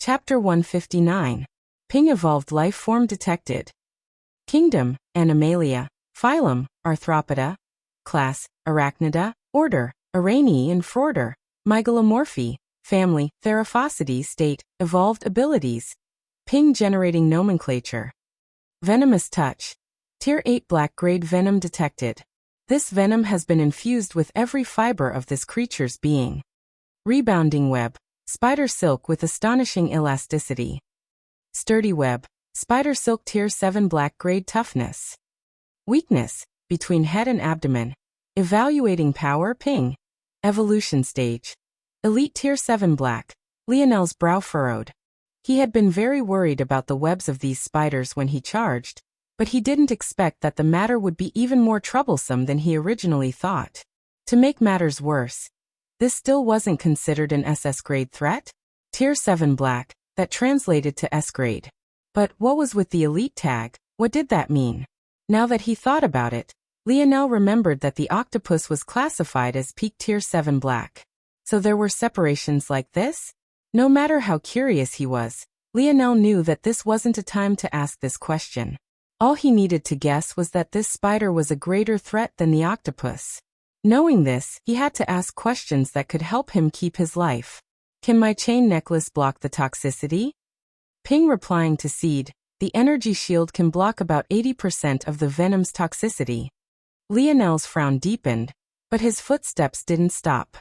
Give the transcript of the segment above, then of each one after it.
Chapter 159. Ping evolved life form detected. Kingdom, Animalia. Phylum, Arthropoda. Class, Arachnida. Order, Araneae and Frorder. Mygalomorphae. Family, Theraphosidae. State, evolved abilities. Ping generating nomenclature. Venomous touch. Tier 8 black grade venom detected. This venom has been infused with every fiber of this creature's being. Rebounding web. Spider silk with astonishing elasticity. Sturdy web. Spider silk tier 7 black grade toughness. Weakness, between head and abdomen. Evaluating power. Ping. Evolution stage. Elite tier 7 black. Lionel's brow furrowed. He had been very worried about the webs of these spiders when he charged, but he didn't expect that the matter would be even more troublesome than he originally thought. To make matters worse, this still wasn't considered an SS grade threat? Tier 7 black, that translated to S grade. But what was with the elite tag? What did that mean? Now that he thought about it, Lionel remembered that the octopus was classified as peak tier 7 black. So there were separations like this? No matter how curious he was, Lionel knew that this wasn't a time to ask this question. All he needed to guess was that this spider was a greater threat than the octopus. Knowing this, he had to ask questions that could help him keep his life. Can my chain necklace block the toxicity? Ping replying to Seed, the energy shield can block about 80% of the venom's toxicity. Lionel's frown deepened, but his footsteps didn't stop.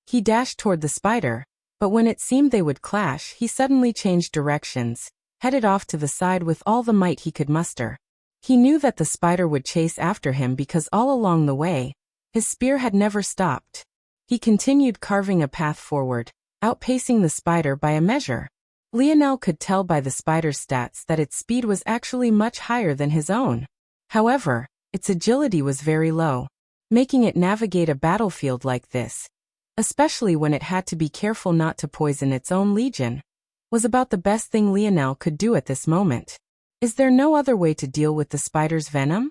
He dashed toward the spider, but when it seemed they would clash, he suddenly changed directions, headed off to the side with all the might he could muster. He knew that the spider would chase after him because all along the way, his spear had never stopped. He continued carving a path forward, outpacing the spider by a measure. Lionel could tell by the spider's stats that its speed was actually much higher than his own. However, its agility was very low, making it navigate a battlefield like this, especially when it had to be careful not to poison its own legion, was about the best thing Lionel could do at this moment. Is there no other way to deal with the spider's venom?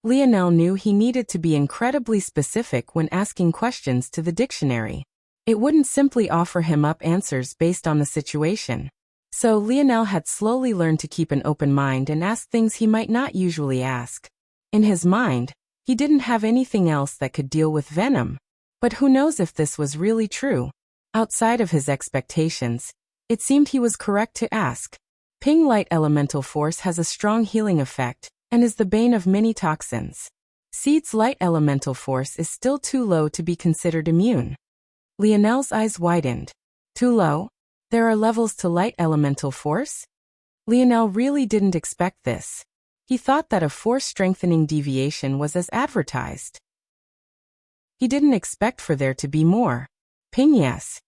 Lionel knew he needed to be incredibly specific when asking questions to the dictionary. It wouldn't simply offer him up answers based on the situation. So Lionel had slowly learned to keep an open mind and ask things he might not usually ask. In his mind, he didn't have anything else that could deal with venom. But who knows if this was really true? Outside of his expectations, it seemed he was correct to ask. Ping light elemental force has a strong healing effect, and is the bane of many toxins. Seed's light elemental force is still too low to be considered immune. Lionel's eyes widened. Too low? There are levels to light elemental force? Lionel really didn't expect this. He thought that a force strengthening deviation was as advertised. He didn't expect for there to be more. Ping yes.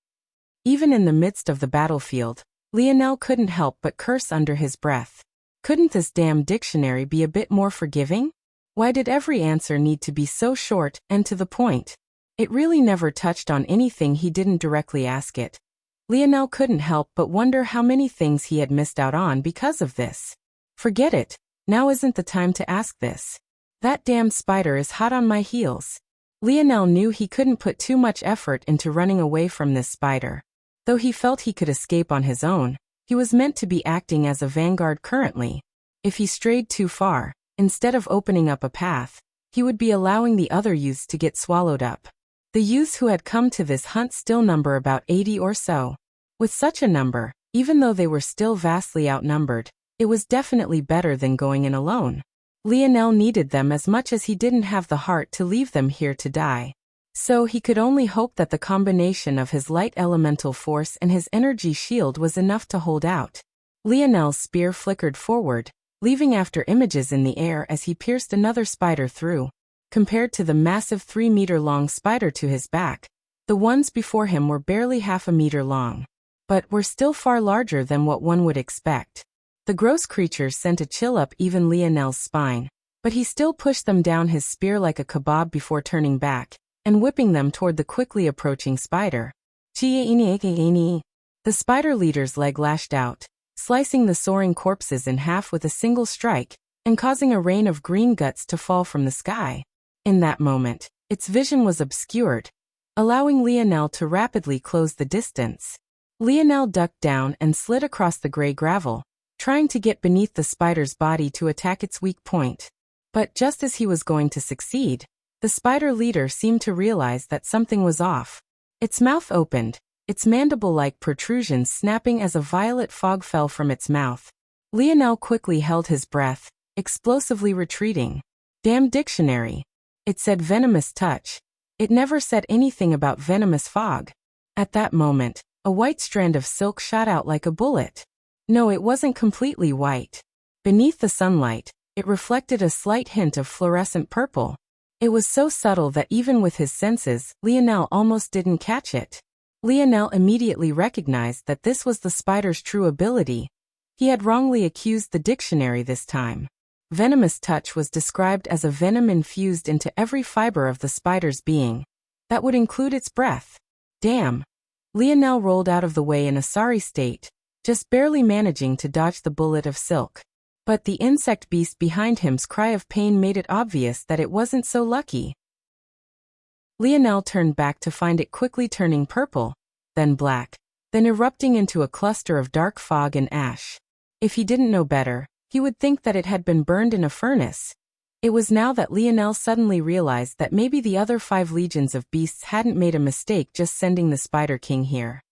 Even in the midst of the battlefield, Lionel couldn't help but curse under his breath. Couldn't this damn dictionary be a bit more forgiving? Why did every answer need to be so short and to the point? It really never touched on anything he didn't directly ask it. Lionel couldn't help but wonder how many things he had missed out on because of this. Forget it, now isn't the time to ask this. That damn spider is hot on my heels. Lionel knew he couldn't put too much effort into running away from this spider. Though he felt he could escape on his own, he was meant to be acting as a vanguard currently. If he strayed too far, instead of opening up a path, he would be allowing the other youths to get swallowed up. The youths who had come to this hunt still number about 80 or so. With such a number, even though they were still vastly outnumbered, it was definitely better than going in alone. Lionel needed them as much as he didn't have the heart to leave them here to die. So he could only hope that the combination of his light elemental force and his energy shield was enough to hold out. Lionel's spear flickered forward, leaving after images in the air as he pierced another spider through. Compared to the massive 3-meter-long spider to his back, the ones before him were barely half a meter long, but were still far larger than what one would expect. The gross creatures sent a chill up even Lionel's spine, but he still pushed them down his spear like a kebab before turning back and whipping them toward the quickly approaching spider. The spider leader's leg lashed out, slicing the soaring corpses in half with a single strike, and causing a rain of green guts to fall from the sky. In that moment, its vision was obscured, allowing Lionel to rapidly close the distance. Lionel ducked down and slid across the gray gravel, trying to get beneath the spider's body to attack its weak point. But just as he was going to succeed, the spider leader seemed to realize that something was off. Its mouth opened, its mandible-like protrusions snapping as a violet fog fell from its mouth. Lionel quickly held his breath, explosively retreating. Damn dictionary. It said venomous touch. It never said anything about venomous fog. At that moment, a white strand of silk shot out like a bullet. No, it wasn't completely white. Beneath the sunlight, it reflected a slight hint of fluorescent purple. It was so subtle that even with his senses, Lionel almost didn't catch it. Lionel immediately recognized that this was the spider's true ability. He had wrongly accused the dictionary this time. Venomous touch was described as a venom infused into every fiber of the spider's being. That would include its breath. Damn. Lionel rolled out of the way in a sorry state, just barely managing to dodge the bullet of silk. But the insect beast behind him's cry of pain made it obvious that it wasn't so lucky. Lionel turned back to find it quickly turning purple, then black, then erupting into a cluster of dark fog and ash. If he didn't know better, he would think that it had been burned in a furnace. It was now that Lionel suddenly realized that maybe the other 5 legions of beasts hadn't made a mistake just sending the Spider King here.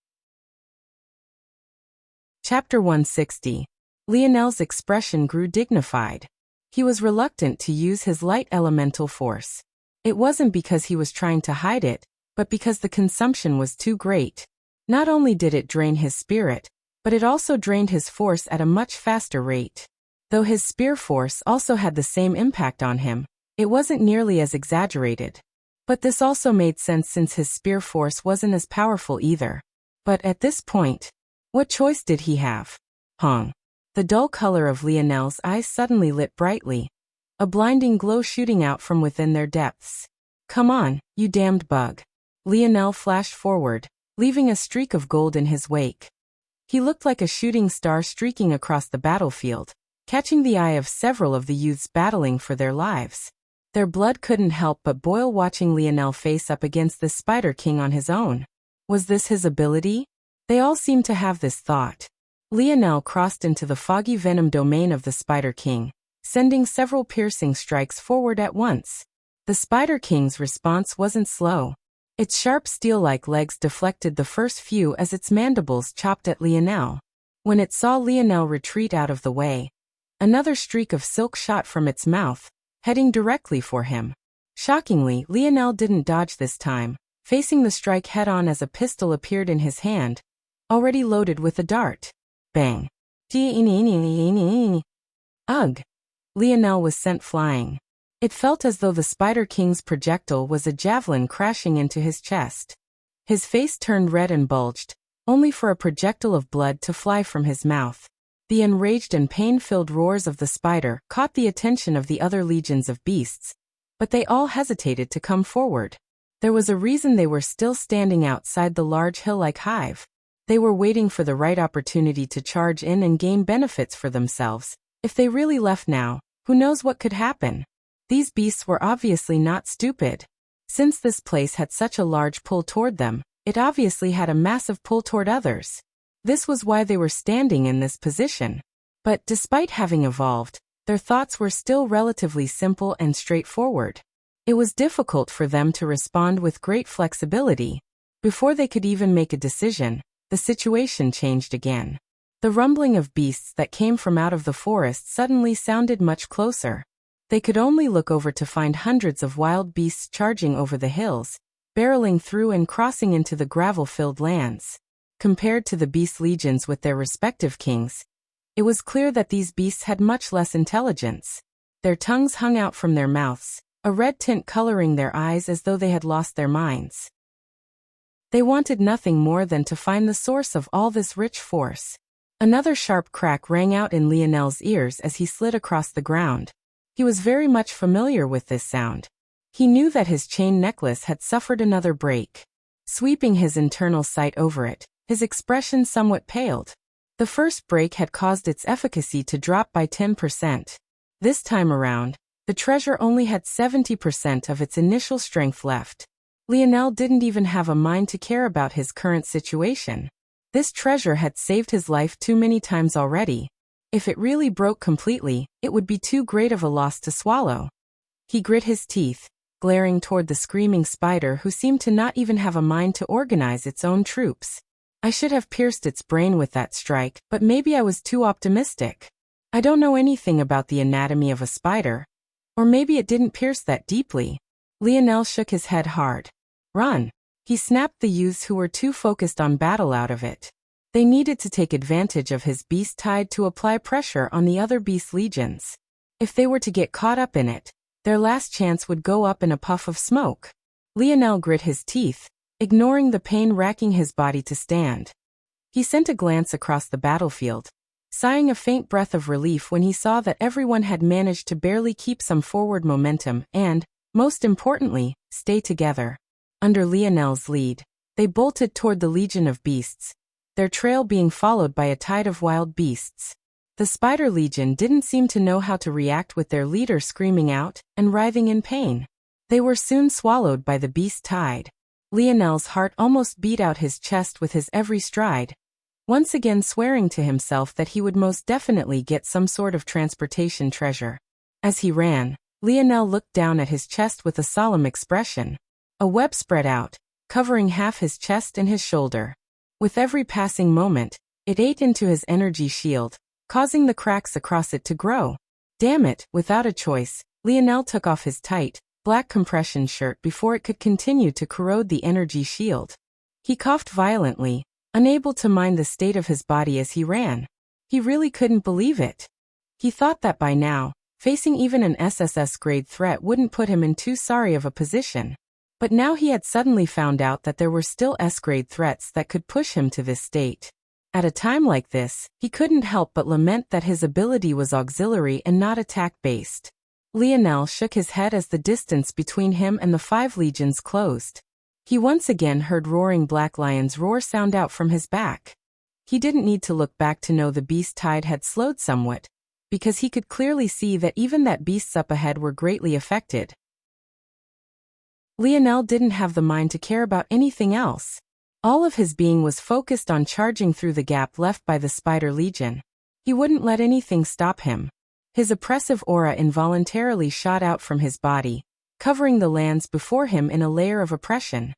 Chapter 160. Lionel's expression grew dignified. He was reluctant to use his light elemental force. It wasn't because he was trying to hide it, but because the consumption was too great. Not only did it drain his spirit, but it also drained his force at a much faster rate. Though his spear force also had the same impact on him, it wasn't nearly as exaggerated. But this also made sense since his spear force wasn't as powerful either. But at this point, what choice did he have? The dull color of Lionel's eyes suddenly lit brightly, a blinding glow shooting out from within their depths. Come on, you damned bug. Lionel flashed forward, leaving a streak of gold in his wake. He looked like a shooting star streaking across the battlefield, catching the eye of several of the youths battling for their lives. Their blood couldn't help but boil watching Lionel face up against this Spider King on his own. Was this his ability? They all seemed to have this thought. Lionel crossed into the foggy venom domain of the Spider King, sending several piercing strikes forward at once. The Spider King's response wasn't slow. Its sharp steel-like legs deflected the first few as its mandibles chopped at Lionel. When it saw Lionel retreat out of the way, another streak of silk shot from its mouth, heading directly for him. Shockingly, Lionel didn't dodge this time, facing the strike head-on as a pistol appeared in his hand, already loaded with a dart. Bang. Ugh. Lionel was sent flying. It felt as though the Spider King's projectile was a javelin crashing into his chest. His face turned red and bulged, only for a projectile of blood to fly from his mouth. The enraged and pain-filled roars of the spider caught the attention of the other legions of beasts, but they all hesitated to come forward. There was a reason they were still standing outside the large hill-like hive. They were waiting for the right opportunity to charge in and gain benefits for themselves. If they really left now, who knows what could happen? These beasts were obviously not stupid. Since this place had such a large pull toward them, it obviously had a massive pull toward others. This was why they were standing in this position. But despite having evolved, their thoughts were still relatively simple and straightforward. It was difficult for them to respond with great flexibility. Before they could even make a decision, the situation changed again. The rumbling of beasts that came from out of the forest suddenly sounded much closer. They could only look over to find hundreds of wild beasts charging over the hills, barreling through and crossing into the gravel-filled lands. Compared to the beast legions with their respective kings, it was clear that these beasts had much less intelligence. Their tongues hung out from their mouths, a red tint coloring their eyes as though they had lost their minds. They wanted nothing more than to find the source of all this rich force. Another sharp crack rang out in Lionel's ears as he slid across the ground. He was very much familiar with this sound. He knew that his chain necklace had suffered another break. Sweeping his internal sight over it, his expression somewhat paled. The first break had caused its efficacy to drop by 10%. This time around, the treasure only had 70% of its initial strength left. Lionel didn't even have a mind to care about his current situation. This treasure had saved his life too many times already. If it really broke completely, it would be too great of a loss to swallow. He grit his teeth, glaring toward the screaming spider who seemed to not even have a mind to organize its own troops. I should have pierced its brain with that strike, but maybe I was too optimistic. I don't know anything about the anatomy of a spider. Or maybe it didn't pierce that deeply. Lionel shook his head hard. Run! He snapped the youths who were too focused on battle out of it. They needed to take advantage of his beast tide to apply pressure on the other beast legions. If they were to get caught up in it, their last chance would go up in a puff of smoke. Lionel grit his teeth, ignoring the pain racking his body to stand. He sent a glance across the battlefield, sighing a faint breath of relief when he saw that everyone had managed to barely keep some forward momentum and, most importantly, stay together. Under Lionel's lead, they bolted toward the legion of beasts, their trail being followed by a tide of wild beasts. The Spider Legion didn't seem to know how to react with their leader screaming out and writhing in pain. They were soon swallowed by the beast tide. Lionel's heart almost beat out his chest with his every stride, once again swearing to himself that he would most definitely get some sort of transportation treasure. As he ran, Lionel looked down at his chest with a solemn expression. A web spread out, covering half his chest and his shoulder. With every passing moment, it ate into his energy shield, causing the cracks across it to grow. Damn it, without a choice, Lionel took off his tight, black compression shirt before it could continue to corrode the energy shield. He coughed violently, unable to mind the state of his body as he ran. He really couldn't believe it. He thought that by now, facing even an SSS-grade threat wouldn't put him in too sorry of a position. But now he had suddenly found out that there were still S-grade threats that could push him to this state. At a time like this, he couldn't help but lament that his ability was auxiliary and not attack-based. Lionel shook his head as the distance between him and the 5 legions closed. He once again heard roaring black lions' roar sound out from his back. He didn't need to look back to know the beast tide had slowed somewhat, because he could clearly see that even that beasts up ahead were greatly affected. Lionel didn't have the mind to care about anything else. All of his being was focused on charging through the gap left by the Spider Legion. He wouldn't let anything stop him. His oppressive aura involuntarily shot out from his body, covering the lands before him in a layer of oppression.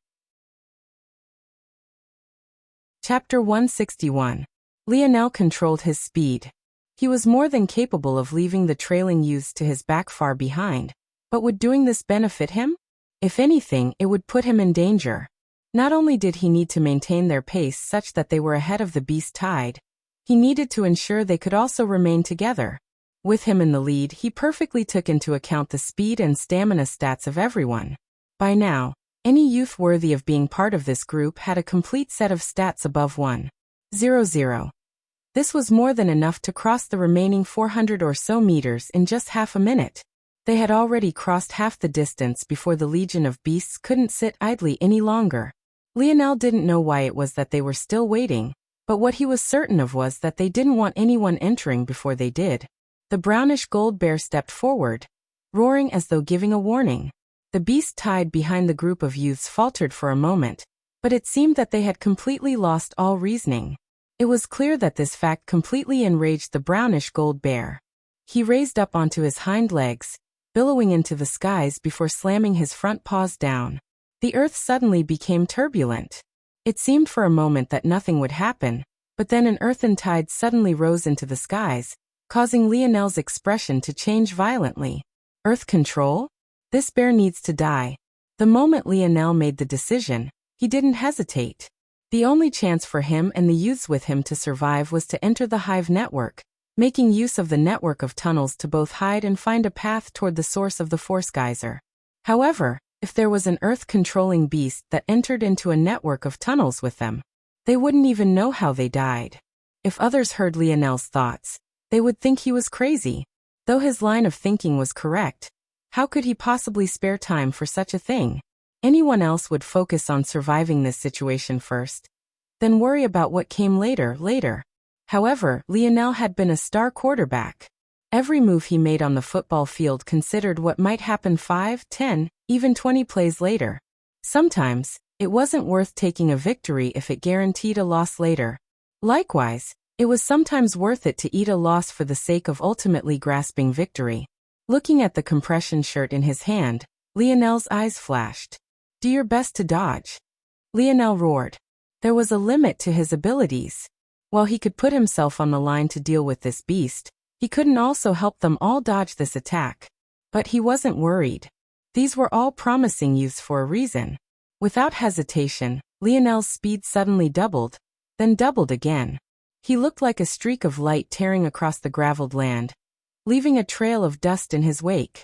Chapter 161. Lionel controlled his speed. He was more than capable of leaving the trailing youths to his back far behind. But would doing this benefit him? If anything, it would put him in danger. Not only did he need to maintain their pace such that they were ahead of the beast tide, he needed to ensure they could also remain together. With him in the lead, he perfectly took into account the speed and stamina stats of everyone. By now, any youth worthy of being part of this group had a complete set of stats above 100. This was more than enough to cross the remaining 400 or so meters in just half a minute. They had already crossed half the distance before the Legion of Beasts couldn't sit idly any longer. Lionel didn't know why it was that they were still waiting, but what he was certain of was that they didn't want anyone entering before they did. The brownish gold bear stepped forward, roaring as though giving a warning. The beast tide behind the group of youths faltered for a moment, but it seemed that they had completely lost all reasoning. It was clear that this fact completely enraged the brownish gold bear. He raised up onto his hind legs, billowing into the skies before slamming his front paws down. The earth suddenly became turbulent. It seemed for a moment that nothing would happen, but then an earthen tide suddenly rose into the skies, causing Lionel's expression to change violently. Earth control? This bear needs to die. The moment Lionel made the decision, he didn't hesitate. The only chance for him and the youths with him to survive was to enter the hive network, making use of the network of tunnels to both hide and find a path toward the source of the force geyser. However, if there was an earth-controlling beast that entered into a network of tunnels with them, they wouldn't even know how they died. If others heard Lionel's thoughts, they would think he was crazy. Though his line of thinking was correct, how could he possibly spare time for such a thing? Anyone else would focus on surviving this situation first, then worry about what came later. However, Lionel had been a star quarterback. Every move he made on the football field considered what might happen 5, 10, even 20 plays later. Sometimes, it wasn't worth taking a victory if it guaranteed a loss later. Likewise, it was sometimes worth it to eat a loss for the sake of ultimately grasping victory. Looking at the compression shirt in his hand, Lionel's eyes flashed. "Do your best to dodge," Lionel roared. There was a limit to his abilities. While he could put himself on the line to deal with this beast, he couldn't also help them all dodge this attack. But he wasn't worried. These were all promising youths for a reason. Without hesitation, Lionel's speed suddenly doubled, then doubled again. He looked like a streak of light tearing across the graveled land, leaving a trail of dust in his wake.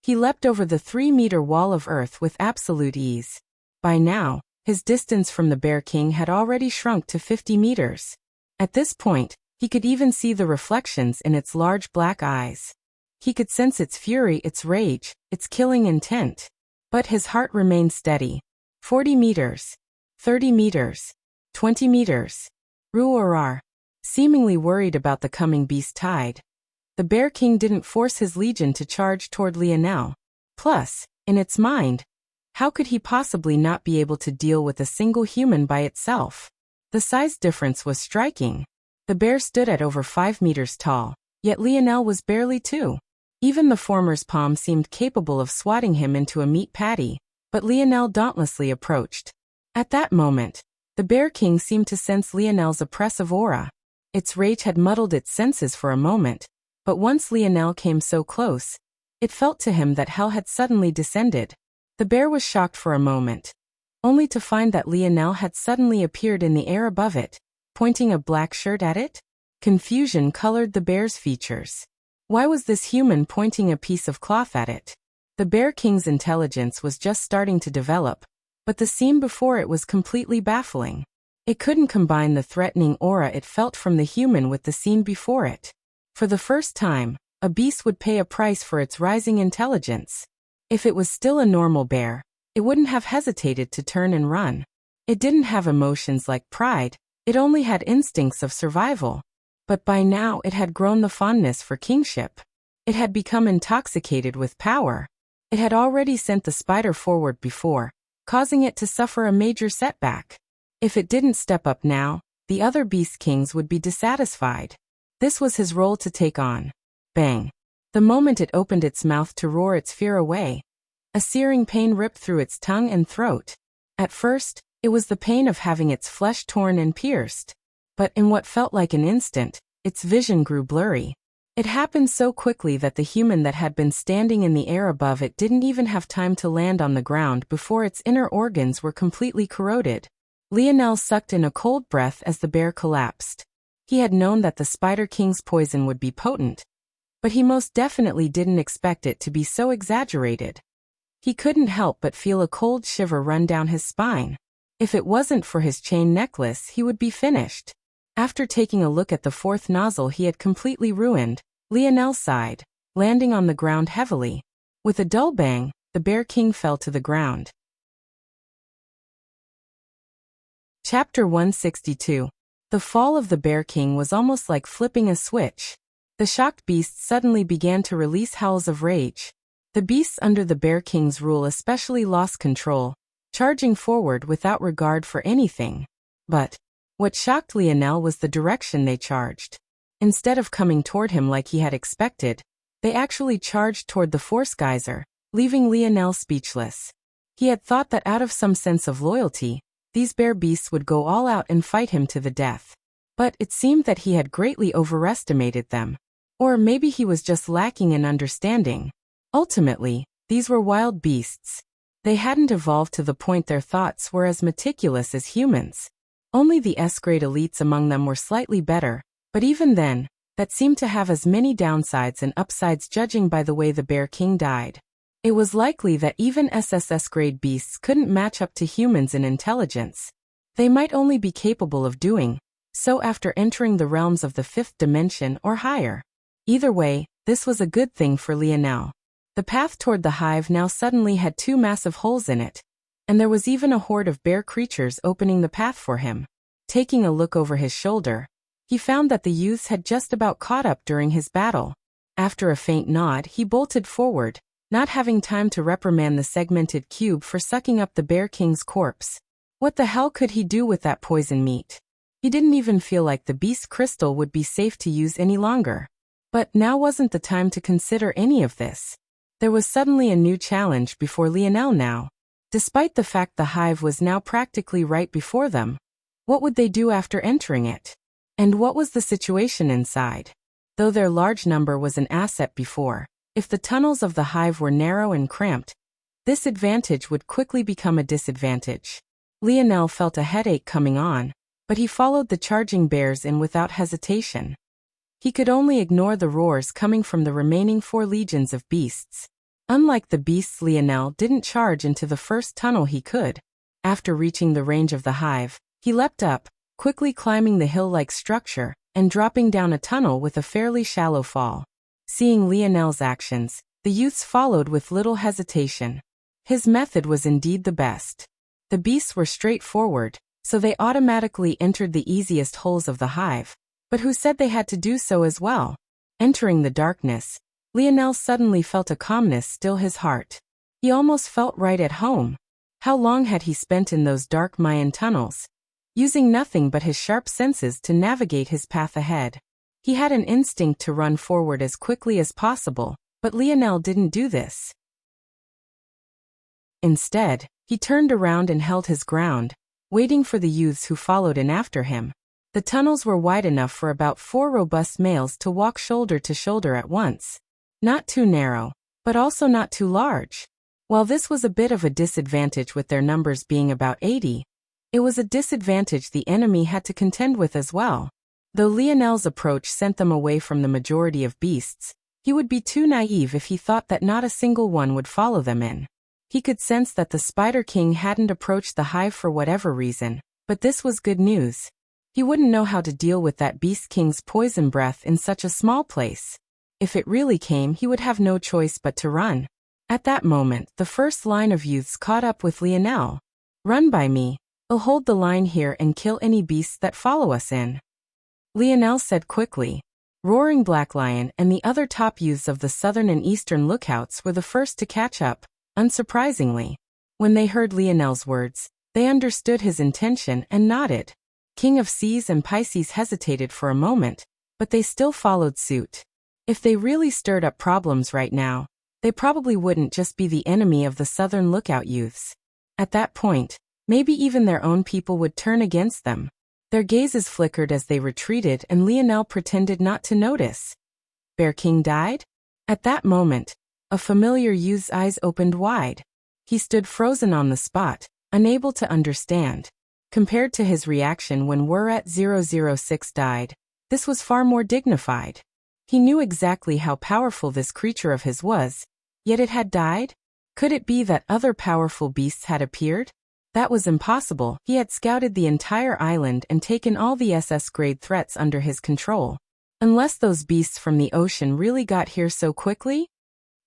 He leapt over the 3-meter wall of earth with absolute ease. By now, his distance from the Bear King had already shrunk to 50 meters. At this point, he could even see the reflections in its large black eyes. He could sense its fury, its rage, its killing intent. But his heart remained steady. 40 meters. 30 meters. 20 meters. Ruorar. Seemingly worried about the coming beast tide, the Bear King didn't force his legion to charge toward Lionel. Plus, in its mind, how could he possibly not be able to deal with a single human by itself? The size difference was striking. The bear stood at over 5 meters tall, yet Lionel was barely 2. Even the former's palm seemed capable of swatting him into a meat patty, but Lionel dauntlessly approached. At that moment, the Bear King seemed to sense Lionel's oppressive aura. Its rage had muddled its senses for a moment, but once Lionel came so close, it felt to him that hell had suddenly descended. The bear was shocked for a moment, only to find that Lionel had suddenly appeared in the air above it, pointing a black shirt at it. Confusion colored the bear's features. Why was this human pointing a piece of cloth at it? The Bear King's intelligence was just starting to develop, but the scene before it was completely baffling. It couldn't combine the threatening aura it felt from the human with the scene before it. For the first time, a beast would pay a price for its rising intelligence. If it was still a normal bear, it wouldn't have hesitated to turn and run. It didn't have emotions like pride, it only had instincts of survival. But by now it had grown the fondness for kingship. It had become intoxicated with power. It had already sent the spider forward before, causing it to suffer a major setback. If it didn't step up now, the other beast kings would be dissatisfied. This was his role to take on. Bang! The moment it opened its mouth to roar its fear away, a searing pain ripped through its tongue and throat. At first, it was the pain of having its flesh torn and pierced. But in what felt like an instant, its vision grew blurry. It happened so quickly that the human that had been standing in the air above it didn't even have time to land on the ground before its inner organs were completely corroded. Lionel sucked in a cold breath as the bear collapsed. He had known that the Spider King's poison would be potent, but he most definitely didn't expect it to be so exaggerated. He couldn't help but feel a cold shiver run down his spine. If it wasn't for his chain necklace, he would be finished. After taking a look at the fourth nozzle he had completely ruined, Lionel sighed, landing on the ground heavily. With a dull bang, the Bear King fell to the ground. Chapter 162. The fall of the Bear King was almost like flipping a switch. The shocked beasts suddenly began to release howls of rage. The beasts under the Bear King's rule especially lost control, charging forward without regard for anything. But what shocked Lionel was the direction they charged. Instead of coming toward him like he had expected, they actually charged toward the force geyser, leaving Lionel speechless. He had thought that out of some sense of loyalty, these bear beasts would go all out and fight him to the death. But it seemed that he had greatly overestimated them. Or maybe he was just lacking in understanding. Ultimately, these were wild beasts. They hadn't evolved to the point their thoughts were as meticulous as humans. Only the S-grade elites among them were slightly better, but even then, that seemed to have as many downsides and upsides judging by the way the Bear King died. It was likely that even SSS-grade beasts couldn't match up to humans in intelligence. They might only be capable of doing so after entering the realms of the fifth dimension or higher. Either way, this was a good thing for Lionel. The path toward the hive now suddenly had 2 massive holes in it, and there was even a horde of bear creatures opening the path for him. Taking a look over his shoulder, he found that the youths had just about caught up during his battle. After a faint nod, he bolted forward, not having time to reprimand the segmented cube for sucking up the Bear King's corpse. What the hell could he do with that poison meat? He didn't even feel like the beast crystal would be safe to use any longer. But now wasn't the time to consider any of this. There was suddenly a new challenge before Lionel now. Despite the fact the hive was now practically right before them, what would they do after entering it? And what was the situation inside? Though their large number was an asset before, if the tunnels of the hive were narrow and cramped, this advantage would quickly become a disadvantage. Lionel felt a headache coming on, but he followed the charging bears in without hesitation. He could only ignore the roars coming from the remaining 4 legions of beasts. Unlike the beasts, Lionel didn't charge into the first tunnel he could. After reaching the range of the hive, he leapt up, quickly climbing the hill-like structure, and dropping down a tunnel with a fairly shallow fall. Seeing Lionel's actions, the youths followed with little hesitation. His method was indeed the best. The beasts were straightforward, so they automatically entered the easiest holes of the hive. But who said they had to do so as well? Entering the darkness, Lionel suddenly felt a calmness still his heart. He almost felt right at home. How long had he spent in those dark Mayan tunnels, using nothing but his sharp senses to navigate his path ahead? He had an instinct to run forward as quickly as possible, but Lionel didn't do this. Instead, he turned around and held his ground, waiting for the youths who followed in after him. The tunnels were wide enough for about 4 robust males to walk shoulder to shoulder at once. Not too narrow, but also not too large. While this was a bit of a disadvantage with their numbers being about 80, it was a disadvantage the enemy had to contend with as well. Though Lionel's approach sent them away from the majority of beasts, he would be too naive if he thought that not a single one would follow them in. He could sense that the Spider King hadn't approached the hive for whatever reason, but this was good news. He wouldn't know how to deal with that Beast King's poison breath in such a small place. If it really came, he would have no choice but to run. At that moment, the first line of youths caught up with Lionel. "Run by me. I'll hold the line here and kill any beasts that follow us in," Lionel said quickly. Roaring Black Lion and the other top youths of the southern and eastern lookouts were the first to catch up, unsurprisingly. When they heard Lionel's words, they understood his intention and nodded. King of Seas and Pisces hesitated for a moment, but they still followed suit. If they really stirred up problems right now, they probably wouldn't just be the enemy of the southern lookout youths. At that point, maybe even their own people would turn against them. Their gazes flickered as they retreated and Lionel pretended not to notice. Bear King died? At that moment, a familiar youth's eyes opened wide. He stood frozen on the spot, unable to understand. Compared to his reaction when Wurat-006 died, this was far more dignified. He knew exactly how powerful this creature of his was, yet it had died? Could it be that other powerful beasts had appeared? That was impossible. He had scouted the entire island and taken all the SS-grade threats under his control. Unless those beasts from the ocean really got here so quickly?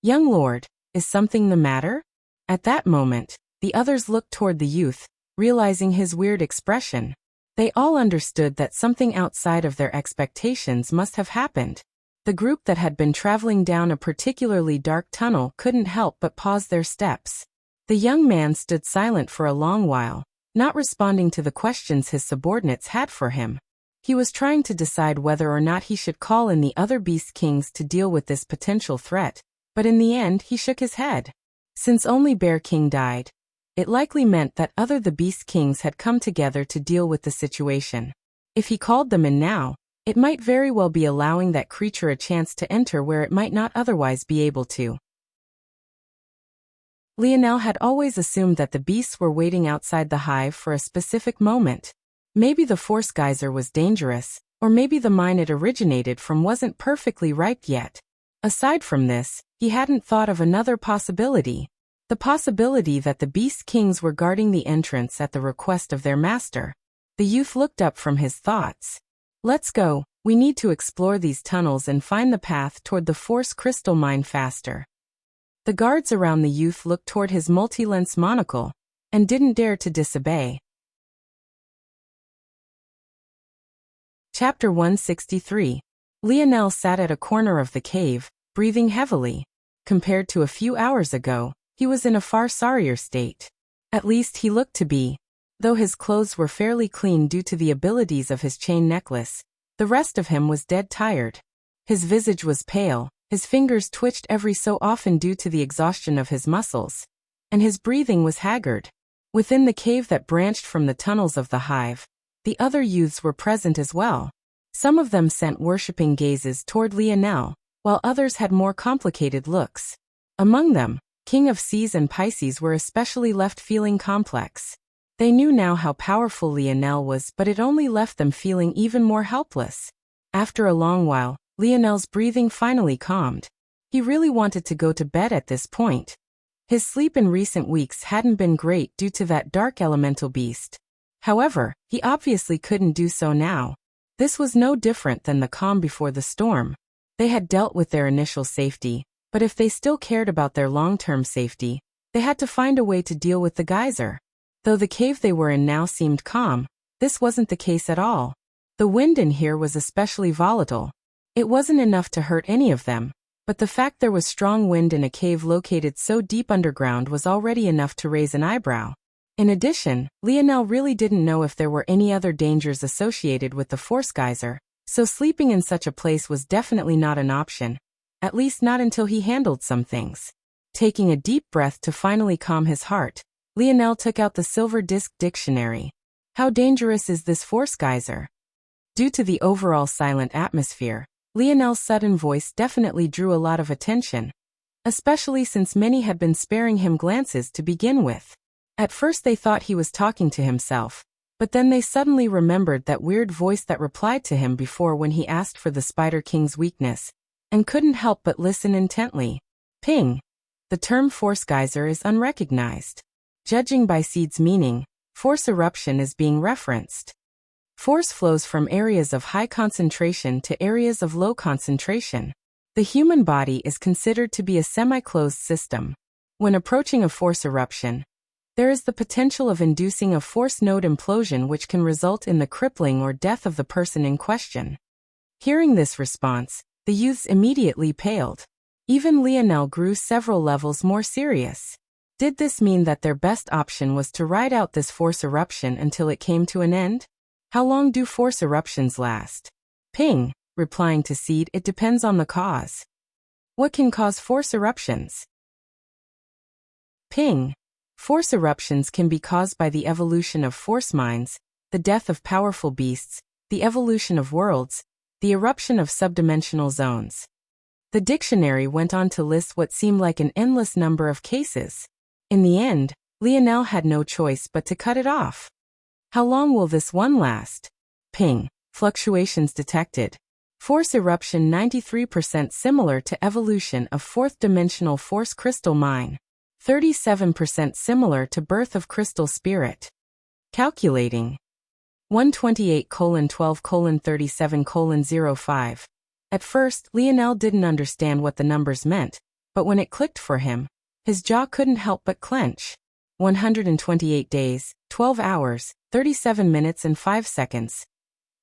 "Young lord, is something the matter?" At that moment, the others looked toward the youth, realizing his weird expression. They all understood that something outside of their expectations must have happened. The group that had been traveling down a particularly dark tunnel couldn't help but pause their steps. The young man stood silent for a long while, not responding to the questions his subordinates had for him. He was trying to decide whether or not he should call in the other Beast Kings to deal with this potential threat, but in the end he shook his head. Since only Bear King died, it likely meant that the Beast Kings had come together to deal with the situation. If he called them in now, it might very well be allowing that creature a chance to enter where it might not otherwise be able to. Lionel had always assumed that the beasts were waiting outside the hive for a specific moment. Maybe the force geyser was dangerous, or maybe the mine it originated from wasn't perfectly ripe yet. Aside from this, he hadn't thought of another possibility. The possibility that the Beast Kings were guarding the entrance at the request of their master. The youth looked up from his thoughts. "Let's go, we need to explore these tunnels and find the path toward the Force Crystal Mine faster." The guards around the youth looked toward his multi-lens monocle, and didn't dare to disobey. Chapter 163. Lionel sat at a corner of the cave, breathing heavily. Compared to a few hours ago, he was in a far sorrier state. At least he looked to be. Though his clothes were fairly clean due to the abilities of his chain necklace, the rest of him was dead tired. His visage was pale, his fingers twitched every so often due to the exhaustion of his muscles, and his breathing was haggard. Within the cave that branched from the tunnels of the hive, the other youths were present as well. Some of them sent worshipping gazes toward Lionel, while others had more complicated looks. Among them, King of Seas and Pisces were especially left feeling complex. They knew now how powerful Lionel was, but it only left them feeling even more helpless. After a long while, Lionel's breathing finally calmed. He really wanted to go to bed at this point. His sleep in recent weeks hadn't been great due to that dark elemental beast. However, he obviously couldn't do so now. This was no different than the calm before the storm. They had dealt with their initial safety, but if they still cared about their long-term safety, they had to find a way to deal with the geyser. Though the cave they were in now seemed calm, this wasn't the case at all. The wind in here was especially volatile. It wasn't enough to hurt any of them, but the fact there was strong wind in a cave located so deep underground was already enough to raise an eyebrow. In addition, Lionel really didn't know if there were any other dangers associated with the force geyser, so sleeping in such a place was definitely not an option, at least not until he handled some things. Taking a deep breath to finally calm his heart, Lionel took out the silver disc dictionary. How dangerous is this force geyser? Due to the overall silent atmosphere, Lionel's sudden voice definitely drew a lot of attention, especially since many had been sparing him glances to begin with. At first they thought he was talking to himself, but then they suddenly remembered that weird voice that replied to him before when he asked for the Spider King's weakness, and couldn't help but listen intently. Ping. The term force geyser is unrecognized. Judging by Seed's meaning, force eruption is being referenced. Force flows from areas of high concentration to areas of low concentration. The human body is considered to be a semi-closed system. When approaching a force eruption, there is the potential of inducing a force node implosion which can result in the crippling or death of the person in question. Hearing this response, the youths immediately paled. Even Lionel grew several levels more serious. Did this mean that their best option was to ride out this force eruption until it came to an end? How long do force eruptions last? Ping, replying to Seed, it depends on the cause. What can cause force eruptions? Ping. Force eruptions can be caused by the evolution of force mines, the death of powerful beasts, the evolution of worlds, the eruption of subdimensional zones. The dictionary went on to list what seemed like an endless number of cases. In the end, Lionel had no choice but to cut it off. How long will this one last? Ping. Fluctuations detected. Force eruption 93% similar to evolution of fourth-dimensional force crystal mine. 37% similar to birth of crystal spirit. Calculating. 128:12:37:05. At first, Lionel didn't understand what the numbers meant, but when it clicked for him, his jaw couldn't help but clench. 128 days, 12 hours, 37 minutes and 5 seconds.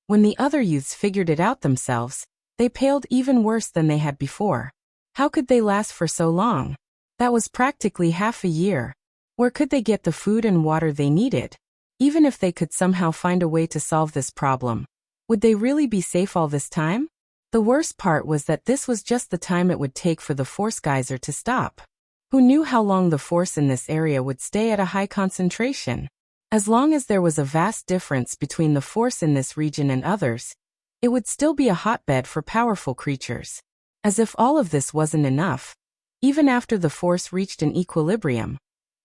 When the other youths figured it out themselves, they paled even worse than they had before. How could they last for so long? That was practically half a year. Where could they get the food and water they needed? Even if they could somehow find a way to solve this problem, would they really be safe all this time? The worst part was that this was just the time it would take for the force geyser to stop. Who knew how long the force in this area would stay at a high concentration? As long as there was a vast difference between the force in this region and others, it would still be a hotbed for powerful creatures. As if all of this wasn't enough, even after the force reached an equilibrium,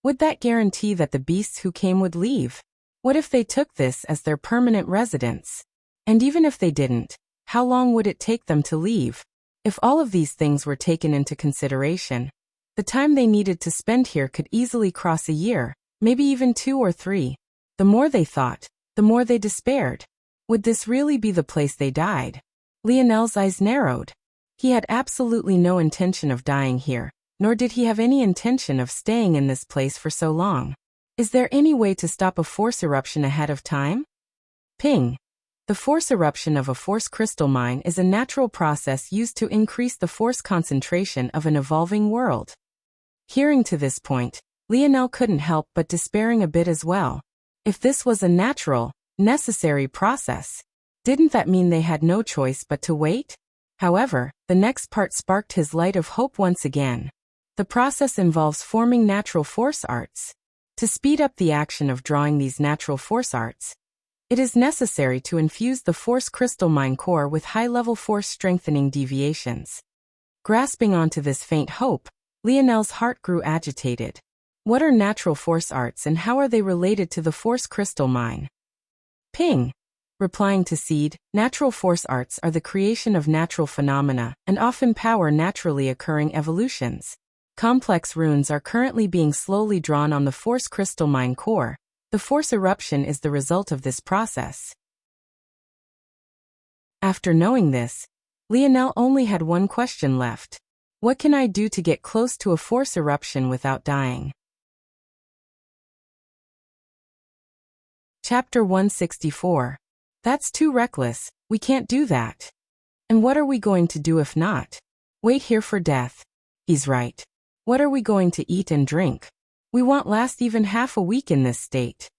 would that guarantee that the beasts who came would leave? What if they took this as their permanent residence? And even if they didn't, how long would it take them to leave? If all of these things were taken into consideration, the time they needed to spend here could easily cross a year, maybe even 2 or 3. The more they thought, the more they despaired. Would this really be the place they died? Lionel's eyes narrowed. He had absolutely no intention of dying here, nor did he have any intention of staying in this place for so long. Is there any way to stop a force eruption ahead of time? Ping. The force eruption of a force crystal mine is a natural process used to increase the force concentration of an evolving world. Hearing to this point, Lionel couldn't help but despairing a bit as well. If this was a natural, necessary process, didn't that mean they had no choice but to wait? However, the next part sparked his light of hope once again. The process involves forming natural force arts. To speed up the action of drawing these natural force arts, it is necessary to infuse the force crystal mind core with high-level force strengthening deviations. Grasping onto this faint hope, Lionel's heart grew agitated. What are natural force arts and how are they related to the force crystal mine? Ping. Replying to Seed, natural force arts are the creation of natural phenomena and often power naturally occurring evolutions. Complex runes are currently being slowly drawn on the force crystal mine core. The force eruption is the result of this process. After knowing this, Lionel only had one question left. What can I do to get close to a force eruption without dying? Chapter 164. That's too reckless, we can't do that. And what are we going to do if not? Wait here for death. He's right. What are we going to eat and drink? We won't last even half a week in this state.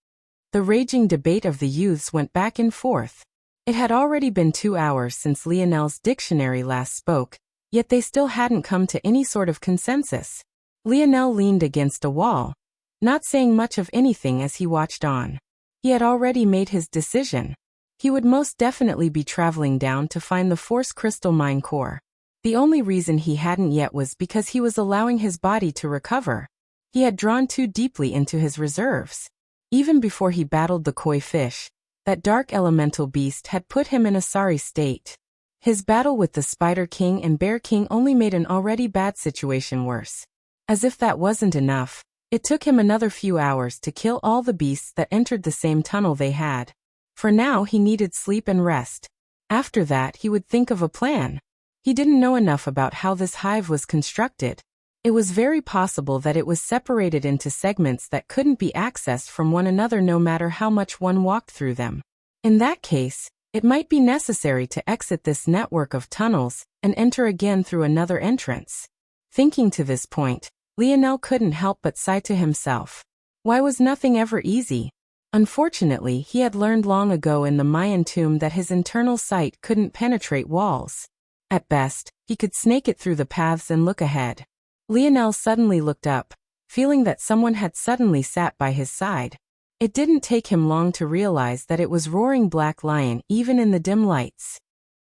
The raging debate of the youths went back and forth. It had already been 2 hours since Lionel's dictionary last spoke, yet they still hadn't come to any sort of consensus. Lionel leaned against a wall, not saying much of anything as he watched on. He had already made his decision. He would most definitely be traveling down to find the force crystal mine core. The only reason he hadn't yet was because he was allowing his body to recover. He had drawn too deeply into his reserves. Even before he battled the koi fish, that dark elemental beast had put him in a sorry state. His battle with the Spider King and Bear King only made an already bad situation worse. As if that wasn't enough, it took him another few hours to kill all the beasts that entered the same tunnel they had. For now he needed sleep and rest. After that he would think of a plan. He didn't know enough about how this hive was constructed. It was very possible that it was separated into segments that couldn't be accessed from one another no matter how much one walked through them. In that case, it might be necessary to exit this network of tunnels and enter again through another entrance. Thinking to this point, Lionel couldn't help but sigh to himself. Why was nothing ever easy? Unfortunately, he had learned long ago in the Mayan tomb that his internal sight couldn't penetrate walls. At best, he could snake it through the paths and look ahead. Lionel suddenly looked up, feeling that someone had suddenly sat by his side. It didn't take him long to realize that it was Roaring Black Lion even in the dim lights.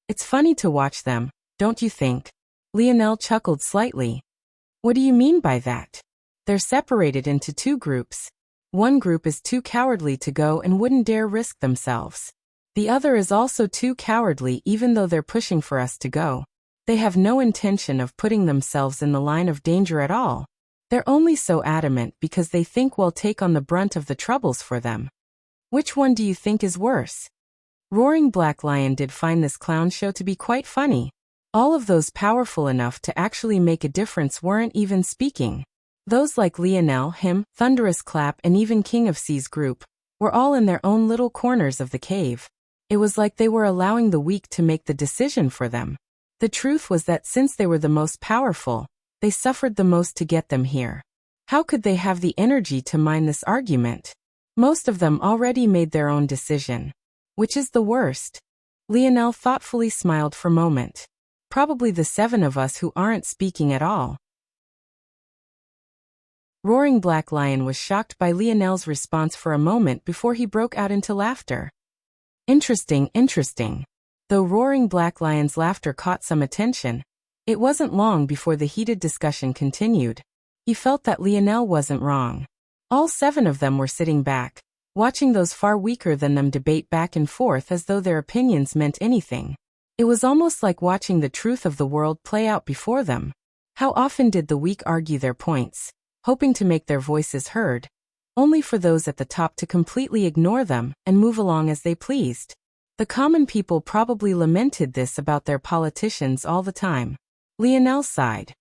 It's funny to watch them, don't you think? Lionel chuckled slightly. What do you mean by that? They're separated into 2 groups. One group is too cowardly to go and wouldn't dare risk themselves. The other is also too cowardly even though they're pushing for us to go. They have no intention of putting themselves in the line of danger at all. They're only so adamant because they think we'll take on the brunt of the troubles for them. Which one do you think is worse? Roaring Black Lion did find this clown show to be quite funny. All of those powerful enough to actually make a difference weren't even speaking. Those like Lionel, him, Thunderous Clap and even King of Sea's group, were all in their own little corners of the cave. It was like they were allowing the weak to make the decision for them. The truth was that since they were the most powerful, they suffered the most to get them here. How could they have the energy to mind this argument? Most of them already made their own decision. Which is the worst? Lionel thoughtfully smiled for a moment. Probably the 7 of us who aren't speaking at all. Roaring Black Lion was shocked by Lionel's response for a moment before he broke out into laughter. Interesting, interesting. Though Roaring Black Lion's laughter caught some attention, it wasn't long before the heated discussion continued. He felt that Lionel wasn't wrong. All 7 of them were sitting back, watching those far weaker than them debate back and forth as though their opinions meant anything. It was almost like watching the truth of the world play out before them. How often did the weak argue their points, hoping to make their voices heard, only for those at the top to completely ignore them and move along as they pleased. The common people probably lamented this about their politicians all the time. Lionel sighed.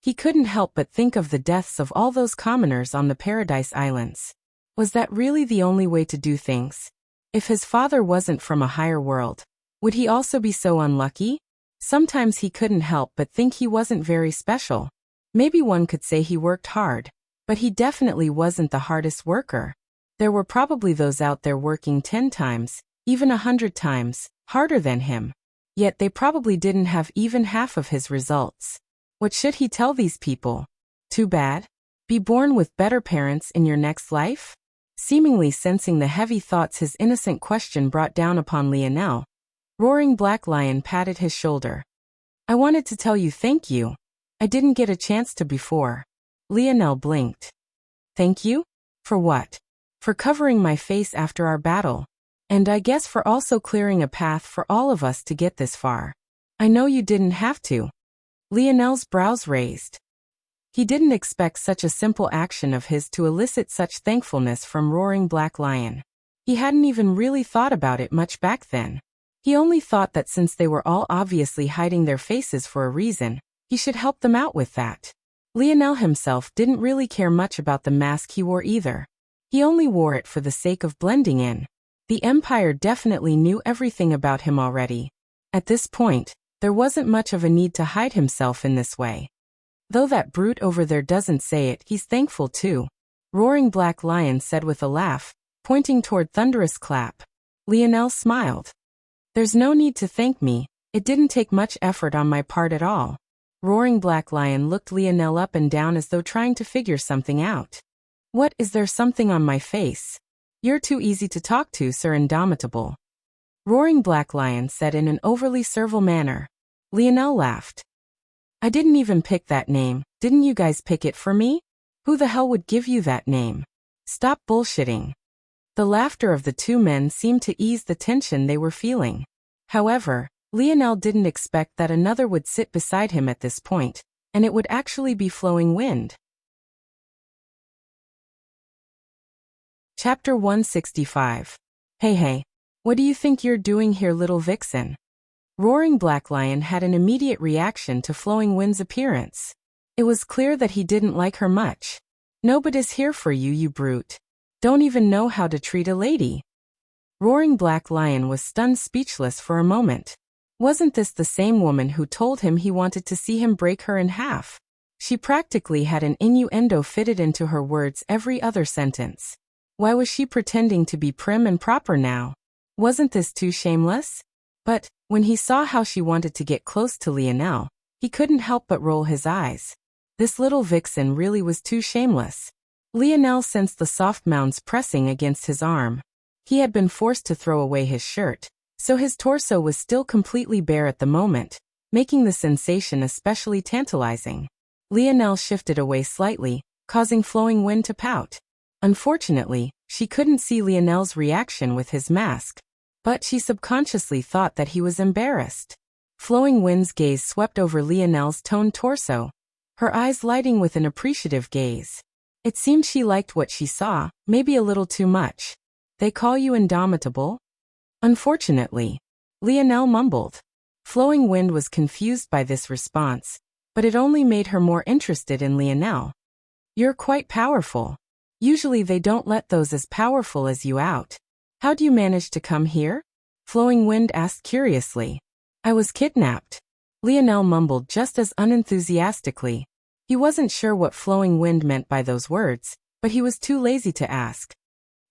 He couldn't help but think of the deaths of all those commoners on the Paradise Islands. Was that really the only way to do things? If his father wasn't from a higher world, would he also be so unlucky? Sometimes he couldn't help but think he wasn't very special. Maybe one could say he worked hard, but he definitely wasn't the hardest worker. There were probably those out there working 10 times, even 100 times, harder than him. Yet they probably didn't have even half of his results. What should he tell these people? Too bad? Be born with better parents in your next life? Seemingly sensing the heavy thoughts his innocent question brought down upon Lionel, Roaring Black Lion patted his shoulder. I wanted to tell you thank you. I didn't get a chance to before. Lionel blinked. Thank you? For what? For covering my face after our battle. And I guess for also clearing a path for all of us to get this far. I know you didn't have to. Lionel's brows raised. He didn't expect such a simple action of his to elicit such thankfulness from Roaring Black Lion. He hadn't even really thought about it much back then. He only thought that since they were all obviously hiding their faces for a reason, he should help them out with that. Lionel himself didn't really care much about the mask he wore either. He only wore it for the sake of blending in. The Empire definitely knew everything about him already. At this point, there wasn't much of a need to hide himself in this way. Though that brute over there doesn't say it, he's thankful too. Roaring Black Lion said with a laugh, pointing toward Thunderous Clap. Lionel smiled. There's no need to thank me, it didn't take much effort on my part at all. Roaring Black Lion looked Lionel up and down as though trying to figure something out. What, is there something on my face? You're too easy to talk to, Sir Indomitable. Roaring Black Lion said in an overly servile manner. Lionel laughed. I didn't even pick that name, didn't you guys pick it for me? Who the hell would give you that name? Stop bullshitting. The laughter of the two men seemed to ease the tension they were feeling. However, Lionel didn't expect that another would sit beside him at this point, and it would actually be Flowing Wind. Chapter 165. Hey, what do you think you're doing here, little vixen? Roaring Black Lion had an immediate reaction to Flowing Wind's appearance. It was clear that he didn't like her much. Nobody's here for you, you brute. Don't even know how to treat a lady. Roaring Black Lion was stunned speechless for a moment. Wasn't this the same woman who told him he wanted to see him break her in half? She practically had an innuendo fitted into her words every other sentence. Why was she pretending to be prim and proper now? Wasn't this too shameless? But, when he saw how she wanted to get close to Lionel, he couldn't help but roll his eyes. This little vixen really was too shameless. Lionel sensed the soft mounds pressing against his arm. He had been forced to throw away his shirt, so his torso was still completely bare at the moment, making the sensation especially tantalizing. Lionel shifted away slightly, causing Flowing Wind to pout. Unfortunately, she couldn't see Lionel's reaction with his mask, but she subconsciously thought that he was embarrassed. Flowing Wind's gaze swept over Lionel's toned torso, her eyes lighting with an appreciative gaze. It seemed she liked what she saw, maybe a little too much. They call you Indomitable? Unfortunately, Lionel mumbled. Flowing Wind was confused by this response, but it only made her more interested in Lionel. You're quite powerful. Usually they don't let those as powerful as you out. How do you manage to come here? Flowing Wind asked curiously. I was kidnapped. Lionel mumbled just as unenthusiastically. He wasn't sure what Flowing Wind meant by those words, but he was too lazy to ask.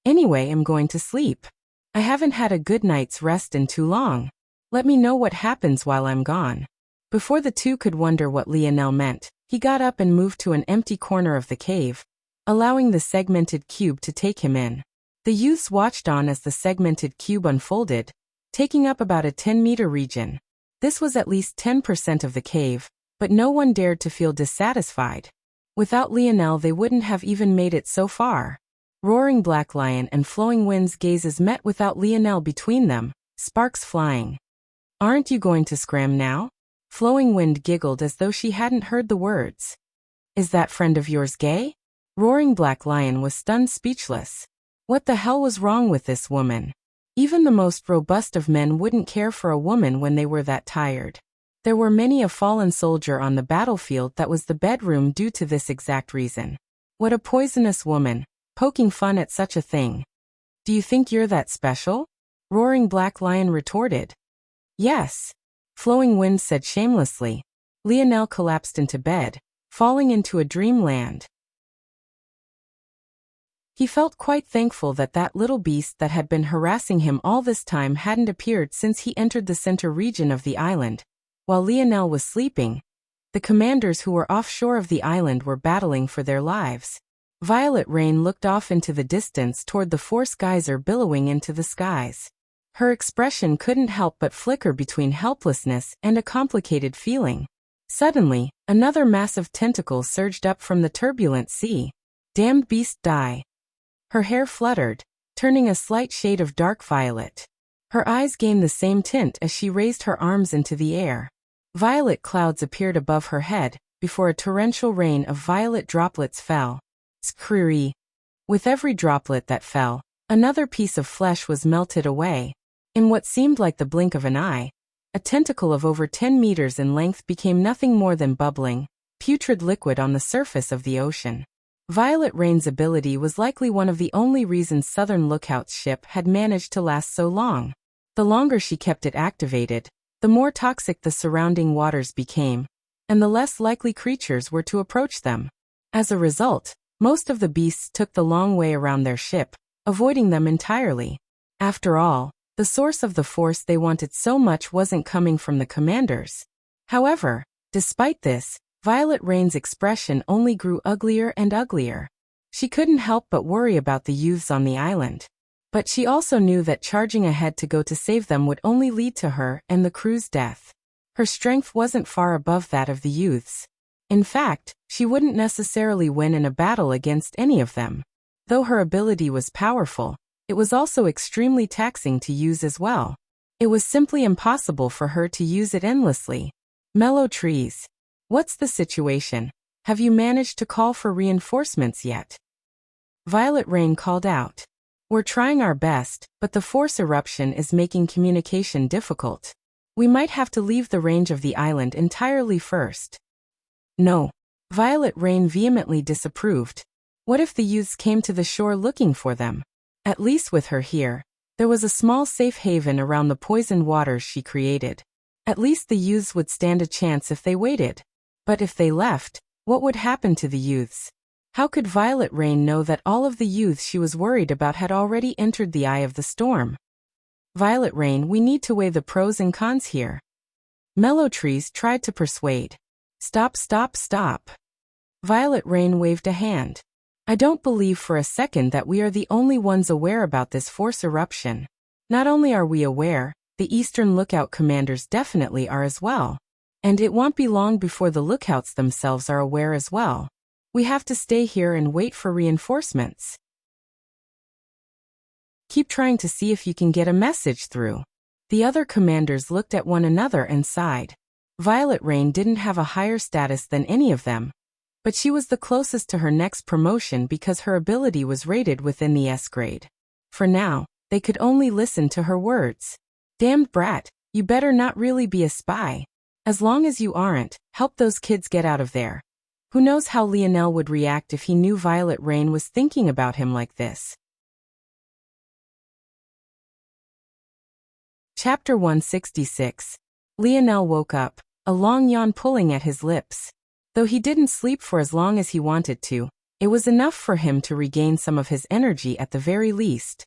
Anyway, I'm going to sleep. I haven't had a good night's rest in too long. Let me know what happens while I'm gone. Before the two could wonder what Lionel meant, he got up and moved to an empty corner of the cave, allowing the segmented cube to take him in. The youths watched on as the segmented cube unfolded, taking up about a 10-meter region. This was at least 10% of the cave, but no one dared to feel dissatisfied. Without Lionel they wouldn't have even made it so far. Roaring Black Lion and Flowing Wind's gazes met without Lionel between them, sparks flying. Aren't you going to scram now? Flowing Wind giggled as though she hadn't heard the words. Is that friend of yours gay? Roaring Black Lion was stunned speechless. What the hell was wrong with this woman? Even the most robust of men wouldn't care for a woman when they were that tired. There were many a fallen soldier on the battlefield that was the bedroom due to this exact reason. What a poisonous woman, poking fun at such a thing. Do you think you're that special? Roaring Black Lion retorted. Yes. Flowing Wind said shamelessly. Lionel collapsed into bed, falling into a dreamland. He felt quite thankful that that little beast that had been harassing him all this time hadn't appeared since he entered the center region of the island. While Lionel was sleeping, the commanders who were offshore of the island were battling for their lives. Violet Rain looked off into the distance toward the force geyser billowing into the skies. Her expression couldn't help but flicker between helplessness and a complicated feeling. Suddenly, another massive tentacle surged up from the turbulent sea. Damned beast, die. Her hair fluttered, turning a slight shade of dark violet. Her eyes gained the same tint as she raised her arms into the air. Violet clouds appeared above her head, before a torrential rain of violet droplets fell. Screery. With every droplet that fell, another piece of flesh was melted away. In what seemed like the blink of an eye, a tentacle of over 10 meters in length became nothing more than bubbling, putrid liquid on the surface of the ocean. Violet Rain's ability was likely one of the only reasons Southern Lookout's ship had managed to last so long. The longer she kept it activated, the more toxic the surrounding waters became, and the less likely creatures were to approach them. As a result, most of the beasts took the long way around their ship, avoiding them entirely. After all, the source of the force they wanted so much wasn't coming from the commanders. However, despite this, Violet Rain's expression only grew uglier and uglier. She couldn't help but worry about the youths on the island. But she also knew that charging ahead to go to save them would only lead to her and the crew's death. Her strength wasn't far above that of the youths. In fact, she wouldn't necessarily win in a battle against any of them. Though her ability was powerful, it was also extremely taxing to use as well. It was simply impossible for her to use it endlessly. Mellow trees. What's the situation? Have you managed to call for reinforcements yet? Violet Rain called out. We're trying our best, but the force eruption is making communication difficult. We might have to leave the range of the island entirely first. No. Violet Rain vehemently disapproved. What if the youths came to the shore looking for them? At least with her here, there was a small safe haven around the poisoned waters she created. At least the youths would stand a chance if they waited. But if they left, what would happen to the youths? How could Violet Rain know that all of the youths she was worried about had already entered the eye of the storm? Violet Rain, we need to weigh the pros and cons here. Mellow Trees tried to persuade. Stop, stop, stop. Violet Rain waved a hand. I don't believe for a second that we are the only ones aware about this force eruption. Not only are we aware, the Eastern Lookout commanders definitely are as well. And it won't be long before the lookouts themselves are aware as well. We have to stay here and wait for reinforcements. Keep trying to see if you can get a message through. The other commanders looked at one another and sighed. Violet Rain didn't have a higher status than any of them, but she was the closest to her next promotion because her ability was rated within the S grade. For now, they could only listen to her words. Damned brat, you better not really be a spy. As long as you aren't, help those kids get out of there. Who knows how Lionel would react if he knew Violet Rain was thinking about him like this. Chapter 166. Lionel woke up, a long yawn pulling at his lips. Though he didn't sleep for as long as he wanted to, it was enough for him to regain some of his energy at the very least.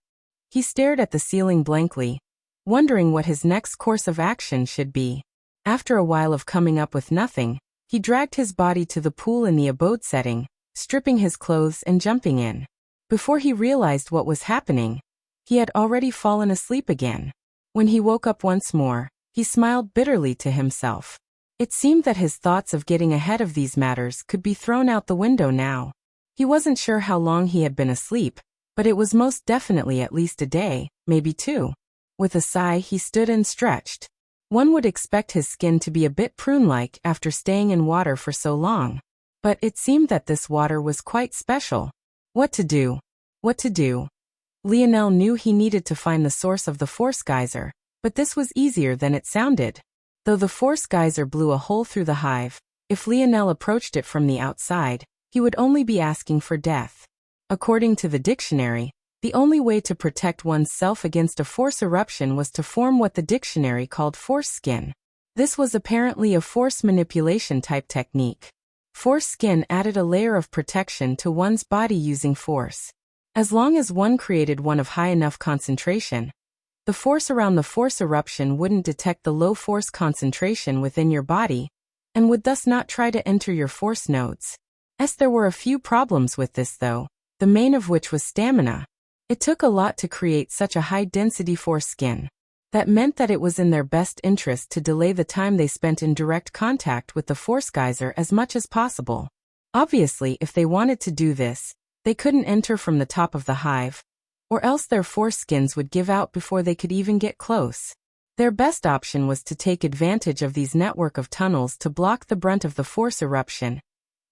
He stared at the ceiling blankly, wondering what his next course of action should be. After a while of coming up with nothing, he dragged his body to the pool in the abode setting, stripping his clothes and jumping in. Before he realized what was happening, he had already fallen asleep again. When he woke up once more, he smiled bitterly to himself. It seemed that his thoughts of getting ahead of these matters could be thrown out the window now. He wasn't sure how long he had been asleep, but it was most definitely at least a day, maybe two. With a sigh, he stood and stretched. One would expect his skin to be a bit prune-like after staying in water for so long. But it seemed that this water was quite special. What to do? What to do? Lionel knew he needed to find the source of the force geyser, but this was easier than it sounded. Though the force geyser blew a hole through the hive, if Lionel approached it from the outside, he would only be asking for death. According to the dictionary, the only way to protect oneself against a force eruption was to form what the dictionary called force skin. This was apparently a force manipulation type technique. Force skin added a layer of protection to one's body using force. As long as one created one of high enough concentration, the force around the force eruption wouldn't detect the low force concentration within your body, and would thus not try to enter your force nodes. There were a few problems with this though, the main of which was stamina. It took a lot to create such a high-density force skin. That meant that it was in their best interest to delay the time they spent in direct contact with the force geyser as much as possible. Obviously, if they wanted to do this, they couldn't enter from the top of the hive, or else their force skins would give out before they could even get close. Their best option was to take advantage of these network of tunnels to block the brunt of the force eruption,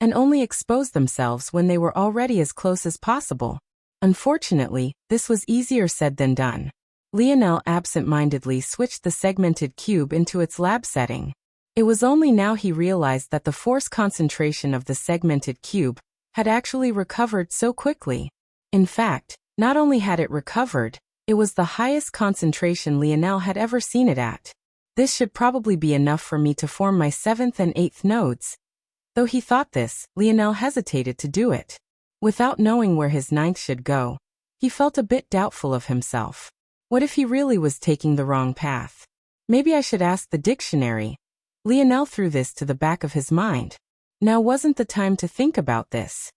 and only expose themselves when they were already as close as possible. Unfortunately, this was easier said than done. Lionel absent-mindedly switched the segmented cube into its lab setting. It was only now he realized that the force concentration of the segmented cube had actually recovered so quickly. In fact, not only had it recovered, it was the highest concentration Lionel had ever seen it at. This should probably be enough for me to form my 7th and 8th nodes. Though he thought this, Lionel hesitated to do it. Without knowing where his 9th should go, he felt a bit doubtful of himself. What if he really was taking the wrong path? Maybe I should ask the dictionary. Lionel threw this to the back of his mind. Now wasn't the time to think about this.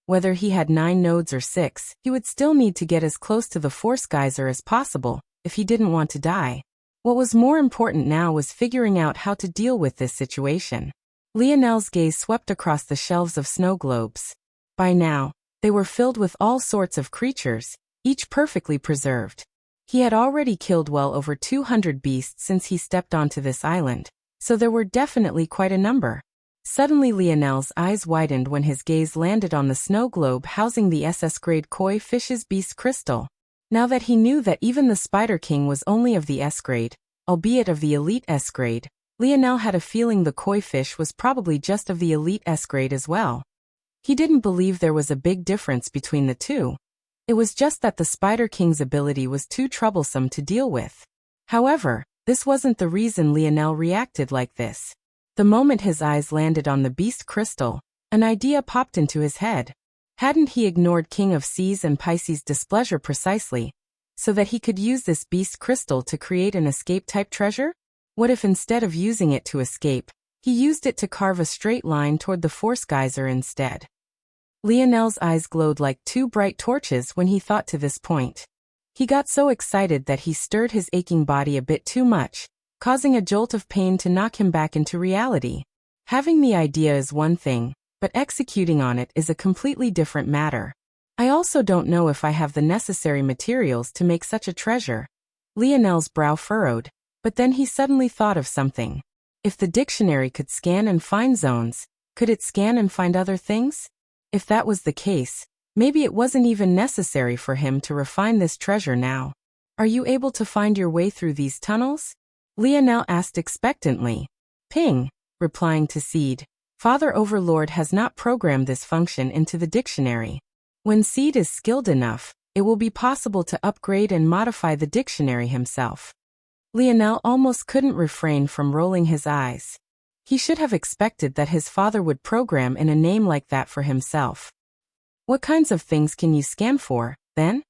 Whether he had 9 nodes or 6, he would still need to get as close to the force geyser as possible, if he didn't want to die. What was more important now was figuring out how to deal with this situation. Lionel's gaze swept across the shelves of snow globes. By now, they were filled with all sorts of creatures, each perfectly preserved. He had already killed well over 200 beasts since he stepped onto this island, so there were definitely quite a number. Suddenly Lionel's eyes widened when his gaze landed on the snow globe housing the SS-grade koi fish's beast crystal. Now that he knew that even the Spider King was only of the S-grade, albeit of the elite S-grade, Lionel had a feeling the koi fish was probably just of the elite S-grade as well. He didn't believe there was a big difference between the two. It was just that the Spider King's ability was too troublesome to deal with. However, this wasn't the reason Lionel reacted like this. The moment his eyes landed on the beast crystal, an idea popped into his head. Hadn't he ignored King of Seas and Pisces' displeasure precisely, so that he could use this beast crystal to create an escape-type treasure? What if instead of using it to escape, he used it to carve a straight line toward the force geyser instead? Lionel's eyes glowed like 2 bright torches when he thought to this point. He got so excited that he stirred his aching body a bit too much, causing a jolt of pain to knock him back into reality. Having the idea is one thing, but executing on it is a completely different matter. I also don't know if I have the necessary materials to make such a treasure. Lionel's brow furrowed, but then he suddenly thought of something. If the dictionary could scan and find zones, could it scan and find other things? If that was the case, maybe it wasn't even necessary for him to refine this treasure now. Are you able to find your way through these tunnels? Lionel asked expectantly. Ping, replying to Seed. Father Overlord has not programmed this function into the dictionary. When Seed is skilled enough, it will be possible to upgrade and modify the dictionary himself. Lionel almost couldn't refrain from rolling his eyes. He should have expected that his father would program in a name like that for himself. What kinds of things can you scan for, then?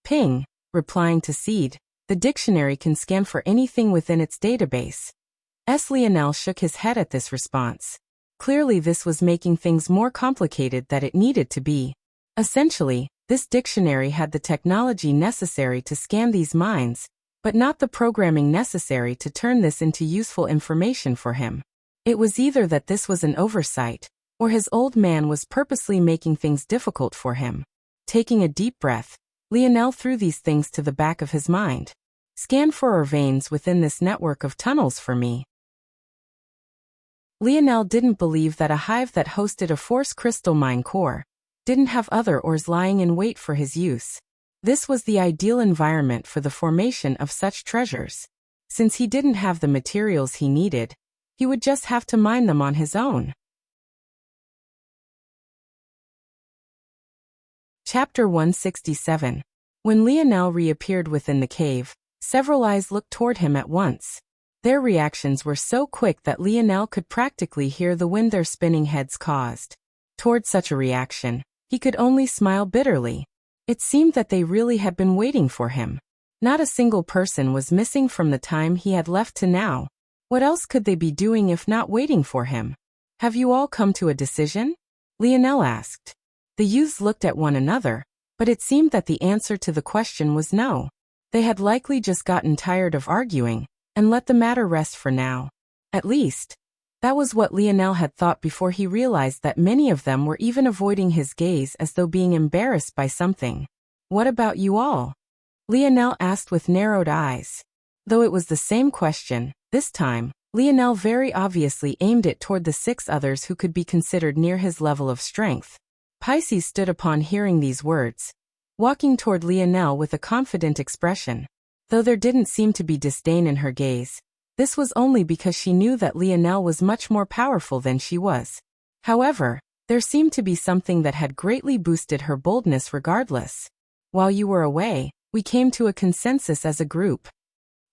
Ping, replying to Seed. The dictionary can scan for anything within its database. Lionel shook his head at this response. Clearly this was making things more complicated than it needed to be. Essentially, this dictionary had the technology necessary to scan these minds, but not the programming necessary to turn this into useful information for him. It was either that this was an oversight, or his old man was purposely making things difficult for him. Taking a deep breath, Lionel threw these things to the back of his mind. Scan for veins within this network of tunnels for me. Lionel didn't believe that a hive that hosted a force crystal mine core didn't have other ores lying in wait for his use. This was the ideal environment for the formation of such treasures. Since he didn't have the materials he needed, he would just have to mine them on his own. Chapter 167. When Lionel reappeared within the cave, several eyes looked toward him at once. Their reactions were so quick that Lionel could practically hear the wind their spinning heads caused. Toward such a reaction, He could only smile bitterly. It seemed that they really had been waiting for him. Not a single person was missing from the time he had left to now. What else could they be doing if not waiting for him? Have you all come to a decision? Lionel asked. The youths looked at one another, but it seemed that the answer to the question was no. They had likely just gotten tired of arguing, and let the matter rest for now. At least, that was what Lionel had thought before he realized that many of them were even avoiding his gaze as though being embarrassed by something. What about you all? Lionel asked with narrowed eyes. Though it was the same question, this time, Lionel very obviously aimed it toward the 6 others who could be considered near his level of strength. Pisces stood upon hearing these words, walking toward Lionel with a confident expression. Though there didn't seem to be disdain in her gaze, this was only because she knew that Lionel was much more powerful than she was. However, there seemed to be something that had greatly boosted her boldness regardless. While you were away, we came to a consensus as a group.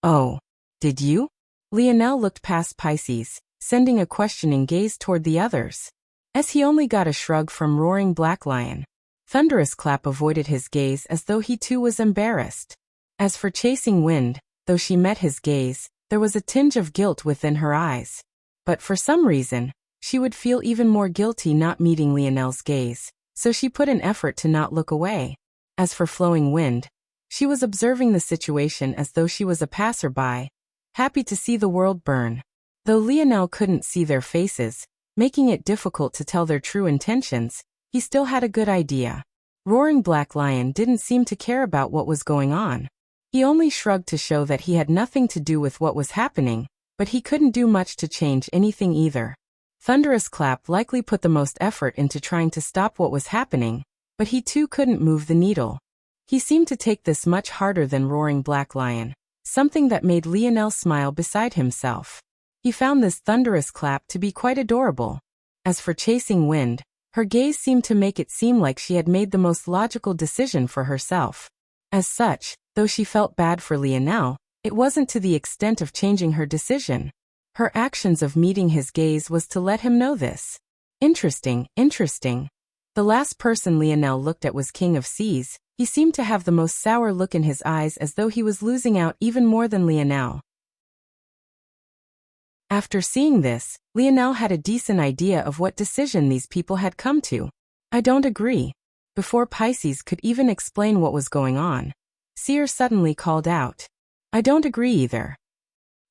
Oh, did you? Lionel looked past Pisces, sending a questioning gaze toward the others. As he only got a shrug from Roaring Black Lion, Thunderous Clap avoided his gaze as though he too was embarrassed. As for Chasing Wind, though she met his gaze, there was a tinge of guilt within her eyes. But for some reason, she would feel even more guilty not meeting Lionel's gaze, so she put an effort to not look away. As for Flowing Wind, she was observing the situation as though she was a passerby, happy to see the world burn. Though Lionel couldn't see their faces, making it difficult to tell their true intentions, he still had a good idea. Roaring Black Lion didn't seem to care about what was going on. He only shrugged to show that he had nothing to do with what was happening, but he couldn't do much to change anything either. Thunderous Clap likely put the most effort into trying to stop what was happening, but he too couldn't move the needle. He seemed to take this much harder than Roaring Black Lion, something that made Lionel smile beside himself. He found this Thunderous Clap to be quite adorable. As for Chasing Wind, her gaze seemed to make it seem like she had made the most logical decision for herself. As such, though she felt bad for Lionel, it wasn't to the extent of changing her decision. Her actions of meeting his gaze was to let him know this. Interesting. The last person Lionel looked at was King of Seas. He seemed to have the most sour look in his eyes as though he was losing out even more than Lionel. After seeing this, Lionel had a decent idea of what decision these people had come to. I don't agree. Before Pisces could even explain what was going on, Seer suddenly called out. I don't agree either.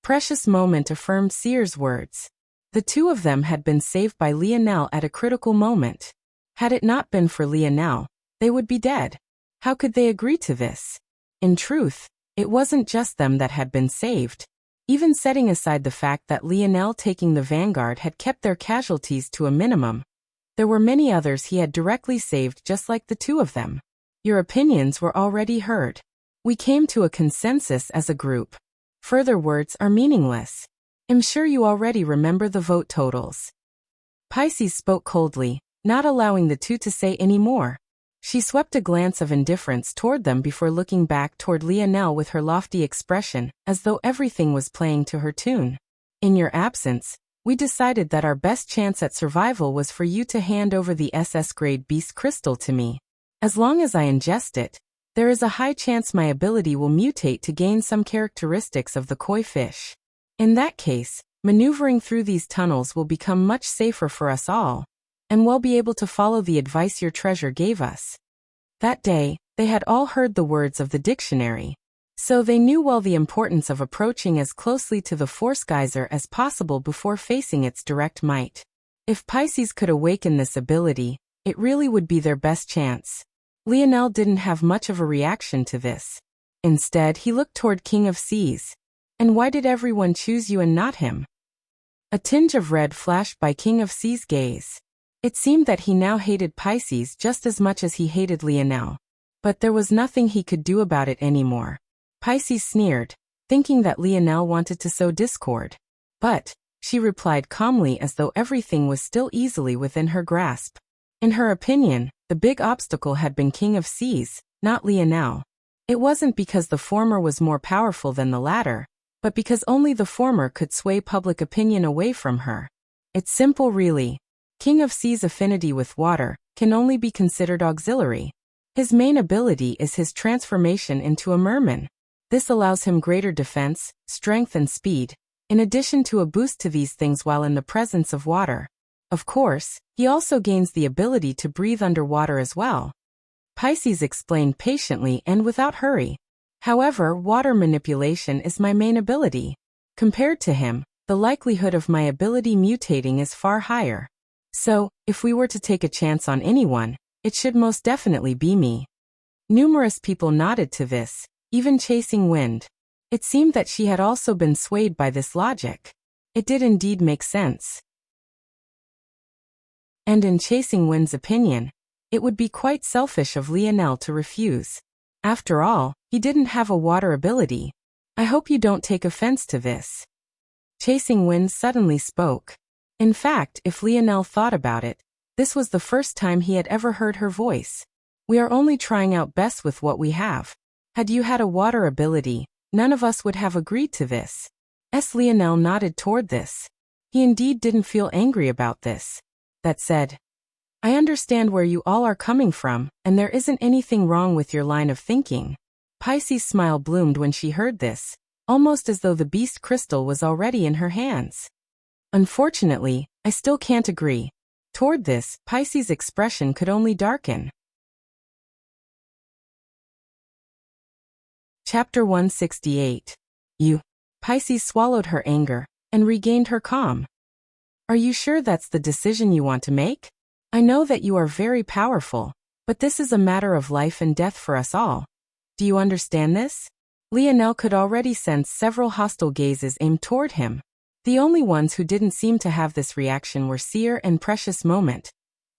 Precious Moment affirmed Seer's words. The 2 of them had been saved by Lionel at a critical moment. Had it not been for Lionel, they would be dead. How could they agree to this? In truth, it wasn't just them that had been saved. Even setting aside the fact that Lionel taking the vanguard had kept their casualties to a minimum, there were many others he had directly saved just like the 2 of them. Your opinions were already heard. We came to a consensus as a group. Further words are meaningless. I'm sure you already remember the vote totals. Pisces spoke coldly, not allowing the 2 to say any more. She swept a glance of indifference toward them before looking back toward Lionel with her lofty expression, as though everything was playing to her tune. In your absence, we decided that our best chance at survival was for you to hand over the SS-grade beast crystal to me. As long as I ingest it, there is a high chance my ability will mutate to gain some characteristics of the koi fish. In that case, maneuvering through these tunnels will become much safer for us all, and we'll be able to follow the advice your treasure gave us. That day, they had all heard the words of the dictionary, so they knew well the importance of approaching as closely to the force geyser as possible before facing its direct might. If Pisces could awaken this ability, it really would be their best chance. Lionel didn't have much of a reaction to this. Instead, he looked toward King of Seas. And why did everyone choose you and not him? A tinge of red flashed by King of Seas' gaze. It seemed that he now hated Pisces just as much as he hated Lionel. But there was nothing he could do about it anymore. Pisces sneered, thinking that Lionel wanted to sow discord. But she replied calmly as though everything was still easily within her grasp. In her opinion, the big obstacle had been King of Seas, not Lionel. It wasn't because the former was more powerful than the latter, but because only the former could sway public opinion away from her. It's simple really. King of Sea's affinity with water can only be considered auxiliary. His main ability is his transformation into a merman. This allows him greater defense, strength and speed, in addition to a boost to these things while in the presence of water. Of course, he also gains the ability to breathe underwater as well. Pisces explained patiently and without hurry. However, water manipulation is my main ability. Compared to him, the likelihood of my ability mutating is far higher. So, if we were to take a chance on anyone, it should most definitely be me. Numerous people nodded to this, even Chasing Wind. It seemed that she had also been swayed by this logic. It did indeed make sense. And in Chasing Wind's opinion, it would be quite selfish of Lionel to refuse. After all, he didn't have a water ability. I hope you don't take offense to this. Chasing Wind suddenly spoke. In fact, if Lionel thought about it, this was the first time he had ever heard her voice. We are only trying out best with what we have. Had you had a water ability, none of us would have agreed to this. Lionel nodded toward this. He indeed didn't feel angry about this. That said, I understand where you all are coming from, and there isn't anything wrong with your line of thinking. Pisces' smile bloomed when she heard this, almost as though the beast crystal was already in her hands. Unfortunately, I still can't agree. Toward this, Pisces' expression could only darken. Chapter 168. Pisces swallowed her anger and regained her calm. Are you sure that's the decision you want to make? I know that you are very powerful, but this is a matter of life and death for us all. Do you understand this? Lionel could already sense several hostile gazes aimed toward him. The only ones who didn't seem to have this reaction were Seer and Precious Moment,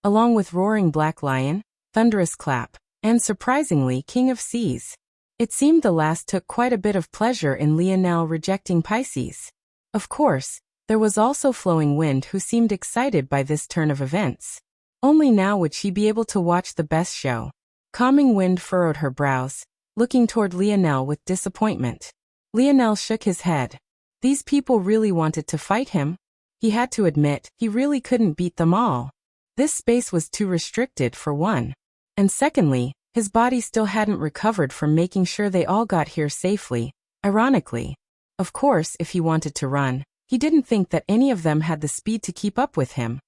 along with Roaring Black Lion, Thunderous Clap, and surprisingly King of Seas. It seemed the last took quite a bit of pleasure in Lionel rejecting Pisces. Of course, there was also Flowing Wind who seemed excited by this turn of events. Only now would she be able to watch the best show. Calming Wind furrowed her brows, looking toward Lionel with disappointment. Lionel shook his head. These people really wanted to fight him. He had to admit, he really couldn't beat them all. This space was too restricted for one. And secondly, his body still hadn't recovered from making sure they all got here safely, ironically. Of course, if he wanted to run, he didn't think that any of them had the speed to keep up with him.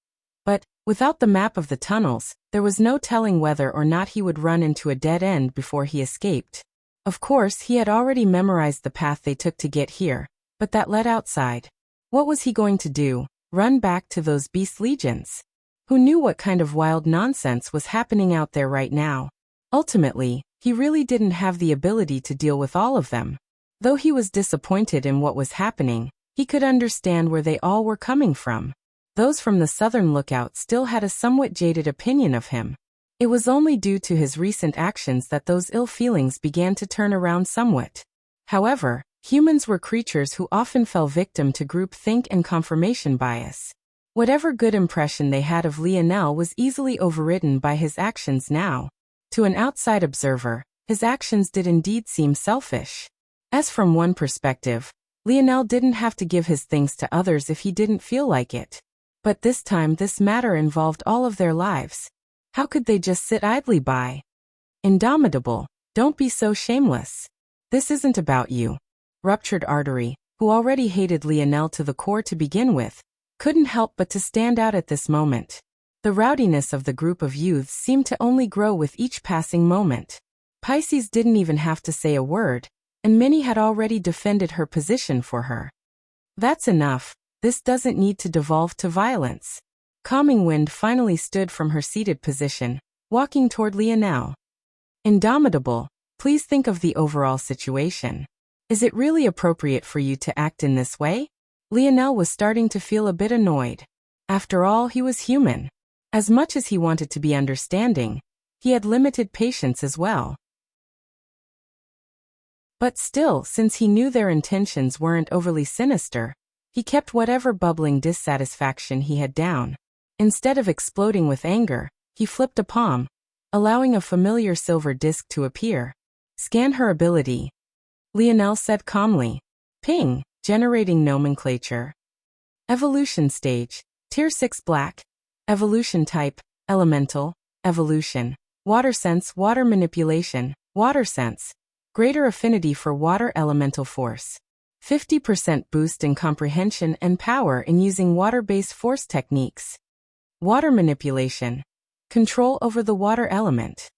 But, without the map of the tunnels, there was no telling whether or not he would run into a dead end before he escaped. Of course, he had already memorized the path they took to get here, but that led outside. What was he going to do? Run back to those beast legions? Who knew what kind of wild nonsense was happening out there right now? Ultimately, he really didn't have the ability to deal with all of them. Though he was disappointed in what was happening, he could understand where they all were coming from. Those from the southern lookout still had a somewhat jaded opinion of him. It was only due to his recent actions that those ill feelings began to turn around somewhat. However, humans were creatures who often fell victim to groupthink and confirmation bias. Whatever good impression they had of Lionel was easily overridden by his actions now. To an outside observer, his actions did indeed seem selfish. As from one perspective, Lionel didn't have to give his things to others if he didn't feel like it. But this time this matter involved all of their lives. How could they just sit idly by? Indomitable, don't be so shameless. This isn't about you. Ruptured Artery, who already hated Lionel to the core to begin with, couldn't help but to stand out at this moment. The rowdiness of the group of youths seemed to only grow with each passing moment. Pisces didn't even have to say a word, and many had already defended her position for her. That's enough, this doesn't need to devolve to violence. Calming Wind finally stood from her seated position, walking toward Lionel. Indomitable, please think of the overall situation. Is it really appropriate for you to act in this way? Lionel was starting to feel a bit annoyed. After all, he was human. As much as he wanted to be understanding, he had limited patience as well. But still, since he knew their intentions weren't overly sinister, he kept whatever bubbling dissatisfaction he had down. Instead of exploding with anger, he flipped a palm, allowing a familiar silver disc to appear. Scan her ability, Lionel said calmly. Ping, generating nomenclature. Evolution stage, Tier 6 Black, Evolution type, elemental, evolution. Water sense, water manipulation, water sense. Greater affinity for water elemental force. 50% boost in comprehension and power in using water-based force techniques. Water manipulation. Control over the water element.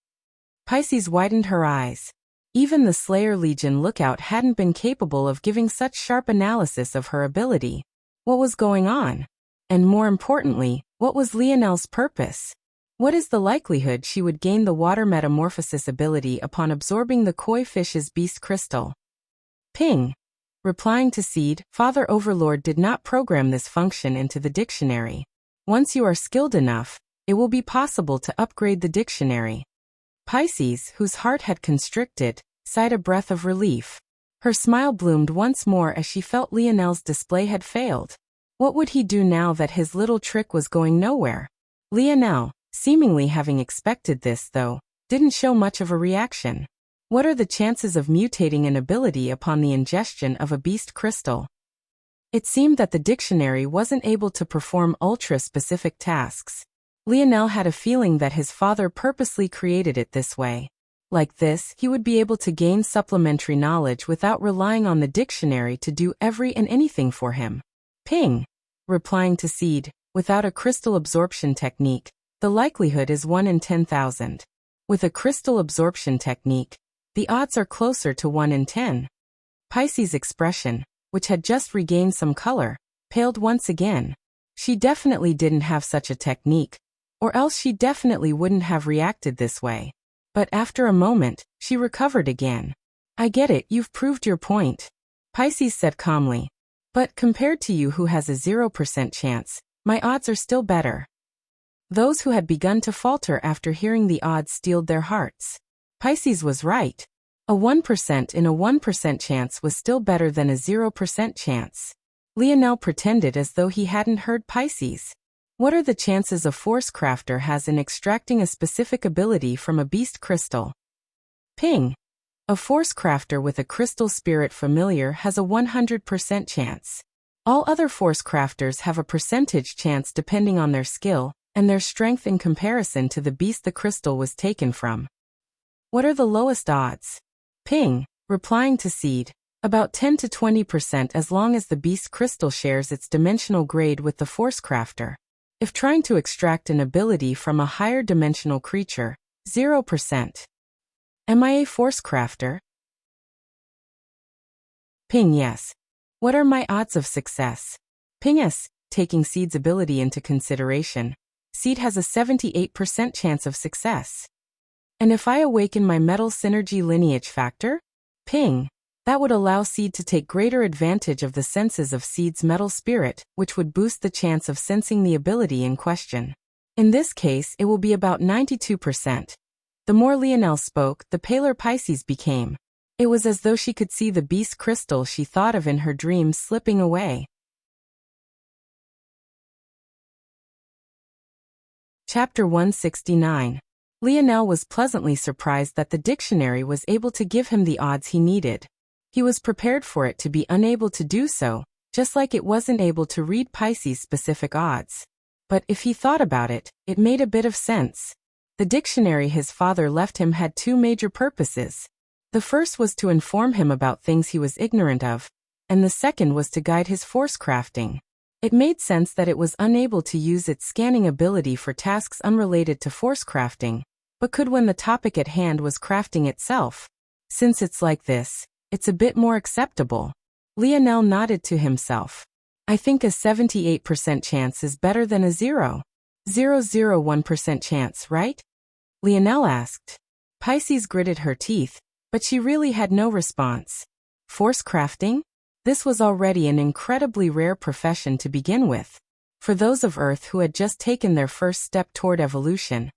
Pisces widened her eyes. Even the Slayer Legion lookout hadn't been capable of giving such sharp analysis of her ability. What was going on? And more importantly, what was Lionel's purpose? What is the likelihood she would gain the water metamorphosis ability upon absorbing the koi fish's beast crystal? Ping. Replying to Seed, Father Overlord did not program this function into the dictionary. Once you are skilled enough, it will be possible to upgrade the dictionary. Pisces, whose heart had constricted, sighed a breath of relief. Her smile bloomed once more as she felt Lionel's display had failed. What would he do now that his little trick was going nowhere? Lionel, seemingly having expected this though, didn't show much of a reaction. What are the chances of mutating an ability upon the ingestion of a beast crystal? It seemed that the dictionary wasn't able to perform ultra-specific tasks. Lionel had a feeling that his father purposely created it this way. Like this, he would be able to gain supplementary knowledge without relying on the dictionary to do every and anything for him. Ping. Replying to Seed, without a crystal absorption technique, the likelihood is 1 in 10,000. With a crystal absorption technique, the odds are closer to 1 in 10. Pisces' expression, which had just regained some color, paled once again. She definitely didn't have such a technique, or else she definitely wouldn't have reacted this way. But after a moment, she recovered again. I get it, you've proved your point. Pisces said calmly. But compared to you who has a 0% chance, my odds are still better. Those who had begun to falter after hearing the odds steeled their hearts. Pisces was right. A 1% in a 1% chance was still better than a 0% chance. Lionel pretended as though he hadn't heard Pisces. What are the chances a force crafter has in extracting a specific ability from a beast crystal? Ping. A force crafter with a crystal spirit familiar has a 100% chance. All other force crafters have a percentage chance depending on their skill and their strength in comparison to the beast the crystal was taken from. What are the lowest odds? Ping. Replying to Seed. About 10 to 20% as long as the beast crystal shares its dimensional grade with the force crafter. If trying to extract an ability from a higher dimensional creature, 0%. Am I a force crafter? Ping. Yes. What are my odds of success? Ping. Yes. Taking Seed's ability into consideration, Seed has a 78% chance of success. And if I awaken my metal synergy lineage factor? Ping. That would allow Seed to take greater advantage of the senses of Seed's metal spirit, which would boost the chance of sensing the ability in question. In this case, it will be about 92%. The more Lionel spoke, the paler Pisces became. It was as though she could see the beast crystal she thought of in her dreams slipping away. Chapter 169. Lionel was pleasantly surprised that the dictionary was able to give him the odds he needed. He was prepared for it to be unable to do so, just like it wasn't able to read Pisces' specific odds. But if he thought about it, it made a bit of sense. The dictionary his father left him had two major purposes. The first was to inform him about things he was ignorant of, and the second was to guide his force crafting. It made sense that it was unable to use its scanning ability for tasks unrelated to force crafting, but could when the topic at hand was crafting itself. Since it's like this, it's a bit more acceptable. Lionel nodded to himself. I think a 78% chance is better than a 0.001% chance, right? Lionel asked. Pisces gritted her teeth, but she really had no response. Force crafting? This was already an incredibly rare profession to begin with. For those of Earth who had just taken their first step toward evolution,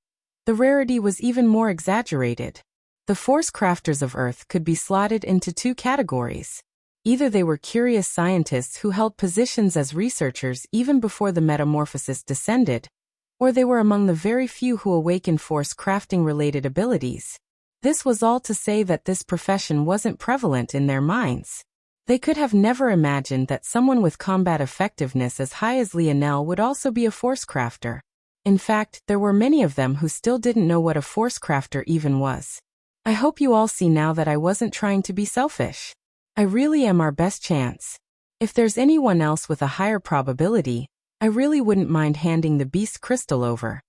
the rarity was even more exaggerated. The force crafters of Earth could be slotted into two categories. Either they were curious scientists who held positions as researchers even before the metamorphosis descended, or they were among the very few who awakened force crafting-related abilities. This was all to say that this profession wasn't prevalent in their minds. They could have never imagined that someone with combat effectiveness as high as Lionel would also be a force crafter. In fact, there were many of them who still didn't know what a force crafter even was. I hope you all see now that I wasn't trying to be selfish. I really am our best chance. If there's anyone else with a higher probability, I really wouldn't mind handing the beast crystal over.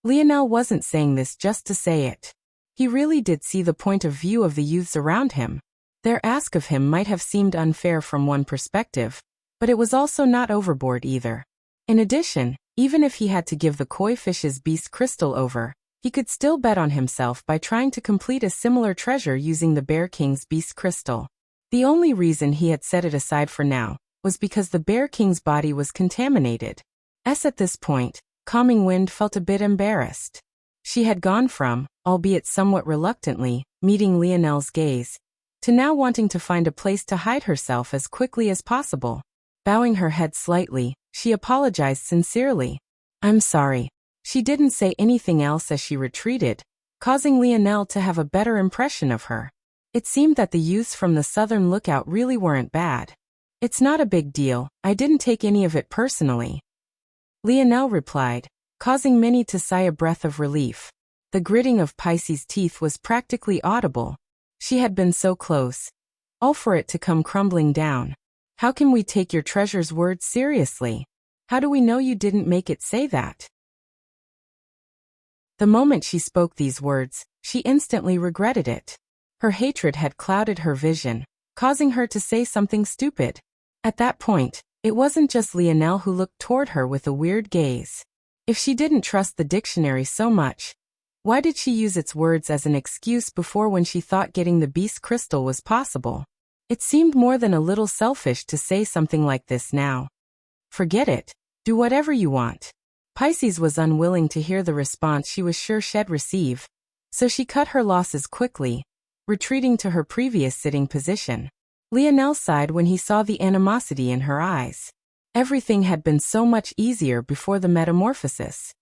Lionel wasn't saying this just to say it. He really did see the point of view of the youths around him. Their ask of him might have seemed unfair from one perspective, but it was also not overboard either. In addition, even if he had to give the koi fish's beast crystal over, he could still bet on himself by trying to complete a similar treasure using the Bear King's beast crystal. The only reason he had set it aside for now was because the Bear King's body was contaminated. At this point, Calming Wind felt a bit embarrassed. She had gone from, albeit somewhat reluctantly, meeting Lionel's gaze, to now wanting to find a place to hide herself as quickly as possible. Bowing her head slightly, she apologized sincerely. "I'm sorry." She didn't say anything else as she retreated, causing Lionel to have a better impression of her. It seemed that the youths from the southern lookout really weren't bad. "It's not a big deal, I didn't take any of it personally," Lionel replied, causing many to sigh a breath of relief. The gritting of Pisces' teeth was practically audible. She had been so close. All for it to come crumbling down. "How can we take your treasure's words seriously? How do we know you didn't make it say that?" The moment she spoke these words, she instantly regretted it. Her hatred had clouded her vision, causing her to say something stupid. At that point, it wasn't just Lionel who looked toward her with a weird gaze. If she didn't trust the dictionary so much, why did she use its words as an excuse before when she thought getting the beast crystal was possible? It seemed more than a little selfish to say something like this now. "Forget it. Do whatever you want." Pisces was unwilling to hear the response she was sure she'd receive, so she cut her losses quickly, retreating to her previous sitting position. Lionel sighed when he saw the animosity in her eyes. Everything had been so much easier before the metamorphosis.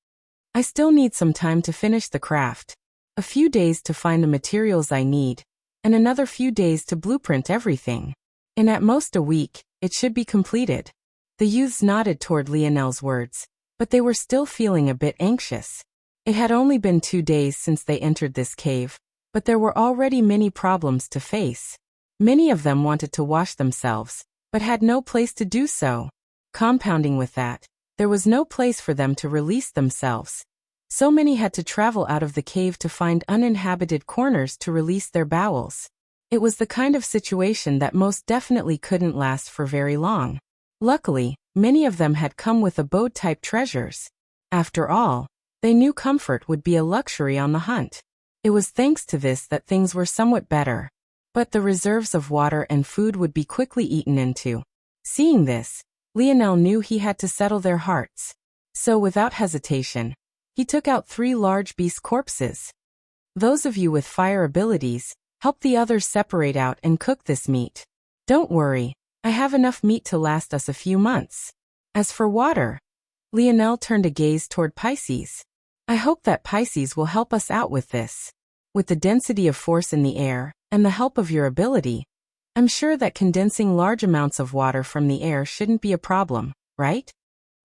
"I still need some time to finish the craft. A few days to find the materials I need, and another few days to blueprint everything. In at most a week, it should be completed." The youths nodded toward Lionel's words, but they were still feeling a bit anxious. It had only been 2 days since they entered this cave, but there were already many problems to face. Many of them wanted to wash themselves, but had no place to do so. Compounding with that, there was no place for them to release themselves. So many had to travel out of the cave to find uninhabited corners to release their bowels. It was the kind of situation that most definitely couldn't last for very long. Luckily, many of them had come with abode-type treasures. After all, they knew comfort would be a luxury on the hunt. It was thanks to this that things were somewhat better. But the reserves of water and food would be quickly eaten into. Seeing this, Lionel knew he had to settle their hearts. So without hesitation, he took out 3 large beast corpses. "Those of you with fire abilities, help the others separate out and cook this meat. Don't worry, I have enough meat to last us a few months. As for water," Lionel turned a gaze toward Pisces. "I hope that Pisces will help us out with this. With the density of force in the air, and the help of your ability, I'm sure that condensing large amounts of water from the air shouldn't be a problem, right?"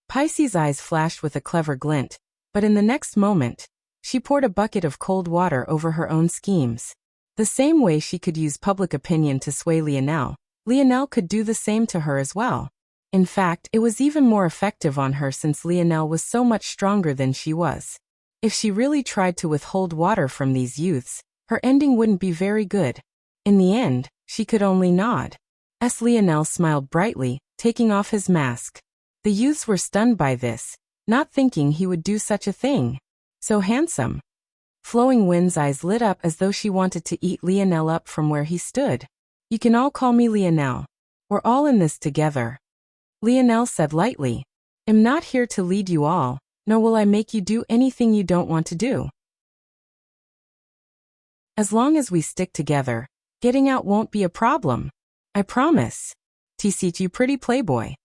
Pisces' eyes flashed with a clever glint, but in the next moment, she poured a bucket of cold water over her own schemes. The same way she could use public opinion to sway Lionel, Lionel could do the same to her as well. In fact, it was even more effective on her since Lionel was so much stronger than she was. If she really tried to withhold water from these youths, her ending wouldn't be very good. In the end, she could only nod. Lionel smiled brightly, taking off his mask. The youths were stunned by this, not thinking he would do such a thing. So handsome. Flowing Wind's eyes lit up as though she wanted to eat Lionel up from where he stood. "You can all call me Lionel. We're all in this together," Lionel said lightly. "I'm not here to lead you all, nor will I make you do anything you don't want to do. As long as we stick together, getting out won't be a problem. I promise." "Teach you pretty playboy,"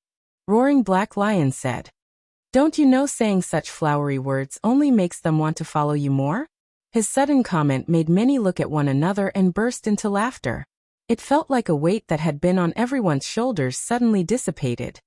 Roaring Black Lion said. "Don't you know saying such flowery words only makes them want to follow you more?" His sudden comment made many look at one another and burst into laughter. It felt like a weight that had been on everyone's shoulders suddenly dissipated.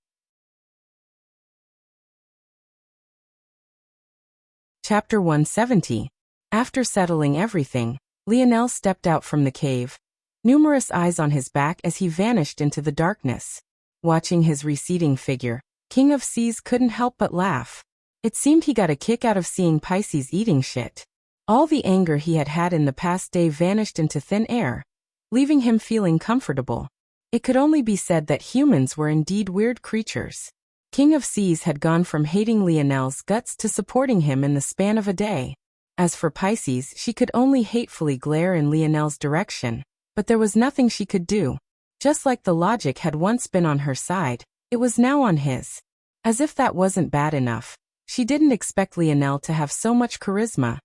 Chapter 170. After settling everything, Lionel stepped out from the cave, numerous eyes on his back as he vanished into the darkness. Watching his receding figure, King of Seas couldn't help but laugh. It seemed he got a kick out of seeing Pisces eating shit. All the anger he had had in the past day vanished into thin air, leaving him feeling comfortable. It could only be said that humans were indeed weird creatures. King of Seas had gone from hating Lionel's guts to supporting him in the span of a day. As for Pisces, she could only hatefully glare in Lionel's direction, but there was nothing she could do. Just like the logic had once been on her side, it was now on his. As if that wasn't bad enough, she didn't expect Lionel to have so much charisma.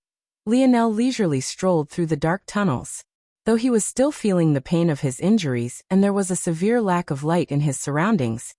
Lionel leisurely strolled through the dark tunnels. Though he was still feeling the pain of his injuries and there was a severe lack of light in his surroundings,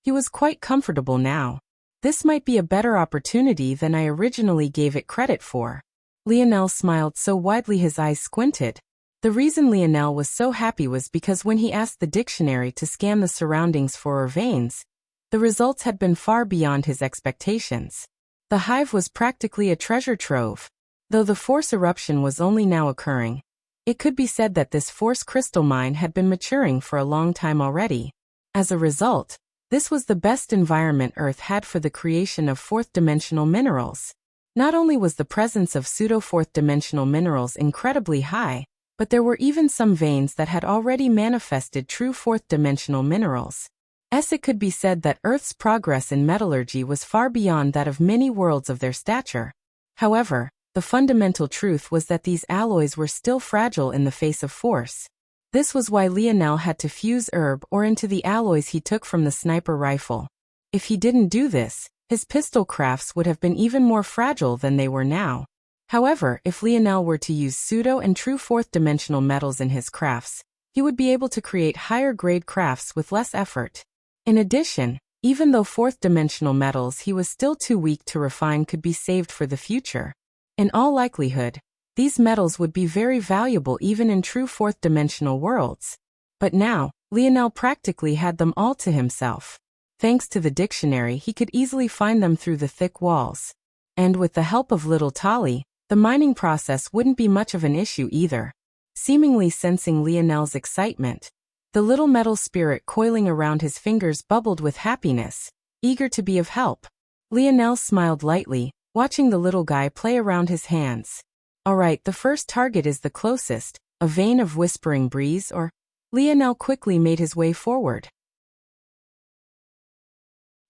he was quite comfortable now. This might be a better opportunity than I originally gave it credit for. Lionel smiled so widely his eyes squinted. The reason Lionel was so happy was because when he asked the dictionary to scan the surroundings for veins, the results had been far beyond his expectations. The hive was practically a treasure trove. Though the force eruption was only now occurring, it could be said that this force crystal mine had been maturing for a long time already. As a result, this was the best environment Earth had for the creation of fourth-dimensional minerals. Not only was the presence of pseudo-fourth-dimensional minerals incredibly high, but there were even some veins that had already manifested true fourth-dimensional minerals. It could be said that Earth's progress in metallurgy was far beyond that of many worlds of their stature. However, the fundamental truth was that these alloys were still fragile in the face of force. This was why Lionel had to fuse herb ore into the alloys he took from the sniper rifle. If he didn't do this, his pistol crafts would have been even more fragile than they were now. However, if Lionel were to use pseudo and true fourth-dimensional metals in his crafts, he would be able to create higher-grade crafts with less effort. In addition, even though fourth-dimensional metals he was still too weak to refine could be saved for the future. In all likelihood, these metals would be very valuable even in true fourth-dimensional worlds. But now, Lionel practically had them all to himself. Thanks to the dictionary, he could easily find them through the thick walls. And with the help of little Tali, the mining process wouldn't be much of an issue either. Seemingly sensing Lionel's excitement, the little metal spirit coiling around his fingers bubbled with happiness, eager to be of help. Lionel smiled lightly, watching the little guy play around his hands. Alright, the first target is the closest, a vein of whispering breeze or... Lionel quickly made his way forward.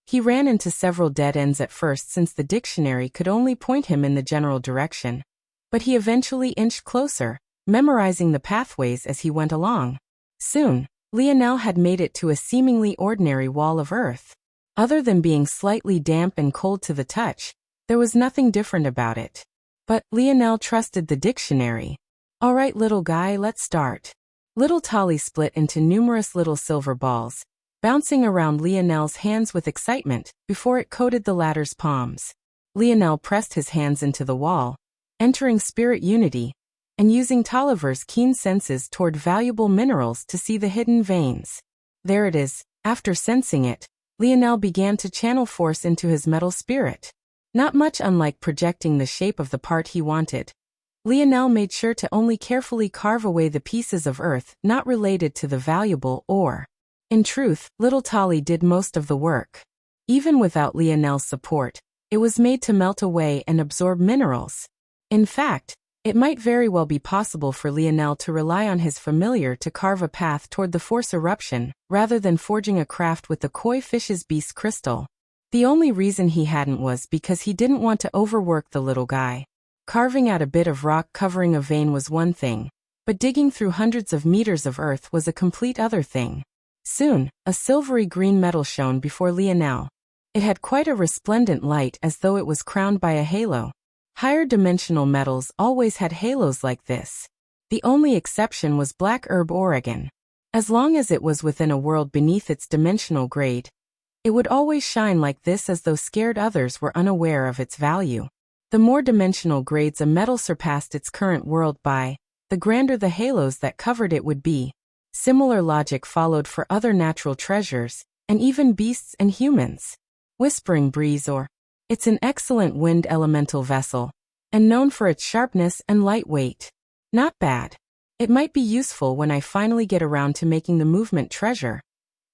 He ran into several dead ends at first since the dictionary could only point him in the general direction. But he eventually inched closer, memorizing the pathways as he went along. Soon, Lionel had made it to a seemingly ordinary wall of earth. Other than being slightly damp and cold to the touch, there was nothing different about it. But Lionel trusted the dictionary. Alright little guy, let's start. Little Tali split into numerous little silver balls, bouncing around Lionel's hands with excitement before it coated the latter's palms. Lionel pressed his hands into the wall, entering spirit unity, and using Tolliver's keen senses toward valuable minerals to see the hidden veins. There it is. After sensing it, Lionel began to channel force into his metal spirit. Not much unlike projecting the shape of the part he wanted. Lionel made sure to only carefully carve away the pieces of earth not related to the valuable ore. In truth, little Tali did most of the work. Even without Lionel's support, it was made to melt away and absorb minerals. In fact, it might very well be possible for Lionel to rely on his familiar to carve a path toward the force eruption, rather than forging a craft with the koi fish's beast crystal. The only reason he hadn't was because he didn't want to overwork the little guy. Carving out a bit of rock covering a vein was one thing, but digging through hundreds of meters of earth was a complete other thing. Soon, a silvery green metal shone before Lionel. It had quite a resplendent light as though it was crowned by a halo. Higher dimensional metals always had halos like this. The only exception was black herb Oregon. As long as it was within a world beneath its dimensional grade, it would always shine like this as though scared others were unaware of its value. The more dimensional grades a metal surpassed its current world by, the grander the halos that covered it would be. Similar logic followed for other natural treasures, and even beasts and humans. Whispering breeze or... It's an excellent wind elemental vessel, and known for its sharpness and lightweight. Not bad. It might be useful when I finally get around to making the movement treasure.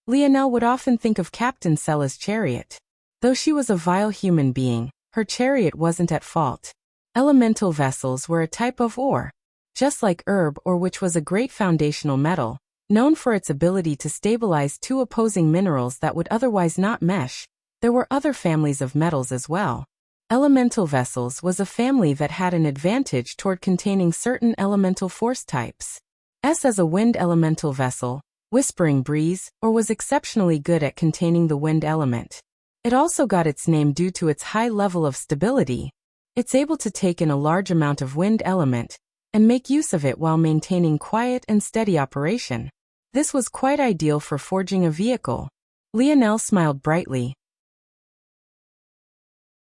Lionel would often think of Captain Sella's chariot. Though she was a vile human being, her chariot wasn't at fault. Elemental vessels were a type of ore. Just like herb ore, which was a great foundational metal, known for its ability to stabilize two opposing minerals that would otherwise not mesh, there were other families of metals as well. Elemental vessels was a family that had an advantage toward containing certain elemental force types. As a wind elemental vessel, Whispering Breeze, or was exceptionally good at containing the wind element. It also got its name due to its high level of stability. It's able to take in a large amount of wind element and make use of it while maintaining quiet and steady operation. This was quite ideal for forging a vehicle. Lionel smiled brightly.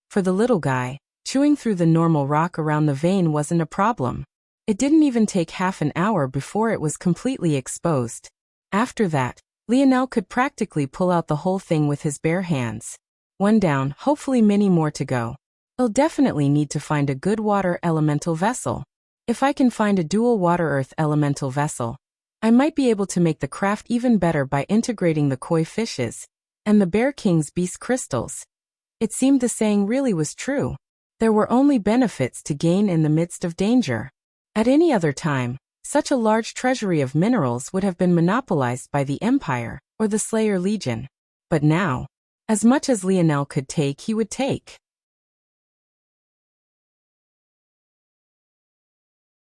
For the little guy, chewing through the normal rock around the vein wasn't a problem. It didn't even take half an hour before it was completely exposed. After that, Lionel could practically pull out the whole thing with his bare hands. One down, hopefully many more to go. I'll definitely need to find a good water elemental vessel. If I can find a dual water-earth elemental vessel, I might be able to make the craft even better by integrating the koi fishes and the Bear King's beast crystals. It seemed the saying really was true. There were only benefits to gain in the midst of danger. At any other time, such a large treasury of minerals would have been monopolized by the Empire or the Slayer Legion. But now, as much as Lionel could take, he would take.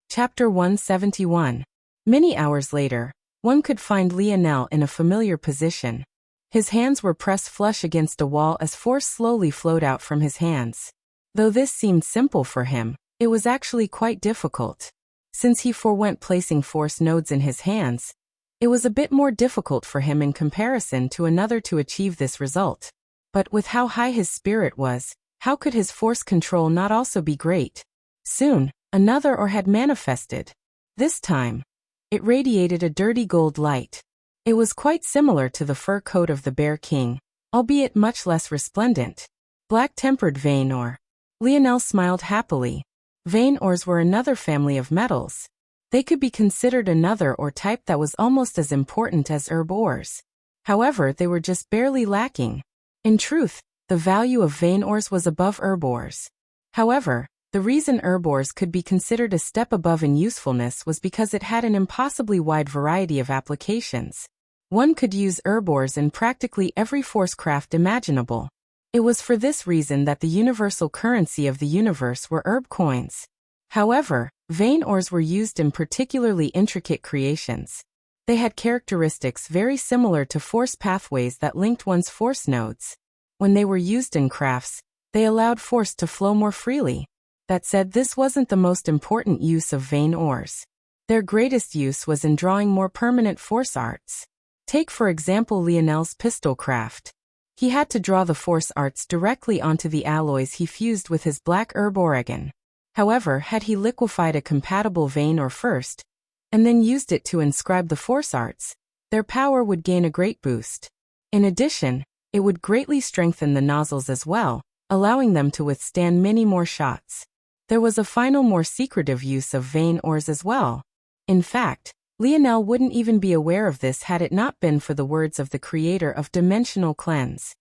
Chapter 171. Many hours later, one could find Lionel in a familiar position. His hands were pressed flush against a wall as force slowly flowed out from his hands. Though this seemed simple for him, it was actually quite difficult. Since he forewent placing force nodes in his hands, it was a bit more difficult for him in comparison to another to achieve this result. But with how high his spirit was, how could his force control not also be great? Soon, another ore had manifested. This time, it radiated a dirty gold light. It was quite similar to the fur coat of the Bear King, albeit much less resplendent. Black-tempered vein ore. Lionel smiled happily. Vein ores were another family of metals. They could be considered another ore type that was almost as important as herb ores. However, they were just barely lacking. In truth, the value of vein ores was above herb ores. However, the reason herb ores could be considered a step above in usefulness was because it had an impossibly wide variety of applications. One could use herb ores in practically every force craft imaginable. It was for this reason that the universal currency of the universe were herb coins. However, vein ores were used in particularly intricate creations. They had characteristics very similar to force pathways that linked one's force nodes. When they were used in crafts, they allowed force to flow more freely. That said, this wasn't the most important use of vein ores. Their greatest use was in drawing more permanent force arts. Take for example Lionel's pistol craft. He had to draw the force arts directly onto the alloys he fused with his black herb oregon. However, had he liquefied a compatible vein ore first, and then used it to inscribe the force arts, their power would gain a great boost. In addition, it would greatly strengthen the nozzles as well, allowing them to withstand many more shots. There was a final more secretive use of vein ores as well. In fact, Lionel wouldn't even be aware of this had it not been for the words of the creator of Dimensional Cleanse.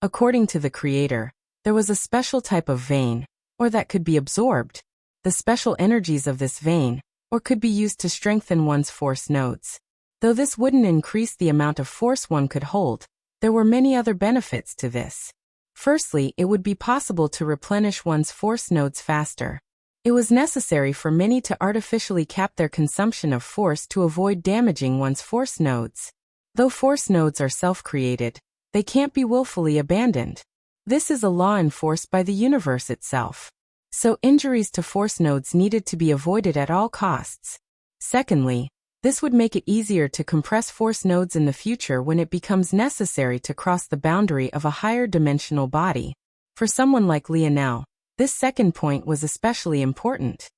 According to the creator, there was a special type of vein, or that could be absorbed. The special energies of this vein, or could be used to strengthen one's force nodes. Though this wouldn't increase the amount of force one could hold, there were many other benefits to this. Firstly, it would be possible to replenish one's force nodes faster. It was necessary for many to artificially cap their consumption of force to avoid damaging one's force nodes. Though force nodes are self-created, they can't be willfully abandoned. This is a law enforced by the universe itself. So injuries to force nodes needed to be avoided at all costs. Secondly, this would make it easier to compress force nodes in the future when it becomes necessary to cross the boundary of a higher dimensional body. For someone like Lionel, this second point was especially important.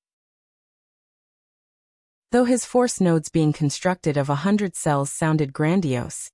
Though his force nodes being constructed of 100 cells sounded grandiose,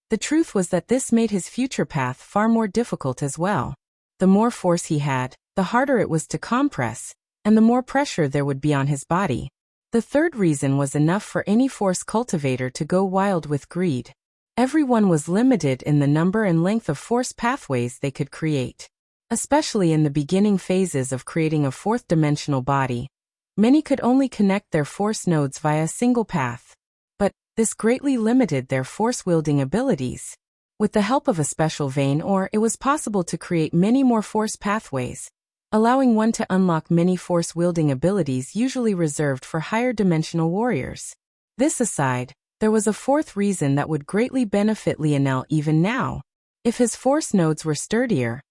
the truth was that this made his future path far more difficult as well. The more force he had, the harder it was to compress, and the more pressure there would be on his body. The third reason was enough for any force cultivator to go wild with greed. Everyone was limited in the number and length of force pathways they could create. Especially in the beginning phases of creating a fourth-dimensional body, many could only connect their force nodes via a single path. But this greatly limited their force-wielding abilities. With the help of a special vein ore, it was possible to create many more force pathways, allowing one to unlock many force-wielding abilities usually reserved for higher-dimensional warriors. This aside, there was a fourth reason that would greatly benefit Lionel even now. If his force nodes were sturdier,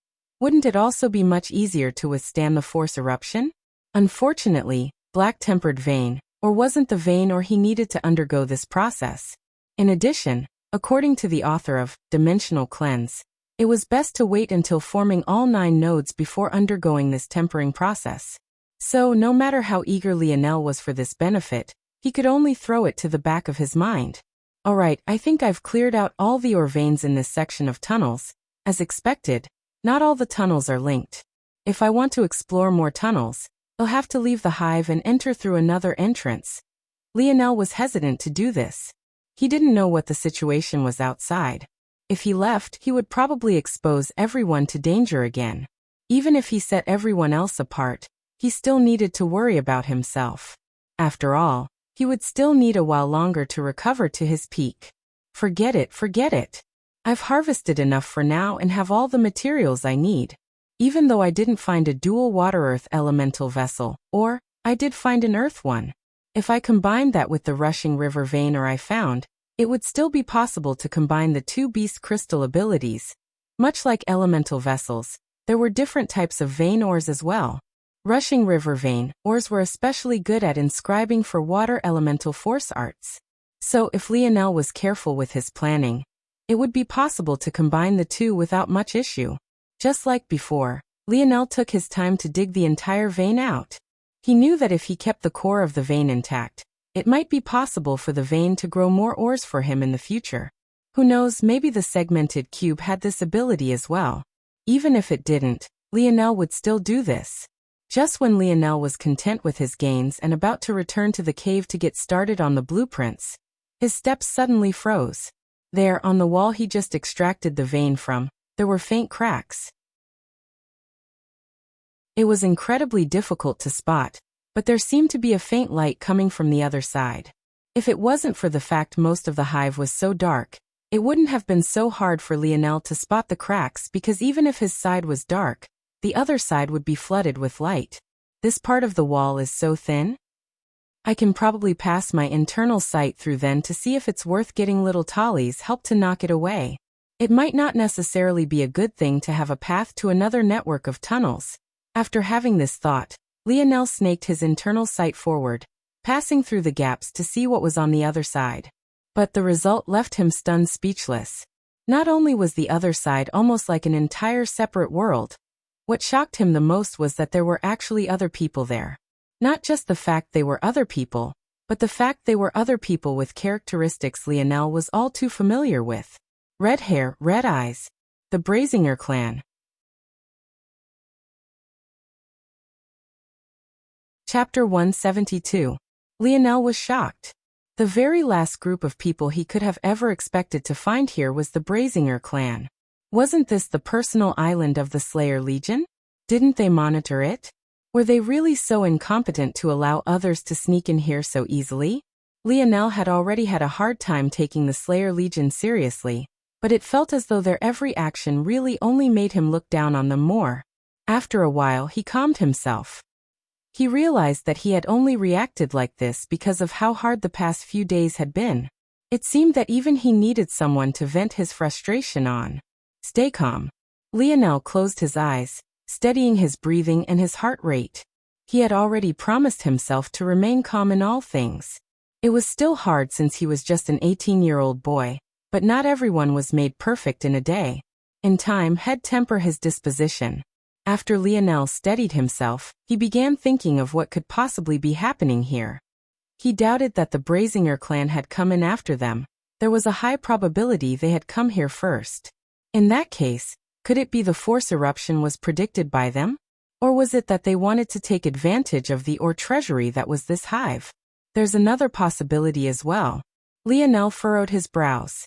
wouldn't it also be much easier to withstand the force eruption? Unfortunately, black-tempered vein, or wasn't the vein or he needed to undergo this process. In addition, according to the author of Dimensional Cleanse, it was best to wait until forming all 9 nodes before undergoing this tempering process. So, no matter how eager Lionel was for this benefit, he could only throw it to the back of his mind. Alright, I think I've cleared out all the ore veins in this section of tunnels. As expected, not all the tunnels are linked. If I want to explore more tunnels, I'll have to leave the hive and enter through another entrance. Lionel was hesitant to do this. He didn't know what the situation was outside. If he left, he would probably expose everyone to danger again. Even if he set everyone else apart, he still needed to worry about himself. After all, he would still need a while longer to recover to his peak. Forget it, forget it. I've harvested enough for now and have all the materials I need. Even though I didn't find a dual water-earth elemental vessel, or I did find an earth one. If I combined that with the rushing river vein ore I found, it would still be possible to combine the 2 beast crystal abilities. Much like elemental vessels, there were different types of vein ores as well. Rushing river vein ores were especially good at inscribing for water elemental force arts. So if Lionel was careful with his planning, it would be possible to combine the 2 without much issue. Just like before, Lionel took his time to dig the entire vein out. He knew that if he kept the core of the vein intact, it might be possible for the vein to grow more ores for him in the future. Who knows, maybe the segmented cube had this ability as well. Even if it didn't, Lionel would still do this. Just when Lionel was content with his gains and about to return to the cave to get started on the blueprints, his steps suddenly froze. There, on the wall he just extracted the vein from, there were faint cracks. It was incredibly difficult to spot, but there seemed to be a faint light coming from the other side. If it wasn't for the fact most of the hive was so dark, it wouldn't have been so hard for Lionel to spot the cracks because even if his side was dark, the other side would be flooded with light. This part of the wall is so thin. I can probably pass my internal sight through then to see if it's worth getting little Tolly's help to knock it away. It might not necessarily be a good thing to have a path to another network of tunnels. After having this thought, Lionel snaked his internal sight forward, passing through the gaps to see what was on the other side. But the result left him stunned speechless. Not only was the other side almost like an entire separate world, what shocked him the most was that there were actually other people there. Not just the fact they were other people, but the fact they were other people with characteristics Lionel was all too familiar with. Red hair, red eyes. The Brazinger clan. Chapter 172. Lionel was shocked. The very last group of people he could have ever expected to find here was the Brazinger clan. Wasn't this the personal island of the Slayer Legion? Didn't they monitor it? Were they really so incompetent to allow others to sneak in here so easily? Lionel had already had a hard time taking the Slayer Legion seriously, but it felt as though their every action really only made him look down on them more. After a while he calmed himself. He realized that he had only reacted like this because of how hard the past few days had been. It seemed that even he needed someone to vent his frustration on. Stay calm. Lionel closed his eyes, steadying his breathing and his heart rate. He had already promised himself to remain calm in all things. It was still hard since he was just an 18-year-old boy, but not everyone was made perfect in a day. In time, he'd temper his disposition. After Lionel steadied himself, he began thinking of what could possibly be happening here. He doubted that the Brazinger clan had come in after them. There was a high probability they had come here first. In that case, could it be the force eruption was predicted by them? Or was it that they wanted to take advantage of the ore treasury that was this hive? There's another possibility as well. Lionel furrowed his brows.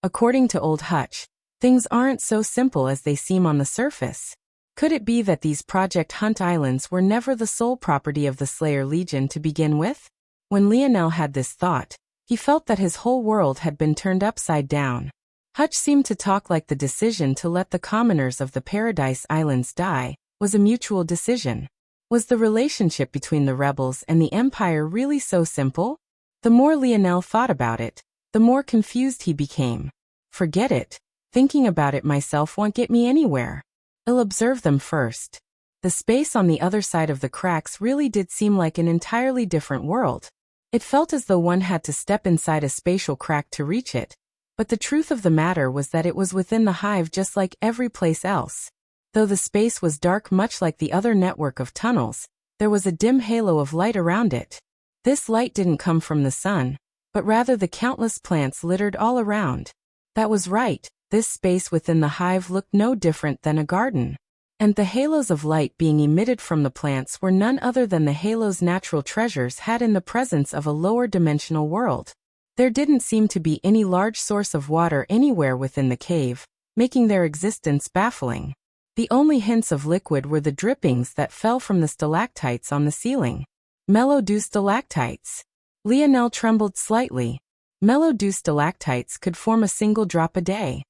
According to Old Hutch, things aren't so simple as they seem on the surface. Could it be that these Project Hunt Islands were never the sole property of the Slayer Legion to begin with? When Lionel had this thought, he felt that his whole world had been turned upside down. Hutch seemed to talk like the decision to let the commoners of the Paradise Islands die was a mutual decision. Was the relationship between the rebels and the Empire really so simple? The more Lionel thought about it, the more confused he became. Forget it. Thinking about it myself won't get me anywhere. I'll observe them first. The space on the other side of the cracks really did seem like an entirely different world. It felt as though one had to step inside a spatial crack to reach it. But the truth of the matter was that it was within the hive just like every place else. Though the space was dark much like the other network of tunnels, there was a dim halo of light around it. This light didn't come from the sun, but rather the countless plants littered all around. That was right, this space within the hive looked no different than a garden. And the halos of light being emitted from the plants were none other than the halos natural treasures had in the presence of a lower dimensional world. There didn't seem to be any large source of water anywhere within the cave, making their existence baffling. The only hints of liquid were the drippings that fell from the stalactites on the ceiling. Mellow dew stalactites. Lionel trembled slightly. Mellow dew stalactites could form a single drop a day.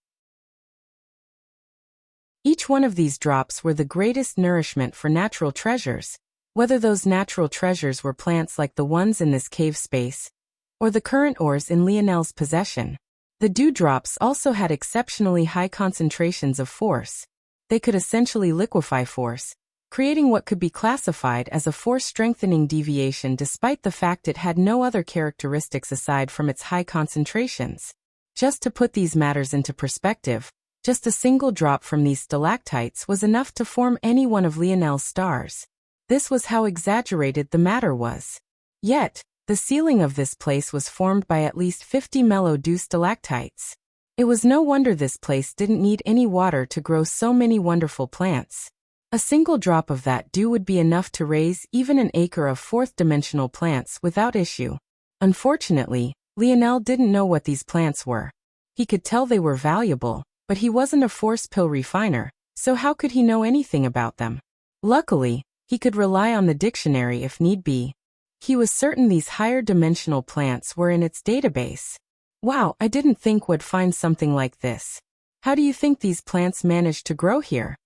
Each one of these drops were the greatest nourishment for natural treasures, whether those natural treasures were plants like the ones in this cave space, or the current ores in Lionel's possession. The dewdrops also had exceptionally high concentrations of force. They could essentially liquefy force, creating what could be classified as a force-strengthening deviation despite the fact it had no other characteristics aside from its high concentrations. Just to put these matters into perspective, just a single drop from these stalactites was enough to form any one of Lionel's stars. This was how exaggerated the matter was. Yet, the ceiling of this place was formed by at least 50 mellow dew stalactites. It was no wonder this place didn't need any water to grow so many wonderful plants. A single drop of that dew would be enough to raise even an acre of fourth-dimensional plants without issue. Unfortunately, Lionel didn't know what these plants were. He could tell they were valuable, but he wasn't a force pill refiner, so how could he know anything about them? Luckily, he could rely on the dictionary if need be. He was certain these higher-dimensional plants were in its database. Wow, I didn't think we'd find something like this. How do you think these plants managed to grow here?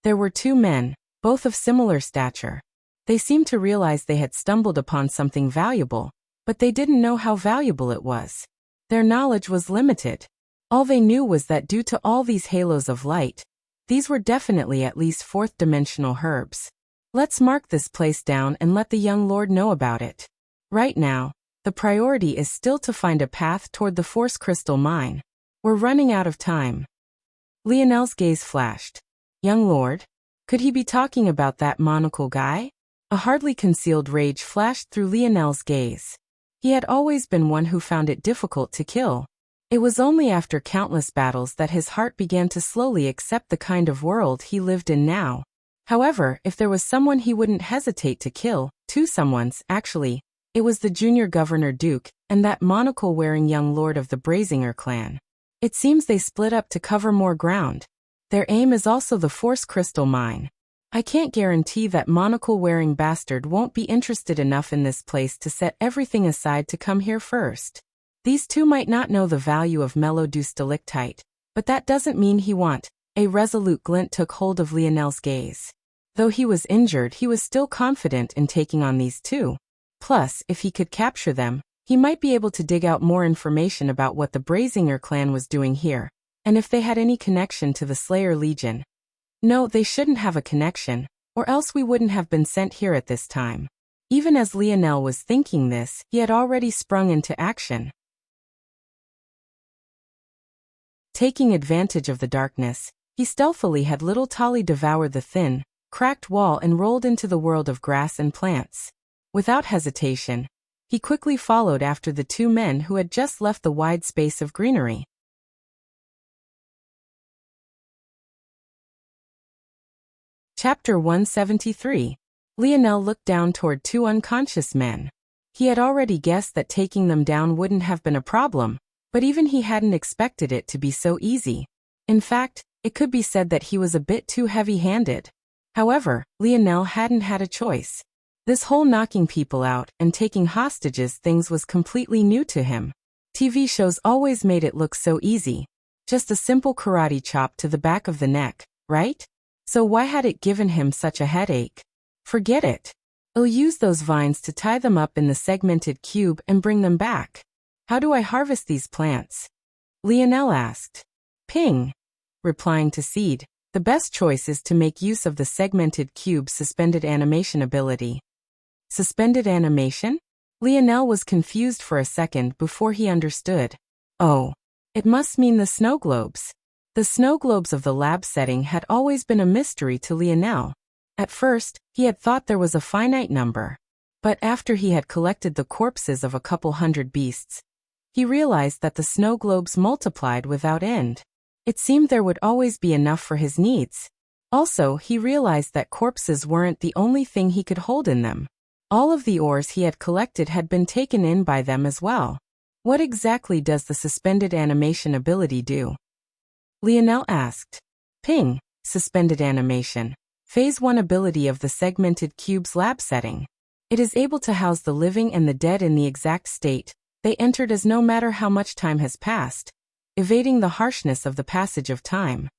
There were two men, both of similar stature. They seemed to realize they had stumbled upon something valuable, but they didn't know how valuable it was. Their knowledge was limited. All they knew was that due to all these halos of light, these were definitely at least fourth-dimensional herbs. Let's mark this place down and let the young lord know about it. Right now, the priority is still to find a path toward the Force Crystal Mine. We're running out of time. Lionel's gaze flashed. Young lord? Could he be talking about that monocle guy? A hardly concealed rage flashed through Lionel's gaze. He had always been one who found it difficult to kill. It was only after countless battles that his heart began to slowly accept the kind of world he lived in now. However, if there was someone he wouldn't hesitate to kill, two someones, actually, it was the junior governor Duke and that monocle-wearing young lord of the Brazinger clan. It seems they split up to cover more ground. Their aim is also the Force Crystal Mine. I can't guarantee that monocle-wearing bastard won't be interested enough in this place to set everything aside to come here first. These two might not know the value of mellow dew stalactite, but that doesn't mean he won't. A resolute glint took hold of Lionel's gaze. Though he was injured, he was still confident in taking on these two. Plus, if he could capture them, he might be able to dig out more information about what the Brazinger clan was doing here, and if they had any connection to the Slayer Legion. No, they shouldn't have a connection, or else we wouldn't have been sent here at this time. Even as Lionel was thinking this, he had already sprung into action. Taking advantage of the darkness, he stealthily had little Tolly devour the thin, cracked wall and rolled into the world of grass and plants. Without hesitation, he quickly followed after the two men who had just left the wide space of greenery. Chapter 173. Lionel looked down toward two unconscious men. He had already guessed that taking them down wouldn't have been a problem, but even he hadn't expected it to be so easy. In fact, it could be said that he was a bit too heavy-handed. However, Lionel hadn't had a choice. This whole knocking people out and taking hostages things was completely new to him. TV shows always made it look so easy. Just a simple karate chop to the back of the neck, right? So why had it given him such a headache? Forget it. I'll use those vines to tie them up in the segmented cube and bring them back. How do I harvest these plants? Lionel asked. Ping. Replying to Seed, the best choice is to make use of the segmented cube's suspended animation ability. Suspended animation? Lionel was confused for a second before he understood. Oh, it must mean the snow globes. The snow globes of the lab setting had always been a mystery to Lionel. At first, he had thought there was a finite number. But after he had collected the corpses of a couple hundred beasts, he realized that the snow globes multiplied without end. It seemed there would always be enough for his needs. Also, he realized that corpses weren't the only thing he could hold in them. All of the ores he had collected had been taken in by them as well. What exactly does the suspended animation ability do? Lionel asked. Ping, suspended animation. Phase 1 ability of the segmented cube's lab setting. It is able to house the living and the dead in the exact state they entered as no matter how much time has passed, evading the harshness of the passage of time.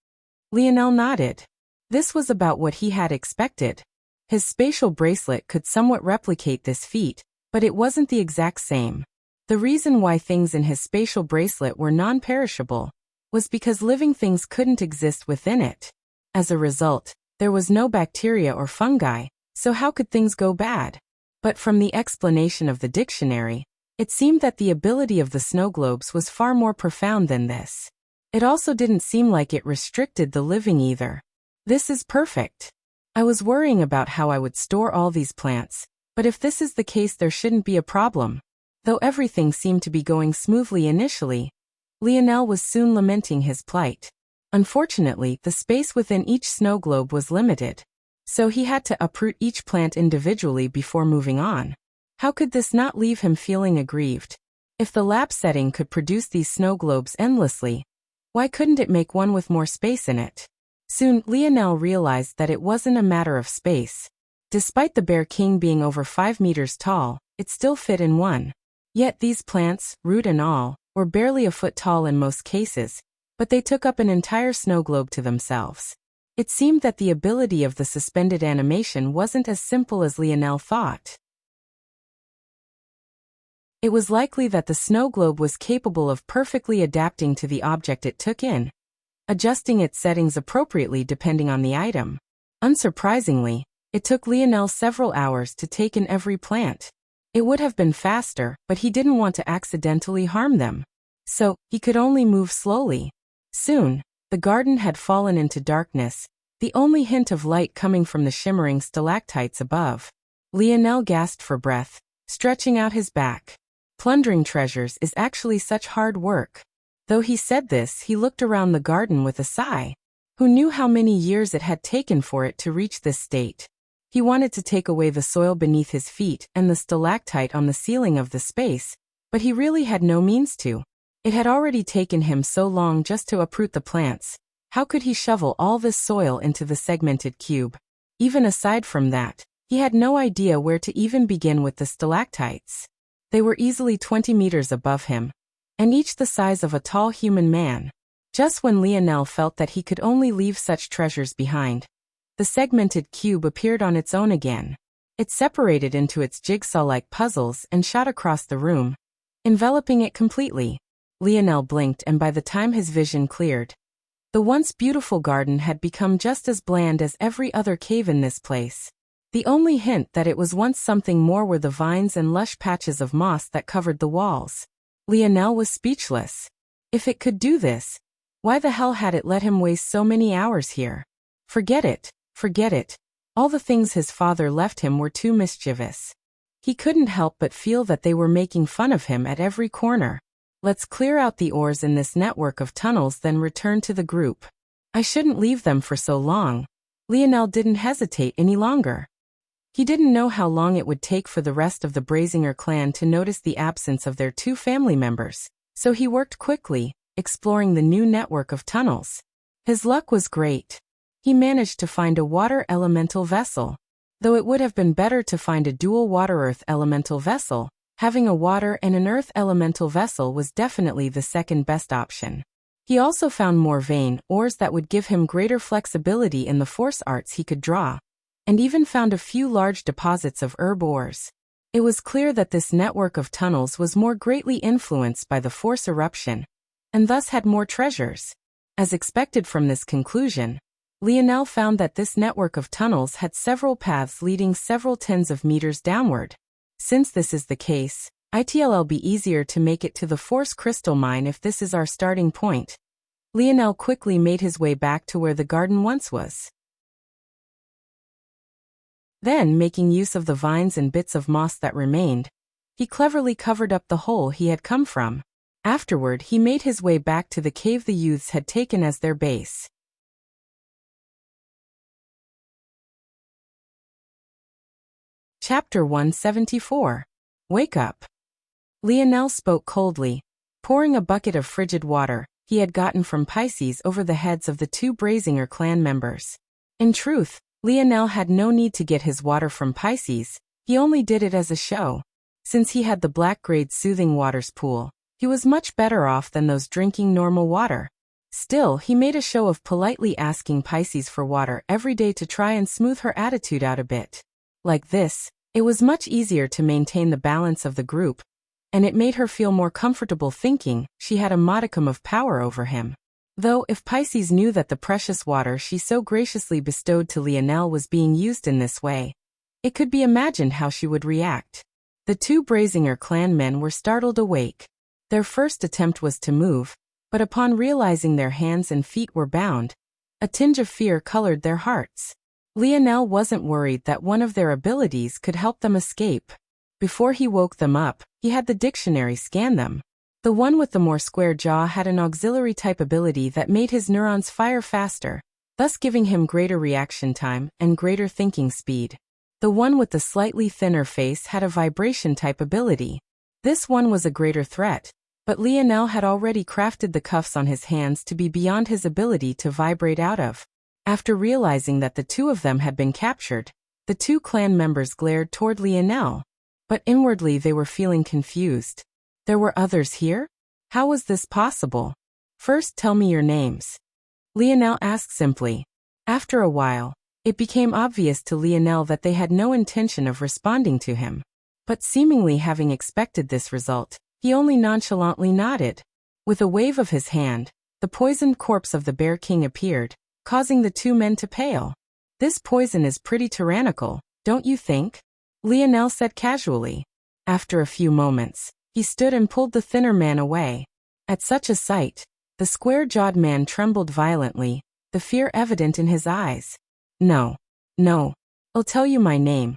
Lionel nodded. This was about what he had expected. His spatial bracelet could somewhat replicate this feat, but it wasn't the exact same. The reason why things in his spatial bracelet were non-perishable was because living things couldn't exist within it. As a result, there was no bacteria or fungi, so how could things go bad? But from the explanation of the dictionary, it seemed that the ability of the snow globes was far more profound than this. It also didn't seem like it restricted the living either. This is perfect. I was worrying about how I would store all these plants, but if this is the case there shouldn't be a problem. Though everything seemed to be going smoothly initially, Lionel was soon lamenting his plight. Unfortunately, the space within each snow globe was limited, so he had to uproot each plant individually before moving on. How could this not leave him feeling aggrieved? If the lab setting could produce these snow globes endlessly, why couldn't it make one with more space in it? Soon, Lionel realized that it wasn't a matter of space. Despite the Bear King being over 5 meters tall, it still fit in one. Yet these plants, root and all, were barely a foot tall in most cases, but they took up an entire snow globe to themselves. It seemed that the ability of the suspended animation wasn't as simple as Lionel thought. It was likely that the snow globe was capable of perfectly adapting to the object it took in, adjusting its settings appropriately depending on the item. Unsurprisingly, it took Lionel several hours to take in every plant. It would have been faster, but he didn't want to accidentally harm them. So, he could only move slowly. Soon, the garden had fallen into darkness, the only hint of light coming from the shimmering stalactites above. Lionel gasped for breath, stretching out his back. Plundering treasures is actually such hard work. Though he said this, he looked around the garden with a sigh. Who knew how many years it had taken for it to reach this state? He wanted to take away the soil beneath his feet and the stalactite on the ceiling of the space, but he really had no means to. It had already taken him so long just to uproot the plants. How could he shovel all this soil into the segmented cube? Even aside from that, he had no idea where to even begin with the stalactites. They were easily 20 meters above him, and each the size of a tall human man. Just when Lionel felt that he could only leave such treasures behind, the segmented cube appeared on its own again. It separated into its jigsaw-like puzzles and shot across the room, enveloping it completely. Lionel blinked, and by the time his vision cleared, the once beautiful garden had become just as bland as every other cave in this place. The only hint that it was once something more were the vines and lush patches of moss that covered the walls. Lionel was speechless. If it could do this, why the hell had it let him waste so many hours here? Forget it. Forget it. All the things his father left him were too mischievous. He couldn't help but feel that they were making fun of him at every corner. Let's clear out the ores in this network of tunnels, then return to the group. I shouldn't leave them for so long. Lionel didn't hesitate any longer. He didn't know how long it would take for the rest of the Brazinger clan to notice the absence of their 2 family members, so he worked quickly, exploring the new network of tunnels. His luck was great. He managed to find a water elemental vessel. Though it would have been better to find a dual water-earth elemental vessel, having a water and an earth elemental vessel was definitely the second best option. He also found more vein ores that would give him greater flexibility in the force arts he could draw, and even found a few large deposits of herb ores. It was clear that this network of tunnels was more greatly influenced by the force eruption, and thus had more treasures. As expected from this conclusion, Lionel found that this network of tunnels had several paths leading several tens of meters downward. Since this is the case, it'll be easier to make it to the force crystal mine if this is our starting point. Lionel quickly made his way back to where the garden once was. Then, making use of the vines and bits of moss that remained, he cleverly covered up the hole he had come from. Afterward, he made his way back to the cave the youths had taken as their base. Chapter 174. Wake up. Lionel spoke coldly, pouring a bucket of frigid water he had gotten from Pisces over the heads of the 2 Brazinger clan members. In truth, Lionel had no need to get his water from Pisces, he only did it as a show. Since he had the black-grade soothing waters pool, he was much better off than those drinking normal water. Still, he made a show of politely asking Pisces for water every day to try and smooth her attitude out a bit. Like this, it was much easier to maintain the balance of the group, and it made her feel more comfortable thinking she had a modicum of power over him. Though if Pisces knew that the precious water she so graciously bestowed to Lionel was being used in this way, it could be imagined how she would react. The 2 Brazinger clan men were startled awake. Their first attempt was to move, but upon realizing their hands and feet were bound, a tinge of fear colored their hearts. Lionel wasn't worried that one of their abilities could help them escape. Before he woke them up, he had the dictionary scan them. The one with the more square jaw had an auxiliary type ability that made his neurons fire faster, thus giving him greater reaction time and greater thinking speed. The one with the slightly thinner face had a vibration type ability. This one was a greater threat, but Lionel had already crafted the cuffs on his hands to be beyond his ability to vibrate out of. After realizing that the 2 of them had been captured, the 2 clan members glared toward Lionel, but inwardly they were feeling confused. There were others here? How was this possible? First tell me your names. Lionel asked simply. After a while, it became obvious to Lionel that they had no intention of responding to him. But seemingly having expected this result, he only nonchalantly nodded. With a wave of his hand, the poisoned corpse of the Bear King appeared, causing the 2 men to pale. This poison is pretty tyrannical, don't you think? Lionel said casually. After a few moments, he stood and pulled the thinner man away. At such a sight, the square-jawed man trembled violently, the fear evident in his eyes. No. I'll tell you my name.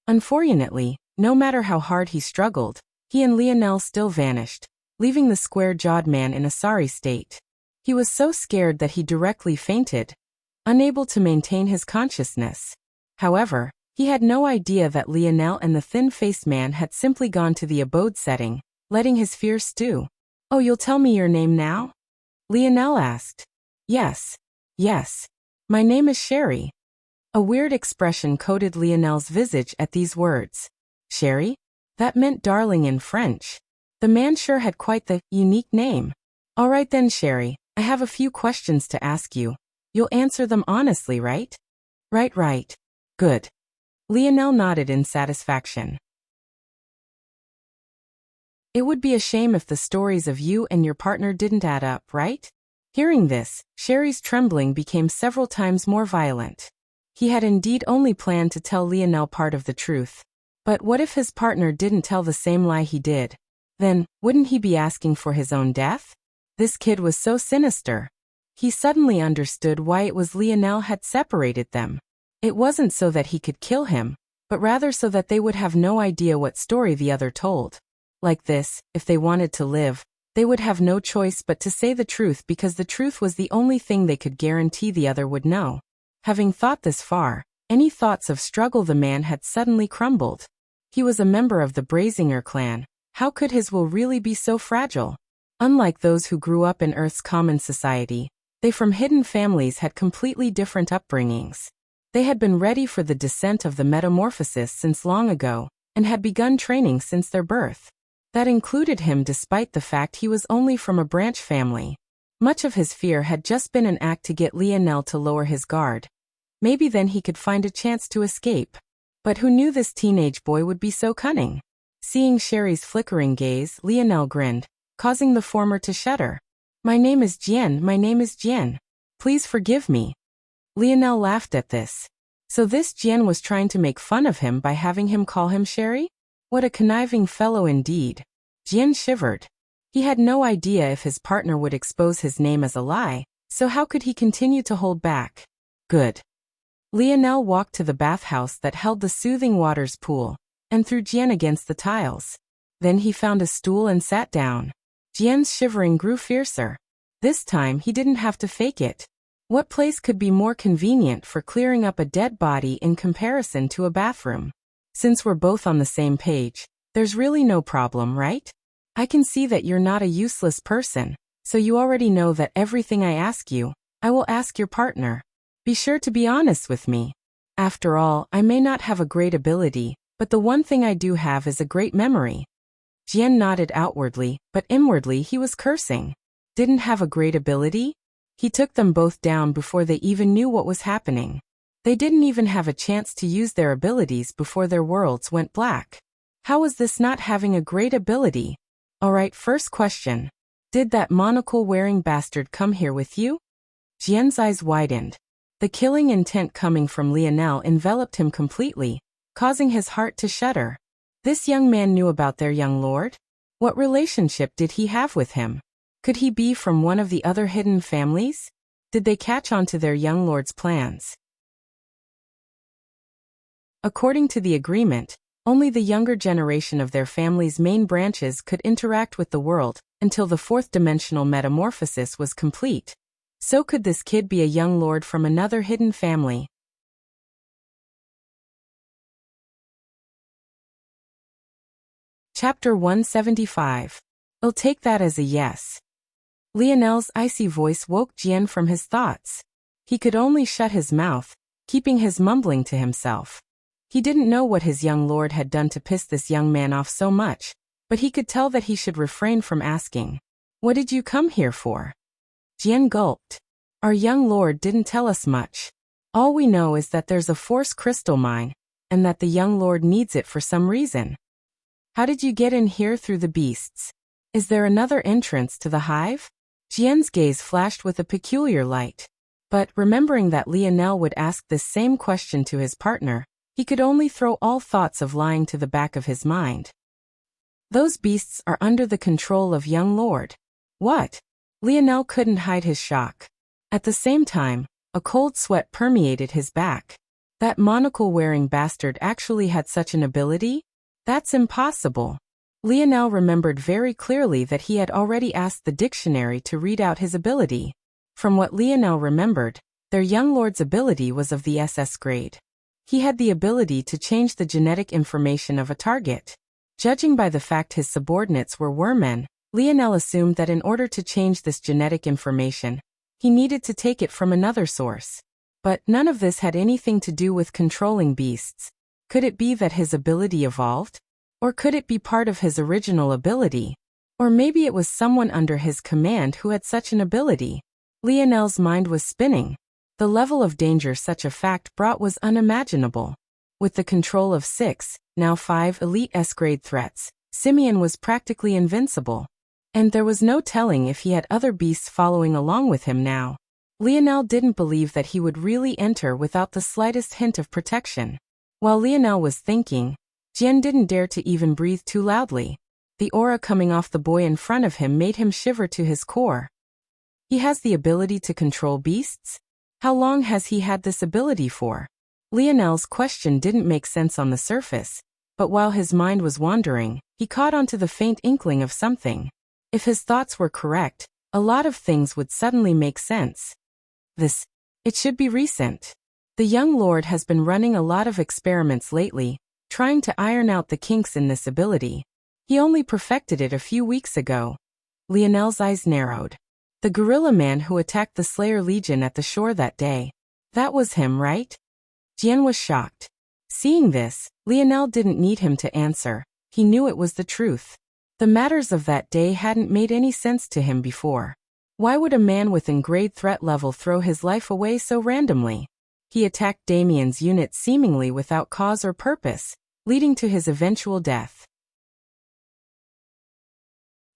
Unfortunately, no matter how hard he struggled, he and Lionel still vanished, leaving the square-jawed man in a sorry state. He was so scared that he directly fainted, unable to maintain his consciousness. However, he had no idea that Lionel and the thin-faced man had simply gone to the abode setting, letting his fear stew. Oh, you'll tell me your name now? Lionel asked. Yes. My name is Sherry. A weird expression coated Lionel's visage at these words. Sherry? That meant darling in French. The man sure had quite the unique name. All right then, Sherry, I have a few questions to ask you. You'll answer them honestly, right? Right. Good. Lionel nodded in satisfaction. It would be a shame if the stories of you and your partner didn't add up, right? Hearing this, Sherry's trembling became several times more violent. He had indeed only planned to tell Lionel part of the truth. But what if his partner didn't tell the same lie he did? Then, wouldn't he be asking for his own death? This kid was so sinister. He suddenly understood why it was Lionel had separated them. It wasn't so that he could kill him, but rather so that they would have no idea what story the other told. Like this, if they wanted to live, They would have no choice but to say the truth because the truth was the only thing they could guarantee the other would know. Having thought this far, any thoughts of struggle the man had suddenly crumbled. He was a member of the Brazinger clan. How could his will really be so fragile? Unlike those who grew up in Earth's common society, they from hidden families had completely different upbringings. They had been ready for the descent of the metamorphosis since long ago, and had begun training since their birth. That included him despite the fact he was only from a branch family. Much of his fear had just been an act to get Lionel to lower his guard. Maybe then he could find a chance to escape. But who knew this teenage boy would be so cunning? Seeing Sherry's flickering gaze, Lionel grinned, causing the former to shudder. My name is Jian, my name is Jian. Please forgive me. Lionel laughed at this. So this Jian was trying to make fun of him by having him call him Sherry? What a conniving fellow indeed. Jian shivered. He had no idea if his partner would expose his name as a lie, so how could he continue to hold back? Good. Lionel walked to the bathhouse that held the soothing waters pool, and threw Jian against the tiles. Then he found a stool and sat down. Jian's shivering grew fiercer. This time he didn't have to fake it. What place could be more convenient for clearing up a dead body in comparison to a bathroom? Since we're both on the same page, there's really no problem, right? I can see that you're not a useless person, so you already know that everything I ask you, I will ask your partner. Be sure to be honest with me. After all, I may not have a great ability, but the one thing I do have is a great memory. Jian nodded outwardly, but inwardly he was cursing. Didn't have a great ability? He took them both down before they even knew what was happening. They didn't even have a chance to use their abilities before their worlds went black. How was this not having a great ability? Alright, first question. Did that monocle-wearing bastard come here with you? Jian's eyes widened. The killing intent coming from Lionel enveloped him completely, causing his heart to shudder. This young man knew about their young lord? What relationship did he have with him? Could he be from one of the other hidden families? Did they catch on to their young lord's plans? According to the agreement, only the younger generation of their family's main branches could interact with the world until the fourth-dimensional metamorphosis was complete. So could this kid be a young lord from another hidden family? Chapter 175. I'll take that as a yes. Lionel's icy voice woke Jian from his thoughts. He could only shut his mouth, keeping his mumbling to himself. He didn't know what his young lord had done to piss this young man off so much, but he could tell that he should refrain from asking. What did you come here for? Jian gulped. Our young lord didn't tell us much. All we know is that there's a force crystal mine, and that the young lord needs it for some reason. How did you get in here through the beasts? Is there another entrance to the hive? Jian's gaze flashed with a peculiar light. But, remembering that Lionel would ask this same question to his partner, he could only throw all thoughts of lying to the back of his mind. Those beasts are under the control of young lord. What? Lionel couldn't hide his shock. At the same time, a cold sweat permeated his back. That monocle-wearing bastard actually had such an ability? That's impossible. Lionel remembered very clearly that he had already asked the dictionary to read out his ability. From what Lionel remembered, their young lord's ability was of the SS grade. He had the ability to change the genetic information of a target. Judging by the fact his subordinates were wormen, Lionel assumed that in order to change this genetic information, he needed to take it from another source. But none of this had anything to do with controlling beasts. Could it be that his ability evolved? Or could it be part of his original ability? Or maybe it was someone under his command who had such an ability. Lionel's mind was spinning. The level of danger such a fact brought was unimaginable. With the control of 6, now 5 elite S-grade threats, Simeon was practically invincible. And there was no telling if he had other beasts following along with him now. Lionel didn't believe that he would really enter without the slightest hint of protection. While Lionel was thinking, Jian didn't dare to even breathe too loudly. The aura coming off the boy in front of him made him shiver to his core. He has the ability to control beasts? How long has he had this ability for? Lionel's question didn't make sense on the surface, but while his mind was wandering, he caught on to the faint inkling of something. If his thoughts were correct, a lot of things would suddenly make sense. It should be recent. The young lord has been running a lot of experiments lately, trying to iron out the kinks in this ability. He only perfected it a few weeks ago. Lionel's eyes narrowed. The gorilla man who attacked the Slayer Legion at the shore that day. That was him, right? Jian was shocked. Seeing this, Lionel didn't need him to answer. He knew it was the truth. The matters of that day hadn't made any sense to him before. Why would a man within grade threat level throw his life away so randomly? He attacked Damien's unit seemingly without cause or purpose, leading to his eventual death.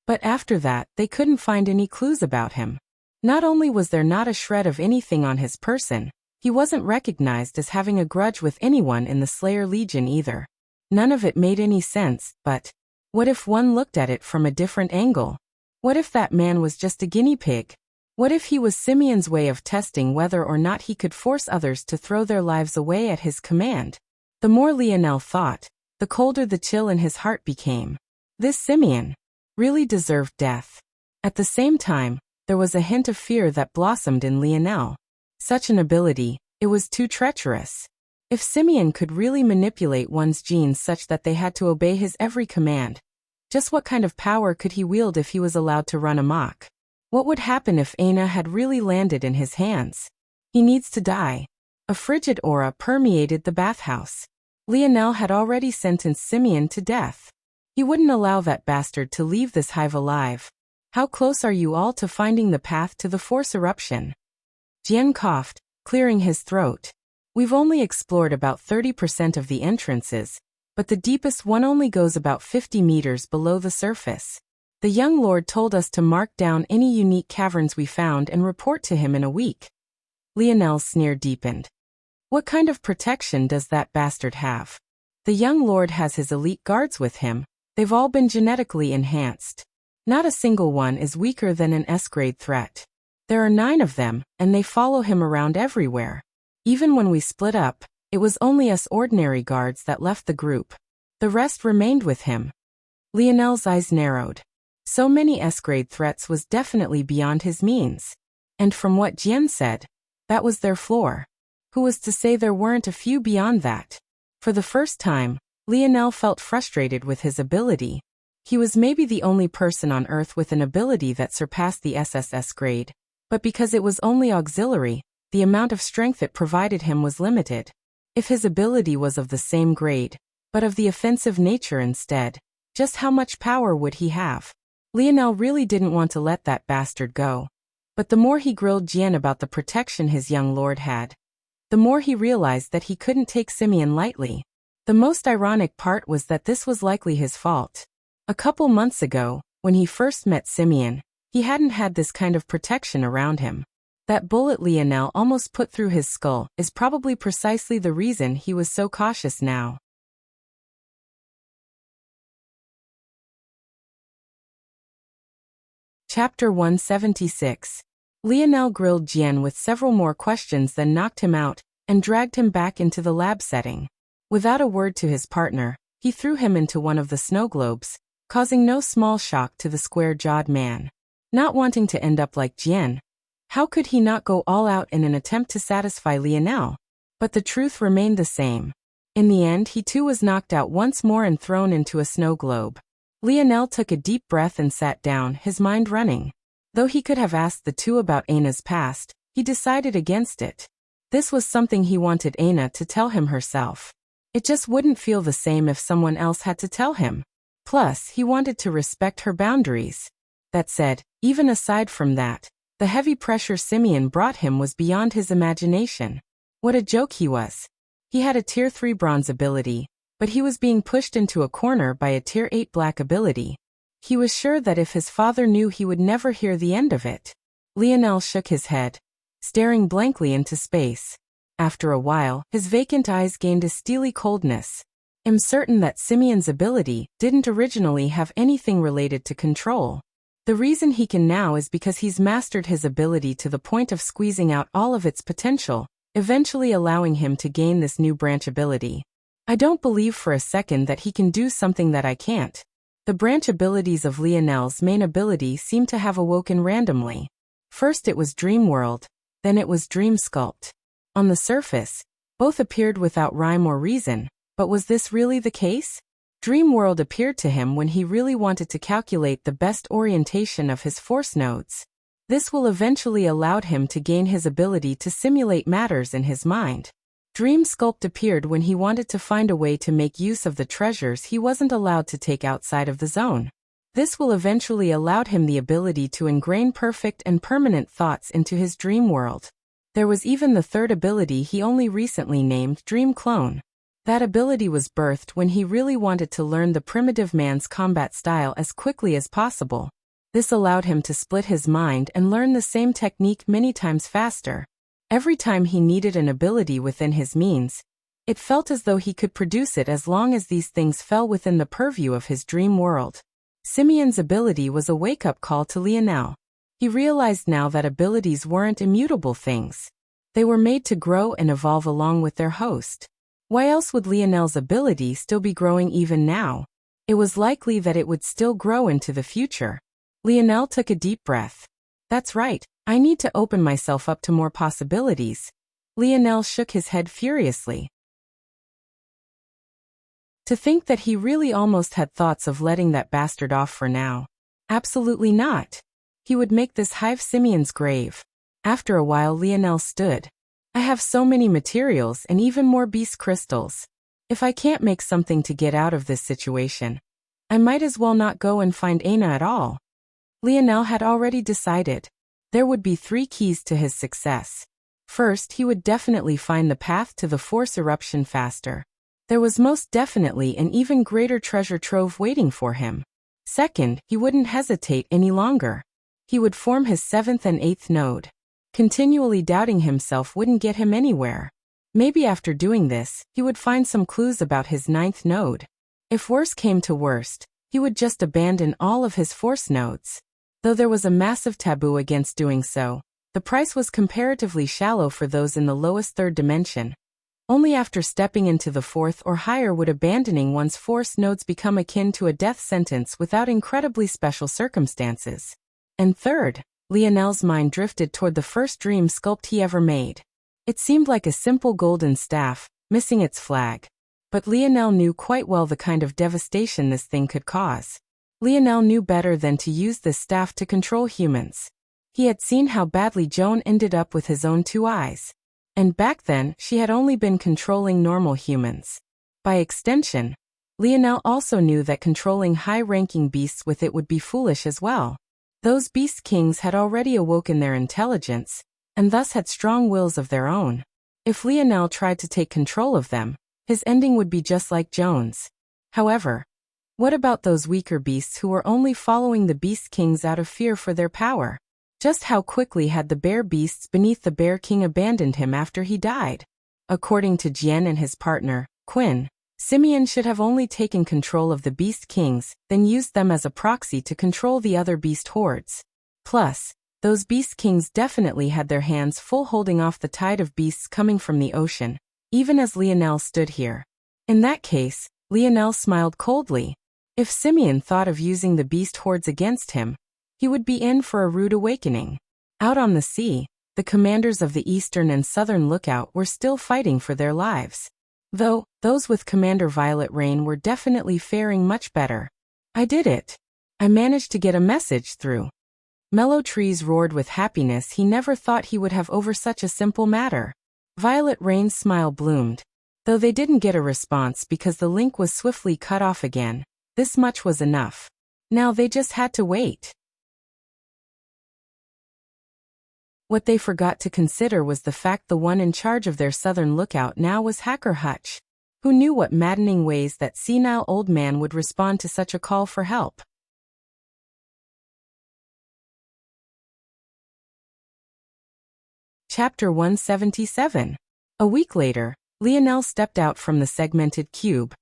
But after that, they couldn't find any clues about him. Not only was there not a shred of anything on his person, he wasn't recognized as having a grudge with anyone in the Slayer Legion either. None of it made any sense, but what if one looked at it from a different angle? What if that man was just a guinea pig? What if he was Simeon's way of testing whether or not he could force others to throw their lives away at his command? The more Lionel thought, the colder the chill in his heart became. This Simeon really deserved death. At the same time, there was a hint of fear that blossomed in Lionel. Such an ability, it was too treacherous. If Simeon could really manipulate one's genes such that they had to obey his every command, just what kind of power could he wield if he was allowed to run amok? What would happen if Aina had really landed in his hands? He needs to die. A frigid aura permeated the bathhouse. Lionel had already sentenced Simeon to death. He wouldn't allow that bastard to leave this hive alive. How close are you all to finding the path to the force eruption? Jian coughed, clearing his throat. We've only explored about 30% of the entrances, but the deepest one only goes about 50 meters below the surface. The young lord told us to mark down any unique caverns we found and report to him in a week. Lionel's sneer deepened. What kind of protection does that bastard have? The young lord has his elite guards with him. They've all been genetically enhanced. Not a single one is weaker than an S-grade threat. There are 9 of them, and they follow him around everywhere. Even when we split up, it was only us ordinary guards that left the group. The rest remained with him. Lionel's eyes narrowed. So many S-grade threats was definitely beyond his means. And from what Jian said, that was their floor. Who was to say there weren't a few beyond that? For the first time, Lionel felt frustrated with his ability. He was maybe the only person on Earth with an ability that surpassed the SSS grade, but because it was only auxiliary, the amount of strength it provided him was limited. If his ability was of the same grade, but of the offensive nature instead, just how much power would he have? Lionel really didn't want to let that bastard go. But the more he grilled Jian about the protection his young lord had, the more he realized that he couldn't take Simeon lightly. The most ironic part was that this was likely his fault. A couple months ago, when he first met Simeon, he hadn't had this kind of protection around him. That bullet Lionel almost put through his skull is probably precisely the reason he was so cautious now. Chapter 176. Lionel grilled Jian with several more questions then knocked him out and dragged him back into the lab setting. Without a word to his partner, he threw him into one of the snow globes, causing no small shock to the square-jawed man. Not wanting to end up like Jian, how could he not go all out in an attempt to satisfy Lionel? But the truth remained the same. In the end, he too was knocked out once more and thrown into a snow globe. Lionel took a deep breath and sat down, his mind running. Though he could have asked the two about Aina's past, he decided against it. This was something he wanted Aina to tell him herself. It just wouldn't feel the same if someone else had to tell him. Plus, he wanted to respect her boundaries. That said, even aside from that, the heavy pressure Simeon brought him was beyond his imagination. What a joke he was. He had a Tier 3 bronze ability, but he was being pushed into a corner by a Tier 8 black ability. He was sure that if his father knew, he would never hear the end of it. Lionel shook his head, staring blankly into space. After a while, his vacant eyes gained a steely coldness. I'm certain that Simeon's ability didn't originally have anything related to control. The reason he can now is because he's mastered his ability to the point of squeezing out all of its potential, eventually allowing him to gain this new branch ability. I don't believe for a second that he can do something that I can't. The branch abilities of Lionel's main ability seemed to have awoken randomly. First it was Dream World, then it was Dream Sculpt. On the surface, both appeared without rhyme or reason, but was this really the case? Dream World appeared to him when he really wanted to calculate the best orientation of his force nodes. This will eventually allow him to gain his ability to simulate matters in his mind. Dream Sculpt appeared when he wanted to find a way to make use of the treasures he wasn't allowed to take outside of the zone. This will eventually allow him the ability to ingrain perfect and permanent thoughts into his dream world. There was even the third ability he only recently named Dream Clone. That ability was birthed when he really wanted to learn the primitive man's combat style as quickly as possible. This allowed him to split his mind and learn the same technique many times faster. Every time he needed an ability within his means, it felt as though he could produce it as long as these things fell within the purview of his dream world. Simeon's ability was a wake-up call to Lionel. He realized now that abilities weren't immutable things. They were made to grow and evolve along with their host. Why else would Lionel's ability still be growing even now? It was likely that it would still grow into the future. Lionel took a deep breath. That's right. I need to open myself up to more possibilities. Lionel shook his head furiously. To think that he really almost had thoughts of letting that bastard off for now. Absolutely not. He would make this hive Simeon's grave. After a while Lionel stood. I have so many materials and even more beast crystals. If I can't make something to get out of this situation, I might as well not go and find Aina at all. Lionel had already decided. There would be 3 keys to his success. First, he would definitely find the path to the force eruption faster. There was most definitely an even greater treasure trove waiting for him. Second, he wouldn't hesitate any longer. He would form his 7th and 8th node. Continually doubting himself wouldn't get him anywhere. Maybe after doing this, he would find some clues about his 9th node. If worse came to worst, he would just abandon all of his force nodes. Though there was a massive taboo against doing so, the price was comparatively shallow for those in the lowest 3rd dimension. Only after stepping into the 4th or higher would abandoning one's force nodes become akin to a death sentence without incredibly special circumstances. And third, Lionel's mind drifted toward the first dream sculpt he ever made. It seemed like a simple golden staff, missing its flag. But Lionel knew quite well the kind of devastation this thing could cause. Lionel knew better than to use this staff to control humans. He had seen how badly Joan ended up with his own 2 eyes. And back then, she had only been controlling normal humans. By extension, Lionel also knew that controlling high-ranking beasts with it would be foolish as well. Those beast kings had already awoken their intelligence, and thus had strong wills of their own. If Lionel tried to take control of them, his ending would be just like Joan's. However, what about those weaker beasts who were only following the beast kings out of fear for their power? Just how quickly had the bear beasts beneath the bear king abandoned him after he died? According to Jian and his partner, Quinn, Simeon should have only taken control of the beast kings, then used them as a proxy to control the other beast hordes. Plus, those beast kings definitely had their hands full holding off the tide of beasts coming from the ocean, even as Lionel stood here. In that case, Lionel smiled coldly. If Simeon thought of using the beast hordes against him, he would be in for a rude awakening. Out on the sea, the commanders of the Eastern and Southern Lookout were still fighting for their lives. Though, those with Commander Violet Rain were definitely faring much better. I did it. I managed to get a message through. Mellow Trees roared with happiness. He never thought he would have over such a simple matter. Violet Rain's smile bloomed. Though they didn't get a response because the link was swiftly cut off again, this much was enough. Now they just had to wait. What they forgot to consider was the fact the one in charge of their southern lookout now was Hacker Hutch. Who knew what maddening ways that senile old man would respond to such a call for help? Chapter 177. A week later, Lionel stepped out from the segmented cube.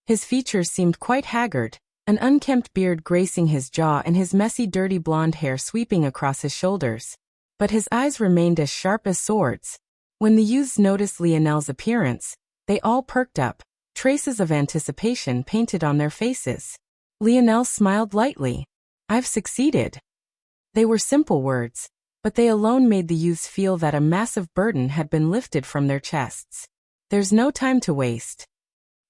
His features seemed quite haggard, an unkempt beard gracing his jaw and his messy dirty blonde hair sweeping across his shoulders. But his eyes remained as sharp as swords. When the youths noticed Lionel's appearance, they all perked up, traces of anticipation painted on their faces. Lionel smiled lightly. I've succeeded. They were simple words, but they alone made the youths feel that a massive burden had been lifted from their chests. There's no time to waste,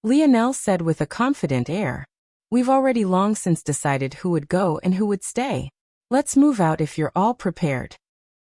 Lionel said with a confident air. We've already long since decided who would go and who would stay. Let's move out if you're all prepared.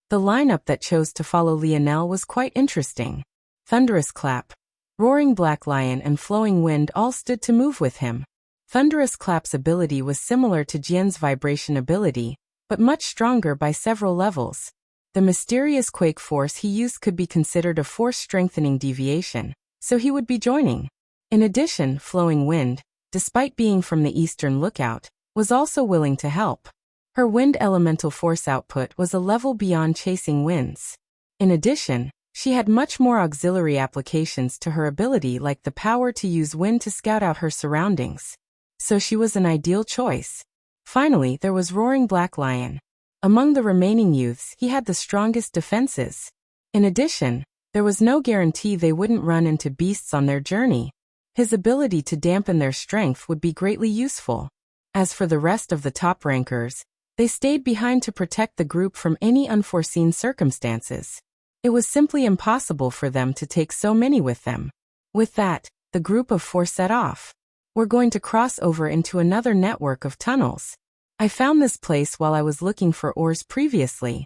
The lineup that chose to follow Lionel was quite interesting. Thunderous Clap, Roaring Black Lion and Flowing Wind all stood to move with him. Thunderous Clap's ability was similar to Jian's vibration ability, but much stronger by several levels. The mysterious quake force he used could be considered a force-strengthening deviation, so he would be joining. In addition, Flowing Wind, despite being from the Eastern Lookout, was also willing to help. Her wind elemental force output was a level beyond chasing winds. In addition, she had much more auxiliary applications to her ability, like the power to use wind to scout out her surroundings. So she was an ideal choice. Finally, there was Roaring Black Lion. Among the remaining youths, he had the strongest defenses. In addition, there was no guarantee they wouldn't run into beasts on their journey. His ability to dampen their strength would be greatly useful. As for the rest of the top rankers, they stayed behind to protect the group from any unforeseen circumstances. It was simply impossible for them to take so many with them. With that, the group of 4 set off. We're going to cross over into another network of tunnels. I found this place while I was looking for ores previously,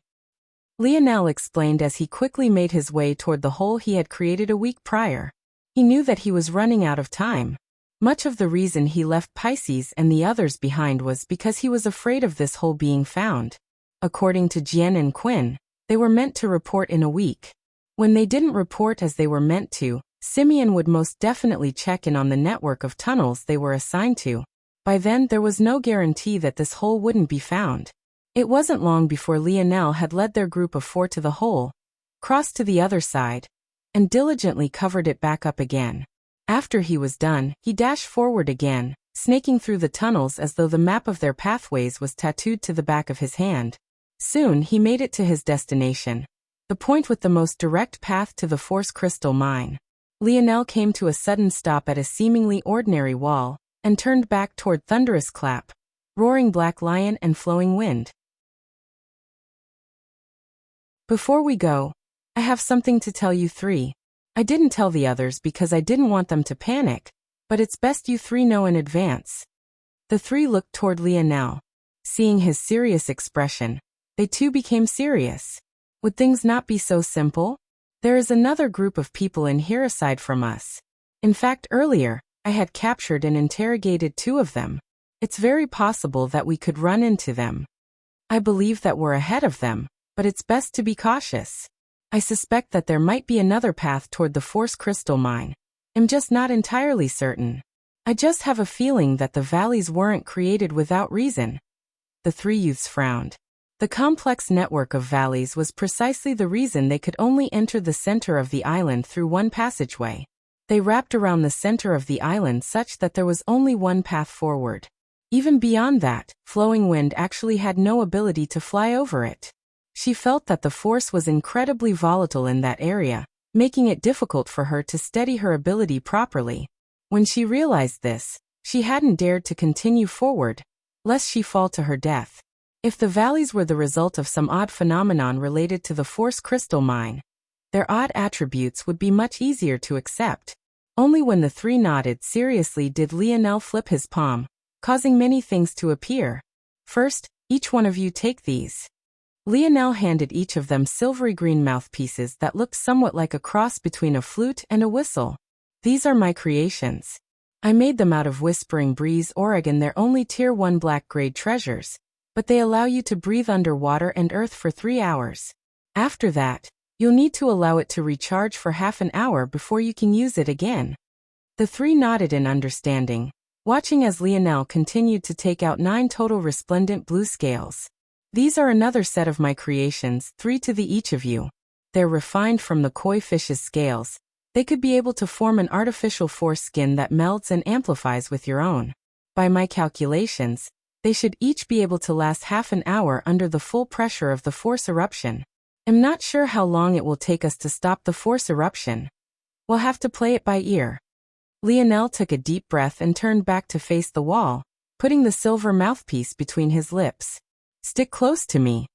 Lionel explained as he quickly made his way toward the hole he had created a week prior. He knew that he was running out of time. Much of the reason he left Pisces and the others behind was because he was afraid of this hole being found. According to Jian and Quinn, they were meant to report in a week. When they didn't report as they were meant to, Simeon would most definitely check in on the network of tunnels they were assigned to. By then, there was no guarantee that this hole wouldn't be found. It wasn't long before Lionel had led their group of 4 to the hole, crossed to the other side, and diligently covered it back up again. After he was done, he dashed forward again, snaking through the tunnels as though the map of their pathways was tattooed to the back of his hand. Soon he made it to his destination, the point with the most direct path to the Force Crystal Mine. Lionel came to a sudden stop at a seemingly ordinary wall, and turned back toward Thunderous Clap, Roaring Black Lion and Flowing Wind. Before we go, I have something to tell you 3. I didn't tell the others because I didn't want them to panic, but it's best you 3 know in advance. The 3 looked toward Lionel. Seeing his serious expression, they too became serious. Would things not be so simple? There is another group of people in here aside from us. In fact, earlier, I had captured and interrogated 2 of them. It's very possible that we could run into them. I believe that we're ahead of them, but it's best to be cautious. I suspect that there might be another path toward the Force Crystal Mine. I'm just not entirely certain. I just have a feeling that the valleys weren't created without reason. The 3 youths frowned. The complex network of valleys was precisely the reason they could only enter the center of the island through one passageway. They wrapped around the center of the island such that there was only one path forward. Even beyond that, Flowing Wind actually had no ability to fly over it. She felt that the force was incredibly volatile in that area, making it difficult for her to steady her ability properly. When she realized this, she hadn't dared to continue forward, lest she fall to her death. If the valleys were the result of some odd phenomenon related to the Force Crystal Mine, their odd attributes would be much easier to accept. Only when the 3 nodded seriously did Lionel flip his palm, causing many things to appear. First, each one of you take these. Lionel handed each of them silvery green mouthpieces that looked somewhat like a cross between a flute and a whistle. These are my creations. I made them out of Whispering Breeze, Oregon. They're only Tier 1 black grade treasures, but they allow you to breathe underwater and earth for 3 hours. After that, you'll need to allow it to recharge for half an hour before you can use it again. The 3 nodded in understanding, watching as Lionel continued to take out 9 total resplendent blue scales. These are another set of my creations, 3 to the each of you. They're refined from the koi fish's scales. They could be able to form an artificial force skin that melts and amplifies with your own. By my calculations, they should each be able to last half an hour under the full pressure of the force eruption. I'm not sure how long it will take us to stop the force eruption. We'll have to play it by ear. Lionel took a deep breath and turned back to face the wall, putting the silver mouthpiece between his lips. "Stick close to me."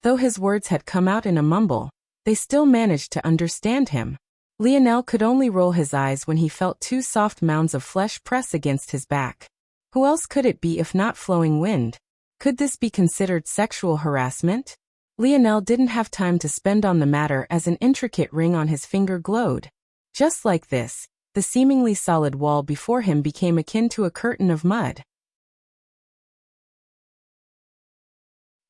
Though his words had come out in a mumble, they still managed to understand him. Lionel could only roll his eyes when he felt two soft mounds of flesh press against his back. Who else could it be if not Flowing Wind? Could this be considered sexual harassment? Lionel didn't have time to spend on the matter as an intricate ring on his finger glowed. Just like this, the seemingly solid wall before him became akin to a curtain of mud.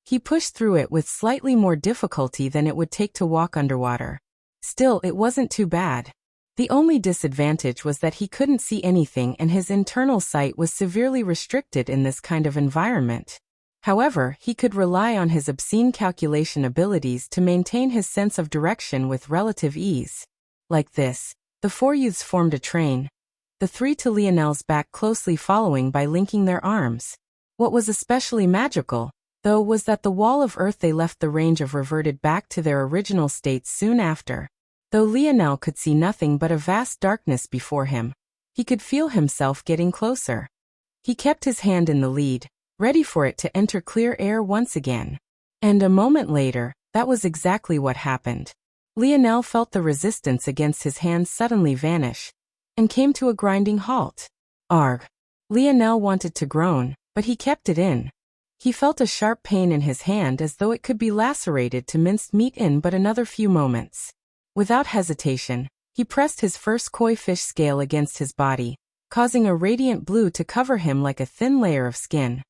He pushed through it with slightly more difficulty than it would take to walk underwater. Still, it wasn't too bad. The only disadvantage was that he couldn't see anything and his internal sight was severely restricted in this kind of environment. However, he could rely on his obscene calculation abilities to maintain his sense of direction with relative ease. Like this, the four youths formed a train, the three to Lionel's back closely following by linking their arms. What was especially magical, though, was that the wall of earth they left the range of reverted back to their original states soon after. Though Lionel could see nothing but a vast darkness before him, he could feel himself getting closer. He kept his hand in the lead, ready for it to enter clear air once again. And a moment later, that was exactly what happened. Lionel felt the resistance against his hand suddenly vanish, and came to a grinding halt. Arg! Lionel wanted to groan, but he kept it in. He felt a sharp pain in his hand as though it could be lacerated to minced meat in but another few moments. Without hesitation, he pressed his first koi fish scale against his body, causing a radiant blue to cover him like a thin layer of skin.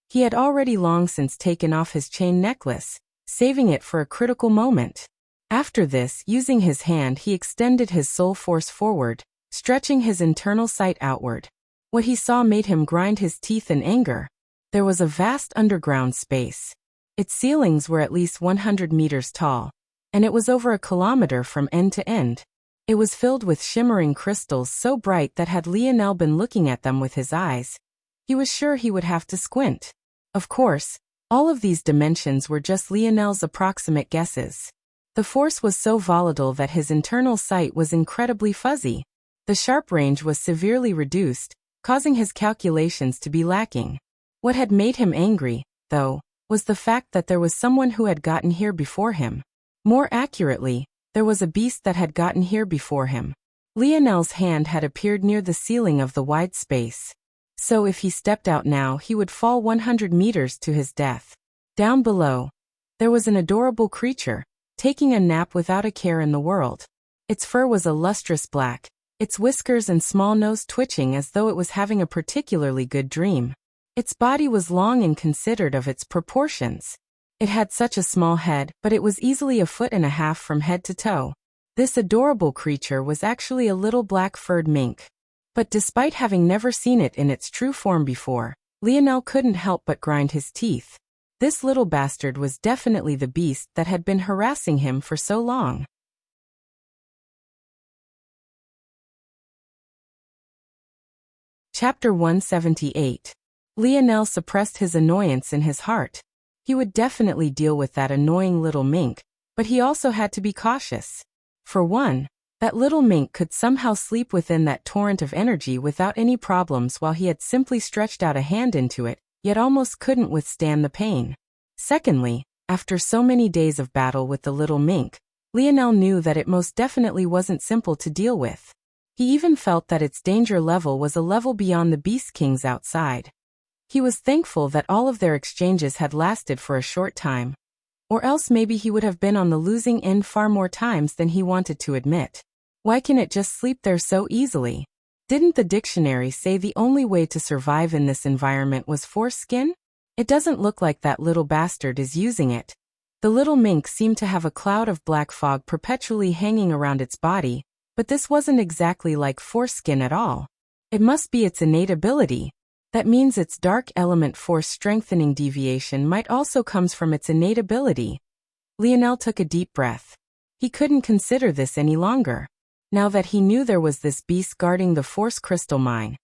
He had already long since taken off his chain necklace, saving it for a critical moment. After this, using his hand, he extended his soul force forward, stretching his internal sight outward. What he saw made him grind his teeth in anger. There was a vast underground space. Its ceilings were at least 100 meters tall, and it was over a kilometer from end to end. It was filled with shimmering crystals so bright that had Lionel been looking at them with his eyes, he was sure he would have to squint. Of course, all of these dimensions were just Lionel's approximate guesses. The force was so volatile that his internal sight was incredibly fuzzy. The sharp range was severely reduced, causing his calculations to be lacking. What had made him angry, though, was the fact that there was someone who had gotten here before him. More accurately, there was a beast that had gotten here before him. Lionel's hand had appeared near the ceiling of the wide space. So if he stepped out now, he would fall 100 meters to his death. Down below, there was an adorable creature, taking a nap without a care in the world. Its fur was a lustrous black, its whiskers and small nose twitching as though it was having a particularly good dream. Its body was long and considered of its proportions. It had such a small head, but it was easily a foot and a half from head to toe. This adorable creature was actually a little black-furred mink. But despite having never seen it in its true form before, Lionel couldn't help but grind his teeth. This little bastard was definitely the beast that had been harassing him for so long. Chapter 178. Lionel suppressed his annoyance in his heart. He would definitely deal with that annoying little mink, but he also had to be cautious. For one, that little mink could somehow sleep within that torrent of energy without any problems while he had simply stretched out a hand into it, yet almost couldn't withstand the pain. Secondly, after so many days of battle with the little mink, Lionel knew that it most definitely wasn't simple to deal with. He even felt that its danger level was a level beyond the Beast Kings outside. He was thankful that all of their exchanges had lasted for a short time. Or else maybe he would have been on the losing end far more times than he wanted to admit. Why can it just sleep there so easily? Didn't the dictionary say the only way to survive in this environment was foreskin? It doesn't look like that little bastard is using it. The little mink seemed to have a cloud of black fog perpetually hanging around its body, but this wasn't exactly like foreskin at all. It must be its innate ability. That means its dark element force strengthening deviation might also comes from its innate ability. Lionel took a deep breath. He couldn't consider this any longer. Now that he knew there was this beast guarding the force crystal mine,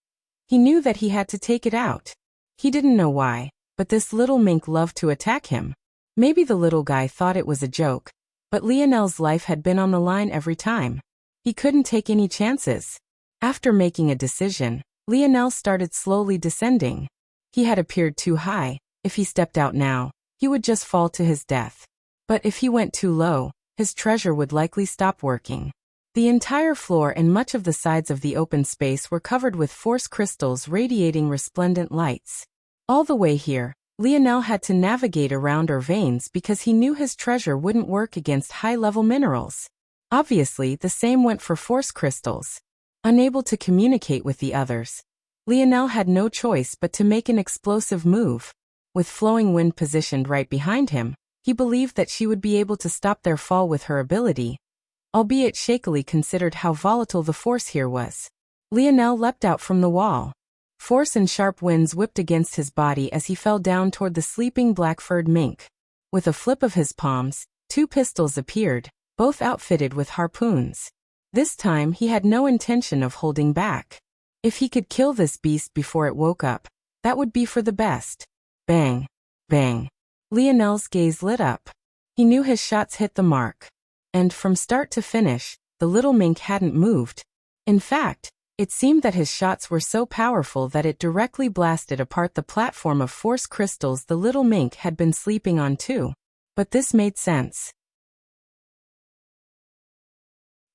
he knew that he had to take it out. He didn't know why, but this little mink loved to attack him. Maybe the little guy thought it was a joke, but Lionel's life had been on the line every time. He couldn't take any chances. After making a decision, Lionel started slowly descending. He had appeared too high. If he stepped out now, he would just fall to his death. But if he went too low, his treasure would likely stop working. The entire floor and much of the sides of the open space were covered with force crystals radiating resplendent lights. All the way here, Lionel had to navigate around our veins because he knew his treasure wouldn't work against high-level minerals. Obviously, the same went for force crystals. Unable to communicate with the others, Lionel had no choice but to make an explosive move. With flowing wind positioned right behind him, he believed that she would be able to stop their fall with her ability, albeit shakily considered how volatile the force here was. Lionel leapt out from the wall. Force and sharp winds whipped against his body as he fell down toward the sleeping black-furred mink. With a flip of his palms, 2 pistols appeared, both outfitted with harpoons. This time he had no intention of holding back. If he could kill this beast before it woke up, that would be for the best. Bang! Bang! Lionel's gaze lit up. He knew his shots hit the mark. And from start to finish, the little mink hadn't moved. In fact, it seemed that his shots were so powerful that it directly blasted apart the platform of force crystals the little mink had been sleeping on too. But this made sense.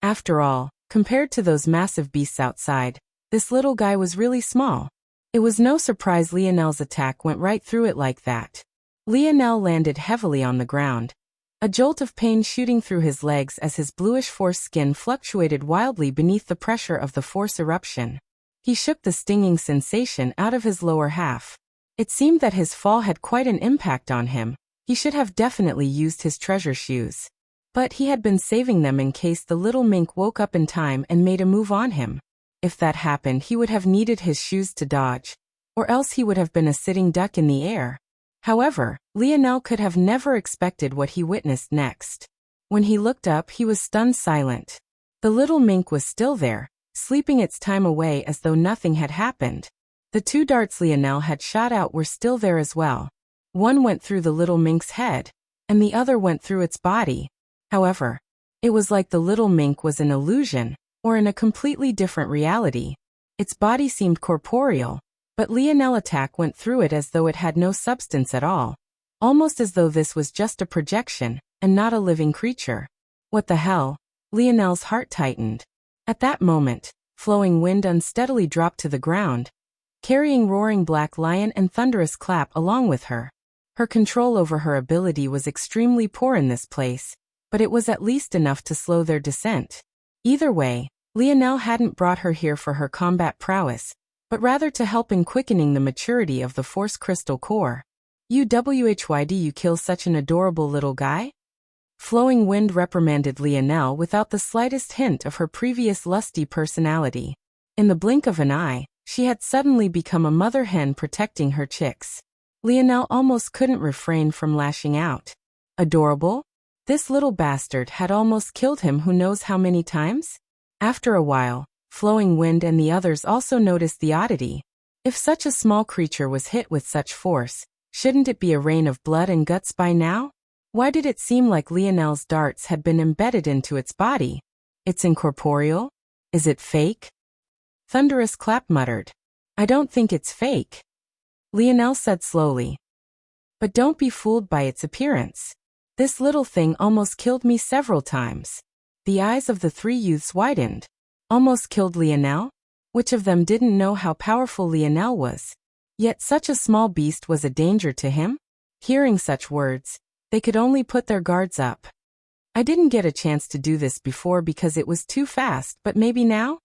After all, compared to those massive beasts outside, this little guy was really small. It was no surprise Lionel's attack went right through it like that. Lionel landed heavily on the ground, a jolt of pain shooting through his legs as his bluish force skin fluctuated wildly beneath the pressure of the force eruption. He shook the stinging sensation out of his lower half. It seemed that his fall had quite an impact on him. He should have definitely used his treasure shoes. But he had been saving them in case the little mink woke up in time and made a move on him. If that happened, he would have needed his shoes to dodge, or else he would have been a sitting duck in the air. However, Lionel could have never expected what he witnessed next. When he looked up, he was stunned silent. The little mink was still there, sleeping its time away as though nothing had happened. The 2 darts Lionel had shot out were still there as well. One went through the little mink's head, and the other went through its body. However, it was like the little mink was an illusion, or in a completely different reality. Its body seemed corporeal, but Lionel's attack went through it as though it had no substance at all. Almost as though this was just a projection, and not a living creature. What the hell? Lionel's heart tightened. At that moment, flowing wind unsteadily dropped to the ground, carrying roaring black lion and thunderous clap along with her. Her control over her ability was extremely poor in this place, but it was at least enough to slow their descent. Either way, Lionel hadn't brought her here for her combat prowess, but rather to help in quickening the maturity of the force crystal core. Why do you kill such an adorable little guy? Flowing wind reprimanded Lionel without the slightest hint of her previous lusty personality. In the blink of an eye, she had suddenly become a mother hen protecting her chicks. Lionel almost couldn't refrain from lashing out. Adorable? This little bastard had almost killed him who knows how many times? After a while, Flowing Wind and the others also noticed the oddity. If such a small creature was hit with such force, shouldn't it be a rain of blood and guts by now? Why did it seem like Lionel's darts had been embedded into its body? It's incorporeal? Is it fake? Thunderous Clap muttered. I don't think it's fake. Lionel said slowly. But don't be fooled by its appearance. This little thing almost killed me several times. The eyes of the 3 youths widened. Almost killed Lionel? Which of them didn't know how powerful Lionel was? Yet such a small beast was a danger to him? Hearing such words, they could only put their guards up. I didn't get a chance to do this before because it was too fast, but maybe now?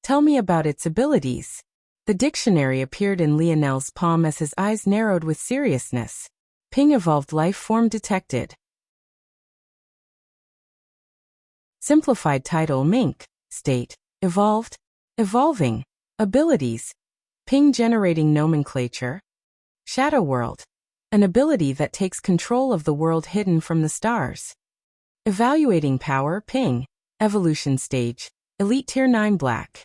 Tell me about its abilities. The dictionary appeared in Lionel's palm as his eyes narrowed with seriousness. Ping evolved life form detected. Simplified title Mink. State. Evolved. Evolving. Abilities. Ping generating nomenclature. Shadow World. An ability that takes control of the world hidden from the stars. Evaluating power Ping. Evolution stage. Elite Tier 9 Black.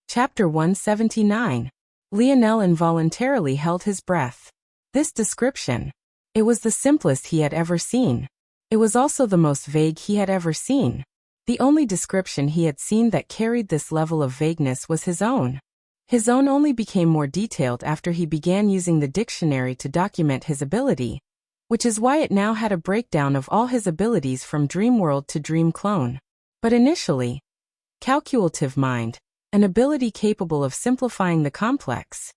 Chapter 179. Lionel involuntarily held his breath. This description. It was the simplest he had ever seen. It was also the most vague he had ever seen. The only description he had seen that carried this level of vagueness was his own. His own only became more detailed after he began using the dictionary to document his ability, which is why it now had a breakdown of all his abilities from dream world to dream clone. But initially, calculative mind, an ability capable of simplifying the complex.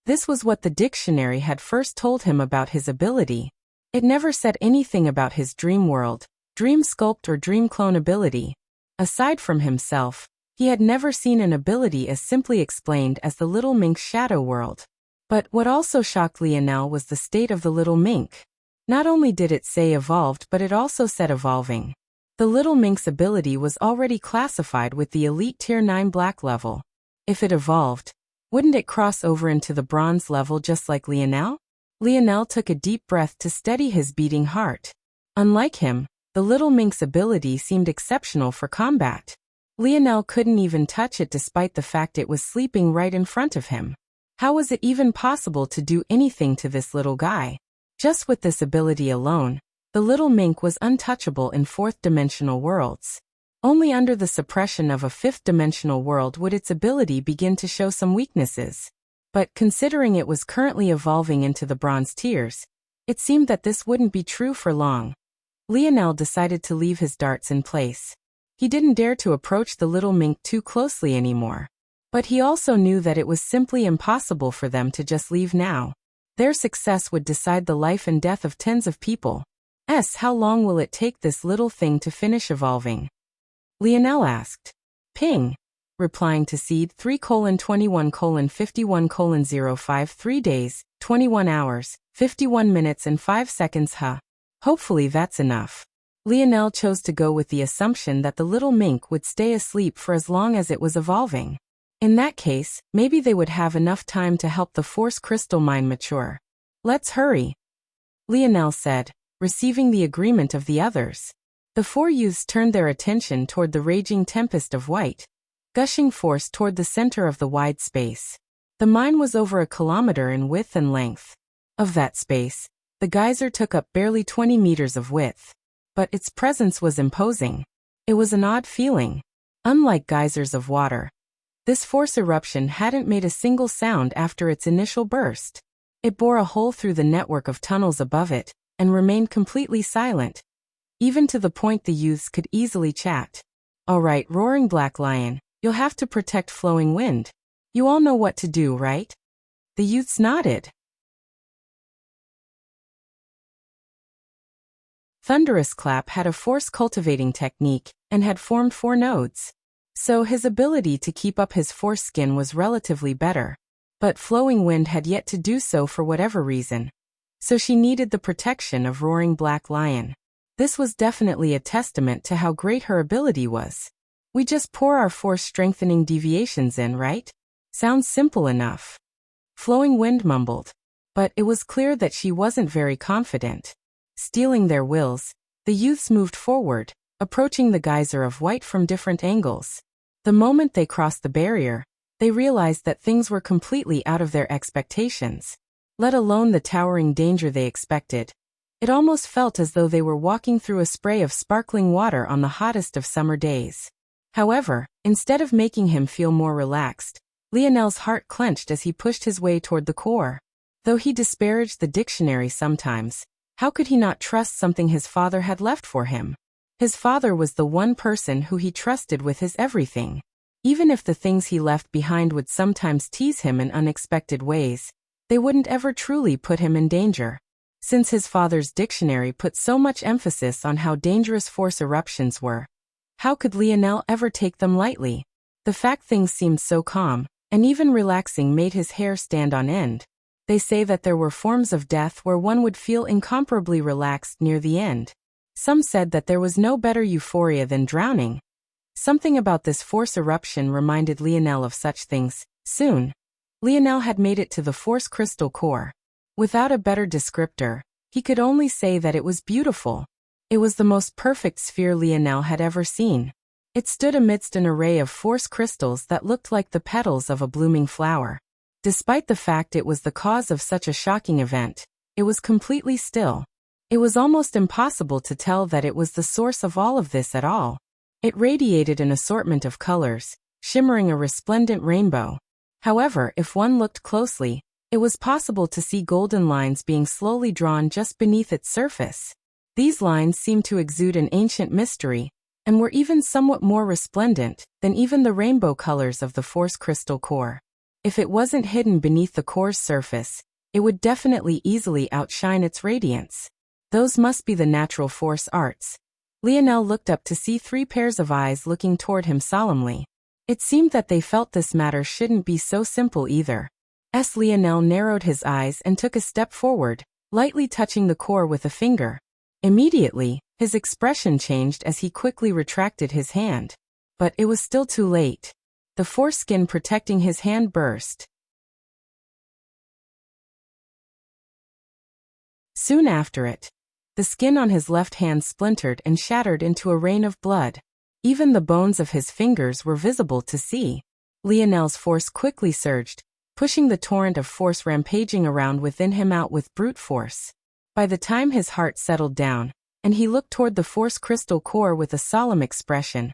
This was what the dictionary had first told him about his ability. It never said anything about his dream world, dream sculpt or dream clone ability. Aside from himself, he had never seen an ability as simply explained as the little mink's shadow world. But what also shocked Lionel was the state of the little mink. Not only did it say evolved, but it also said evolving. The little mink's ability was already classified with the elite tier 9 black level. If it evolved, wouldn't it cross over into the bronze level just like Lionel? Lionel took a deep breath to steady his beating heart. Unlike him, the little mink's ability seemed exceptional for combat. Lionel couldn't even touch it despite the fact it was sleeping right in front of him. How was it even possible to do anything to this little guy? Just with this ability alone, the little mink was untouchable in fourth-dimensional worlds. Only under the suppression of a fifth-dimensional world would its ability begin to show some weaknesses. But considering it was currently evolving into the bronze tiers, it seemed that this wouldn't be true for long. Lionel decided to leave his darts in place. He didn't dare to approach the little mink too closely anymore. But he also knew that it was simply impossible for them to just leave now. Their success would decide the life and death of tens of people. How long will it take this little thing to finish evolving? Lionel asked. Ping. Replying to seed 3:21:51:05 3 days, 21 hours, 51 minutes and 5 seconds. Hopefully that's enough. Lionel chose to go with the assumption that the little mink would stay asleep for as long as it was evolving. In that case, maybe they would have enough time to help the force crystal mine mature. Let's hurry, Lionel said, receiving the agreement of the others. The four youths turned their attention toward the raging tempest of white, gushing force toward the center of the wide space. The mine was over a kilometer in width and length. Of that space, the geyser took up barely 20 meters of width. But its presence was imposing. It was an odd feeling. Unlike geysers of water, this force eruption hadn't made a single sound after its initial burst. It bore a hole through the network of tunnels above it, and remained completely silent. Even to the point the youths could easily chat. All right, roaring black lion, you'll have to protect flowing wind. You all know what to do, right? The youths nodded. Thunderous Clap had a force cultivating technique, and had formed 4 nodes. So his ability to keep up his force skin was relatively better. But Flowing Wind had yet to do so for whatever reason. So she needed the protection of Roaring Black Lion. This was definitely a testament to how great her ability was. We just pour our force strengthening deviations in, right? Sounds simple enough. Flowing Wind mumbled. But it was clear that she wasn't very confident. Stealing their wills, the youths moved forward, approaching the geyser of white from different angles. The moment they crossed the barrier, they realized that things were completely out of their expectations. Let alone the towering danger they expected. It almost felt as though they were walking through a spray of sparkling water on the hottest of summer days. However, instead of making him feel more relaxed, Lionel's heart clenched as he pushed his way toward the core. Though he disparaged the dictionary sometimes, how could he not trust something his father had left for him? His father was the one person who he trusted with his everything. Even if the things he left behind would sometimes tease him in unexpected ways, they wouldn't ever truly put him in danger. Since his father's dictionary put so much emphasis on how dangerous force eruptions were, how could Lionel ever take them lightly? The fact things seemed so calm, and even relaxing, made his hair stand on end. They say that there were forms of death where one would feel incomparably relaxed near the end. Some said that there was no better euphoria than drowning. Something about this force eruption reminded Lionel of such things. Soon, Lionel had made it to the force crystal core. Without a better descriptor, he could only say that it was beautiful. It was the most perfect sphere Lionel had ever seen. It stood amidst an array of force crystals that looked like the petals of a blooming flower. Despite the fact it was the cause of such a shocking event, it was completely still. It was almost impossible to tell that it was the source of all of this at all. It radiated an assortment of colors, shimmering a resplendent rainbow. However, if one looked closely, it was possible to see golden lines being slowly drawn just beneath its surface. These lines seemed to exude an ancient mystery, and were even somewhat more resplendent than even the rainbow colors of the Force crystal core. If it wasn't hidden beneath the core's surface, it would definitely easily outshine its radiance. Those must be the natural Force arts. Lionel looked up to see 3 pairs of eyes looking toward him solemnly. It seemed that they felt this matter shouldn't be so simple either. Lionel narrowed his eyes and took a step forward, lightly touching the core with a finger. Immediately, his expression changed as he quickly retracted his hand. But it was still too late. The Force skin protecting his hand burst. Soon after it, the skin on his left hand splintered and shattered into a rain of blood. Even the bones of his fingers were visible to see. Lionel's Force quickly surged, pushing the torrent of Force rampaging around within him out with brute force. By the time his heart settled down, and he looked toward the Force crystal core with a solemn expression,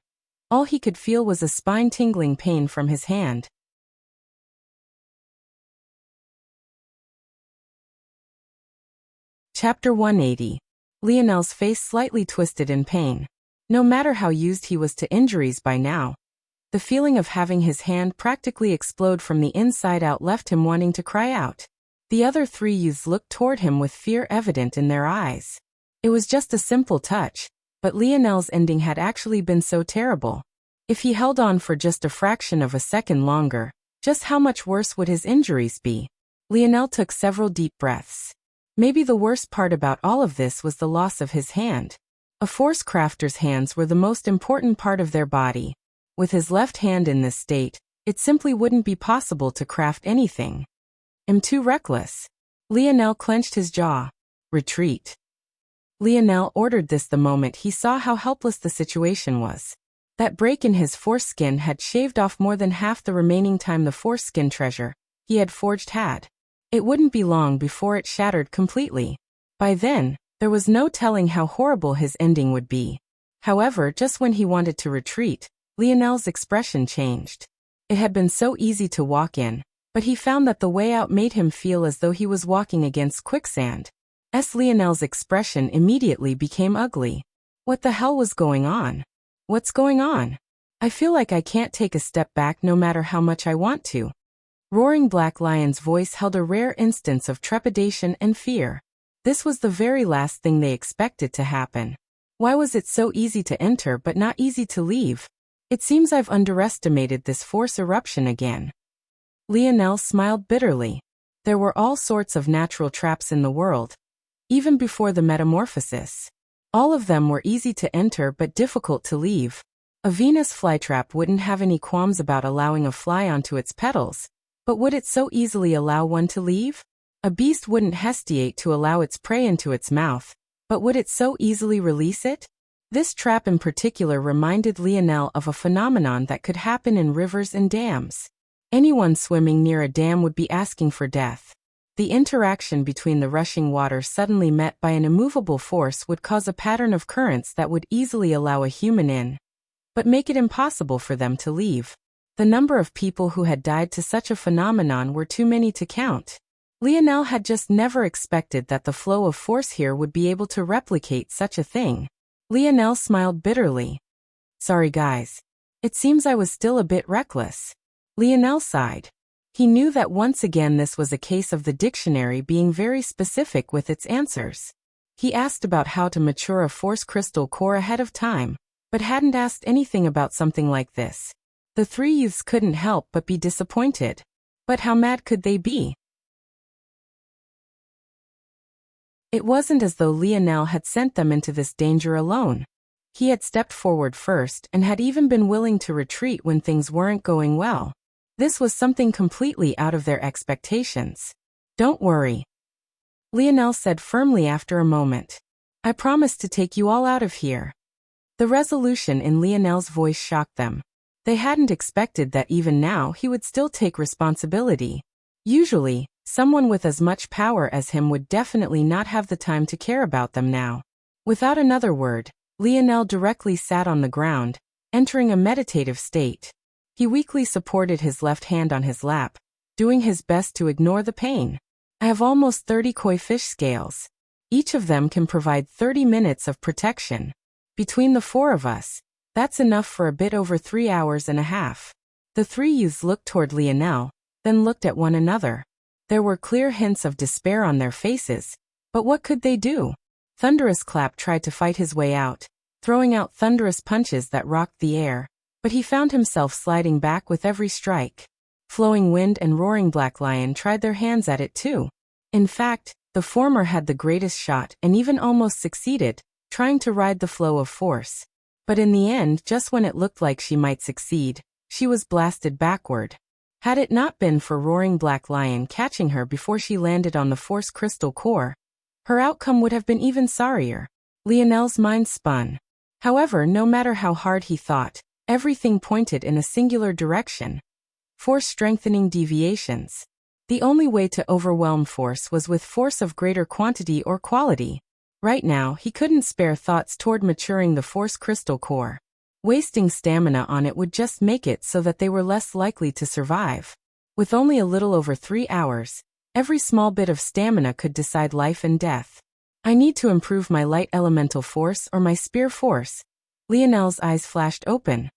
all he could feel was a spine-tingling pain from his hand. Chapter 180. Lionel's face slightly twisted in pain. No matter how used he was to injuries by now, the feeling of having his hand practically explode from the inside out left him wanting to cry out. The other 3 youths looked toward him with fear evident in their eyes. It was just a simple touch, but Lionel's ending had actually been so terrible. If he held on for just a fraction of a second longer, just how much worse would his injuries be? Lionel took several deep breaths. Maybe the worst part about all of this was the loss of his hand. A Force crafter's hands were the most important part of their body. With his left hand in this state, it simply wouldn't be possible to craft anything. "I'm too reckless." Lionel clenched his jaw. "Retreat." Lionel ordered this the moment he saw how helpless the situation was. That break in his Force skin had shaved off more than half the remaining time the Force skin treasure he had forged had. It wouldn't be long before it shattered completely. By then, there was no telling how horrible his ending would be. However, just when he wanted to retreat, Lionel's expression changed. It had been so easy to walk in, but he found that the way out made him feel as though he was walking against quicksand. Lionel's expression immediately became ugly. What the hell was going on? What's going on? I feel like I can't take a step back no matter how much I want to. Roaring Black Lion's voice held a rare instance of trepidation and fear. This was the very last thing they expected to happen. Why was it so easy to enter but not easy to leave? It seems I've underestimated this Force eruption again. Lionel smiled bitterly. There were all sorts of natural traps in the world, even before the metamorphosis. All of them were easy to enter but difficult to leave. A Venus flytrap wouldn't have any qualms about allowing a fly onto its petals, but would it so easily allow one to leave? A beast wouldn't hesitate to allow its prey into its mouth, but would it so easily release it? This trap in particular reminded Lionel of a phenomenon that could happen in rivers and dams. Anyone swimming near a dam would be asking for death. The interaction between the rushing water suddenly met by an immovable force would cause a pattern of currents that would easily allow a human in, but make it impossible for them to leave. The number of people who had died to such a phenomenon were too many to count. Lionel had just never expected that the flow of force here would be able to replicate such a thing. Lionel smiled bitterly. "Sorry guys. It seems I was still a bit reckless." Lionel sighed. He knew that once again this was a case of the dictionary being very specific with its answers. He asked about how to mature a Force crystal core ahead of time, but hadn't asked anything about something like this. The 3 youths couldn't help but be disappointed. But how mad could they be? It wasn't as though Lionel had sent them into this danger alone. He had stepped forward first and had even been willing to retreat when things weren't going well. This was something completely out of their expectations. "Don't worry," Lionel said firmly after a moment. "I promise to take you all out of here." The resolution in Lionel's voice shocked them. They hadn't expected that even now he would still take responsibility. Usually, someone with as much power as him would definitely not have the time to care about them now. Without another word, Lionel directly sat on the ground, entering a meditative state. He weakly supported his left hand on his lap, doing his best to ignore the pain. I have almost 30 koi fish scales. Each of them can provide 30 minutes of protection. Between the 4 of us, that's enough for a bit over 3 hours and a half. The 3 youths looked toward Lionel, then looked at one another. There were clear hints of despair on their faces, but what could they do? Thunderous Clap tried to fight his way out, throwing out thunderous punches that rocked the air, but he found himself sliding back with every strike. Flowing Wind and Roaring Black Lion tried their hands at it too. In fact, the former had the greatest shot and even almost succeeded, trying to ride the flow of force. But in the end, just when it looked like she might succeed, she was blasted backward. Had it not been for Roaring Black Lion catching her before she landed on the Force Crystal core, her outcome would have been even sorrier. Lionel's mind spun. However, no matter how hard he thought, everything pointed in a singular direction. Force strengthening deviations. The only way to overwhelm force was with force of greater quantity or quality. Right now, he couldn't spare thoughts toward maturing the Force Crystal core. Wasting stamina on it would just make it so that they were less likely to survive. With only a little over 3 hours, every small bit of stamina could decide life and death. I need to improve my light elemental force or my spear force. Lionel's eyes flashed open.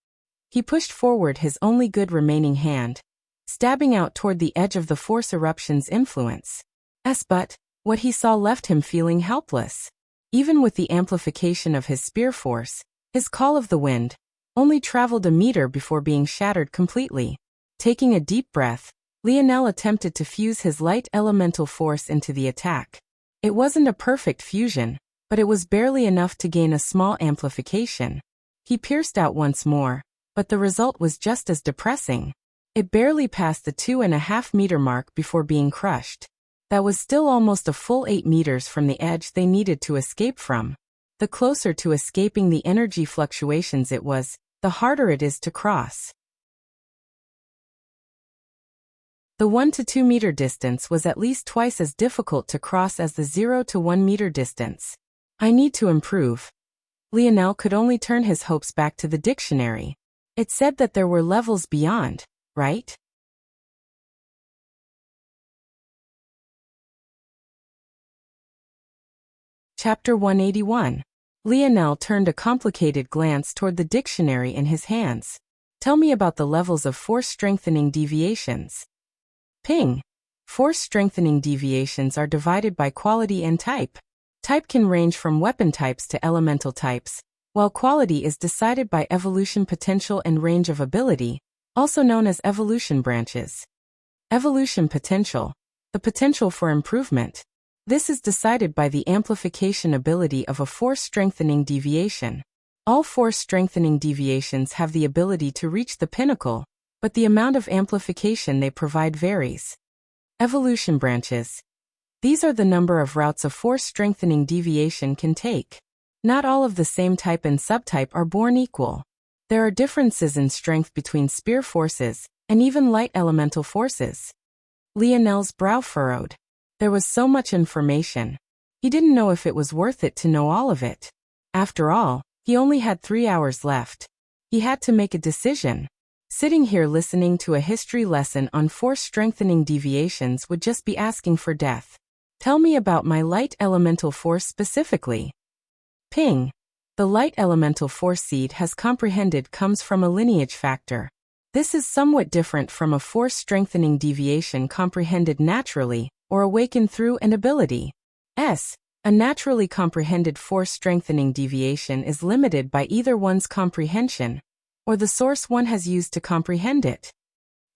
He pushed forward his only good remaining hand, stabbing out toward the edge of the force eruption's influence. But what he saw left him feeling helpless. Even with the amplification of his spear force, his Call of the Wind only traveled a meter before being shattered completely. Taking a deep breath, Lionel attempted to fuse his light elemental force into the attack. It wasn't a perfect fusion, but it was barely enough to gain a small amplification. He pierced out once more, but the result was just as depressing. It barely passed the 2.5 meter mark before being crushed. That was still almost a full 8 meters from the edge they needed to escape from. The closer to escaping the energy fluctuations it was, the harder it is to cross. The 1 to 2 meter distance was at least twice as difficult to cross as the 0 to 1 meter distance. I need to improve. Lionel could only turn his hopes back to the dictionary. It said that there were levels beyond, right? Chapter 181. Lionel turned a complicated glance toward the dictionary in his hands. Tell me about the levels of force strengthening deviations. Ping. Force strengthening deviations are divided by quality and type. Type can range from weapon types to elemental types, while quality is decided by evolution potential and range of ability, also known as evolution branches. Evolution potential. The potential for improvement. This is decided by the amplification ability of a force-strengthening deviation. All force-strengthening deviations have the ability to reach the pinnacle, but the amount of amplification they provide varies. Evolution branches. These are the number of routes a force-strengthening deviation can take. Not all of the same type and subtype are born equal. There are differences in strength between spear forces, and even light elemental forces. Lionel's brow furrowed. There was so much information. He didn't know if it was worth it to know all of it. After all, he only had 3 hours left. He had to make a decision. Sitting here listening to a history lesson on force-strengthening deviations would just be asking for death. Tell me about my light elemental force specifically. Ping. The light elemental force seed has comprehended comes from a lineage factor. This is somewhat different from a force-strengthening deviation comprehended naturally, or awakened through an ability. A naturally comprehended force-strengthening deviation is limited by either one's comprehension, or the source one has used to comprehend it.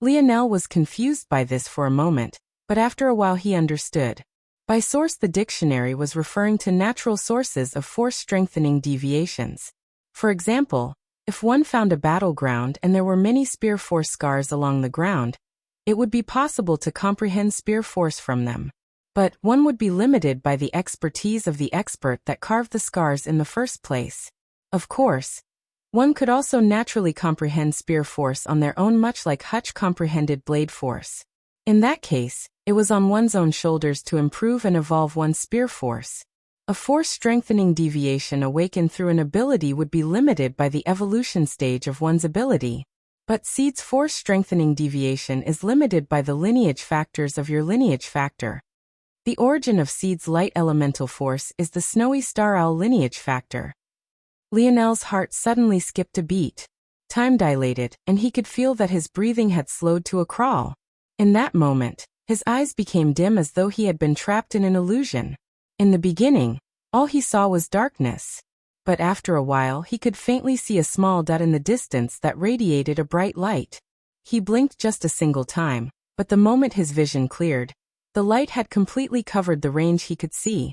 Lionel was confused by this for a moment, but after a while he understood. By source, the dictionary was referring to natural sources of force-strengthening deviations. For example, if one found a battleground and there were many spear force scars along the ground, it would be possible to comprehend spear force from them. But one would be limited by the expertise of the expert that carved the scars in the first place. Of course, one could also naturally comprehend spear force on their own, much like Hutch comprehended blade force. In that case, it was on one's own shoulders to improve and evolve one's spear force. A force-strengthening deviation awakened through an ability would be limited by the evolution stage of one's ability. But Seed's force-strengthening deviation is limited by the lineage factors of your lineage factor. The origin of Seed's light elemental force is the Snowy Star Owl lineage factor. Lionel's heart suddenly skipped a beat. Time dilated, and he could feel that his breathing had slowed to a crawl. In that moment, his eyes became dim as though he had been trapped in an illusion. In the beginning, all he saw was darkness. But after a while he could faintly see a small dot in the distance that radiated a bright light. He blinked just a single time, but the moment his vision cleared, the light had completely covered the range he could see.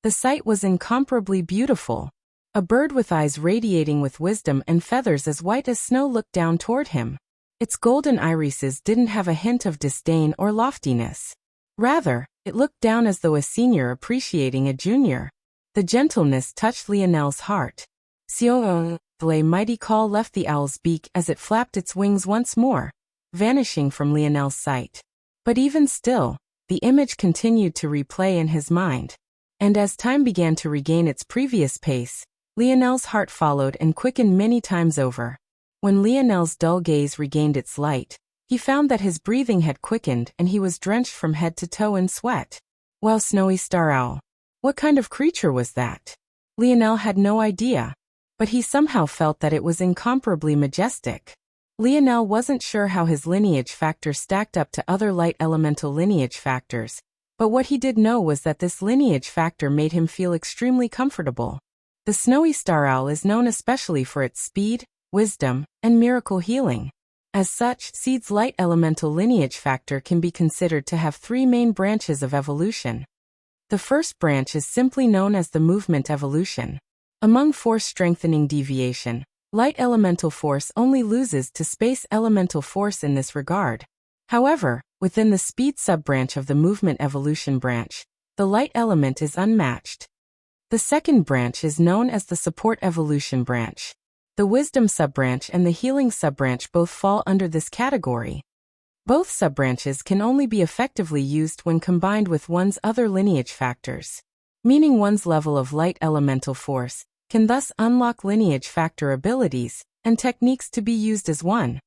The sight was incomparably beautiful. A bird with eyes radiating with wisdom and feathers as white as snow looked down toward him. Its golden irises didn't have a hint of disdain or loftiness. Rather, it looked down as though a senior appreciating a junior. The gentleness touched Lionel's heart. Sioung, a mighty call left the owl's beak as it flapped its wings once more, vanishing from Lionel's sight. But even still, the image continued to replay in his mind. And as time began to regain its previous pace, Lionel's heart followed and quickened many times over. When Lionel's dull gaze regained its light, he found that his breathing had quickened and he was drenched from head to toe in sweat. Wow, Snowy Star Owl. What kind of creature was that? Lionel had no idea, but he somehow felt that it was incomparably majestic. Lionel wasn't sure how his lineage factor stacked up to other light elemental lineage factors, but what he did know was that this lineage factor made him feel extremely comfortable. The Snowy Star Owl is known especially for its speed, wisdom, and miracle healing. As such, Seed's light elemental lineage factor can be considered to have three main branches of evolution. The first branch is simply known as the movement evolution. Among force-strengthening deviation, light elemental force only loses to space elemental force in this regard. However, within the speed sub-branch of the movement evolution branch, the light element is unmatched. The second branch is known as the support evolution branch. The wisdom sub-branch and the healing sub-branch both fall under this category. Both sub-branches can only be effectively used when combined with one's other lineage factors, meaning one's level of light elemental force can thus unlock lineage factor abilities and techniques to be used as one.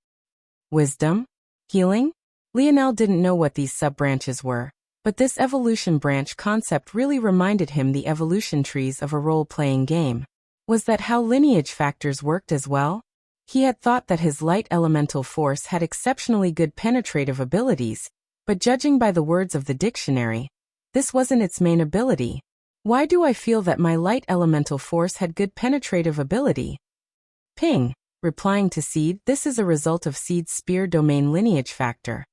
Wisdom? Healing? Lionel didn't know what these sub-branches were, but this evolution branch concept really reminded him the evolution trees of a role-playing game. Was that how lineage factors worked as well? He had thought that his light elemental force had exceptionally good penetrative abilities, but judging by the words of the dictionary, this wasn't its main ability. Why do I feel that my light elemental force had good penetrative ability? Ping. Replying to Seed, this is a result of Seed's spear domain lineage factor.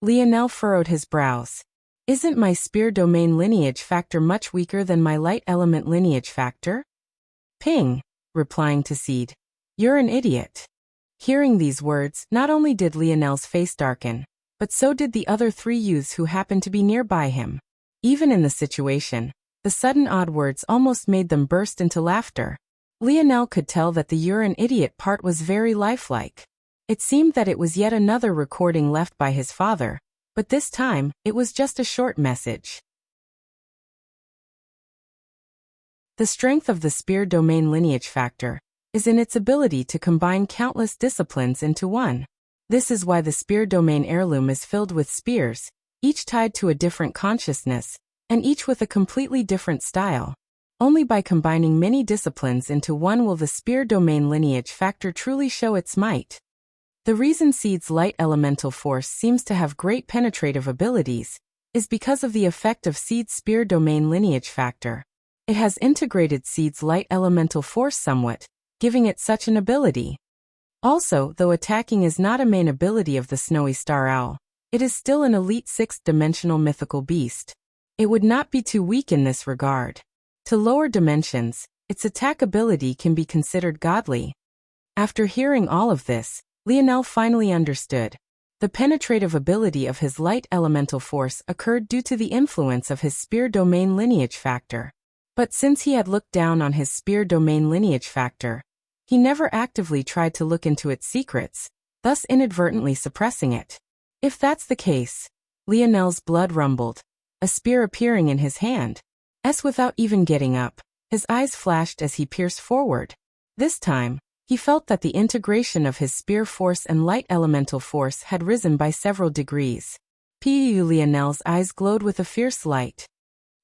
Lionel furrowed his brows. Isn't my spear domain lineage factor much weaker than my light element lineage factor? Ping. Replying to Seed. You're an idiot. Hearing these words, not only did Lionel's face darken, but so did the other three youths who happened to be nearby him. Even in the situation, the sudden odd words almost made them burst into laughter. Lionel could tell that the "you're an idiot" part was very lifelike. It seemed that it was yet another recording left by his father, but this time, it was just a short message. The strength of the spear domain lineage factor is in its ability to combine countless disciplines into one. This is why the spear domain heirloom is filled with spears, each tied to a different consciousness, and each with a completely different style. Only by combining many disciplines into one will the spear domain lineage factor truly show its might. The reason Seed's light elemental force seems to have great penetrative abilities is because of the effect of Seed's spear domain lineage factor. It has integrated Seed's light elemental force somewhat, giving it such an ability. Also, though attacking is not a main ability of the Snowy Star Owl, it is still an elite 6th-dimensional mythical beast. It would not be too weak in this regard. To lower dimensions, its attack ability can be considered godly. After hearing all of this, Lionel finally understood. The penetrative ability of his light elemental force occurred due to the influence of his spear domain lineage factor. But since he had looked down on his spear domain lineage factor, he never actively tried to look into its secrets, thus inadvertently suppressing it. If that's the case, Lionel's blood rumbled. a spear appearing in his hand. Without even getting up, his eyes flashed as he pierced forward. This time, he felt that the integration of his spear force and light elemental force had risen by several degrees. Lionel's eyes glowed with a fierce light.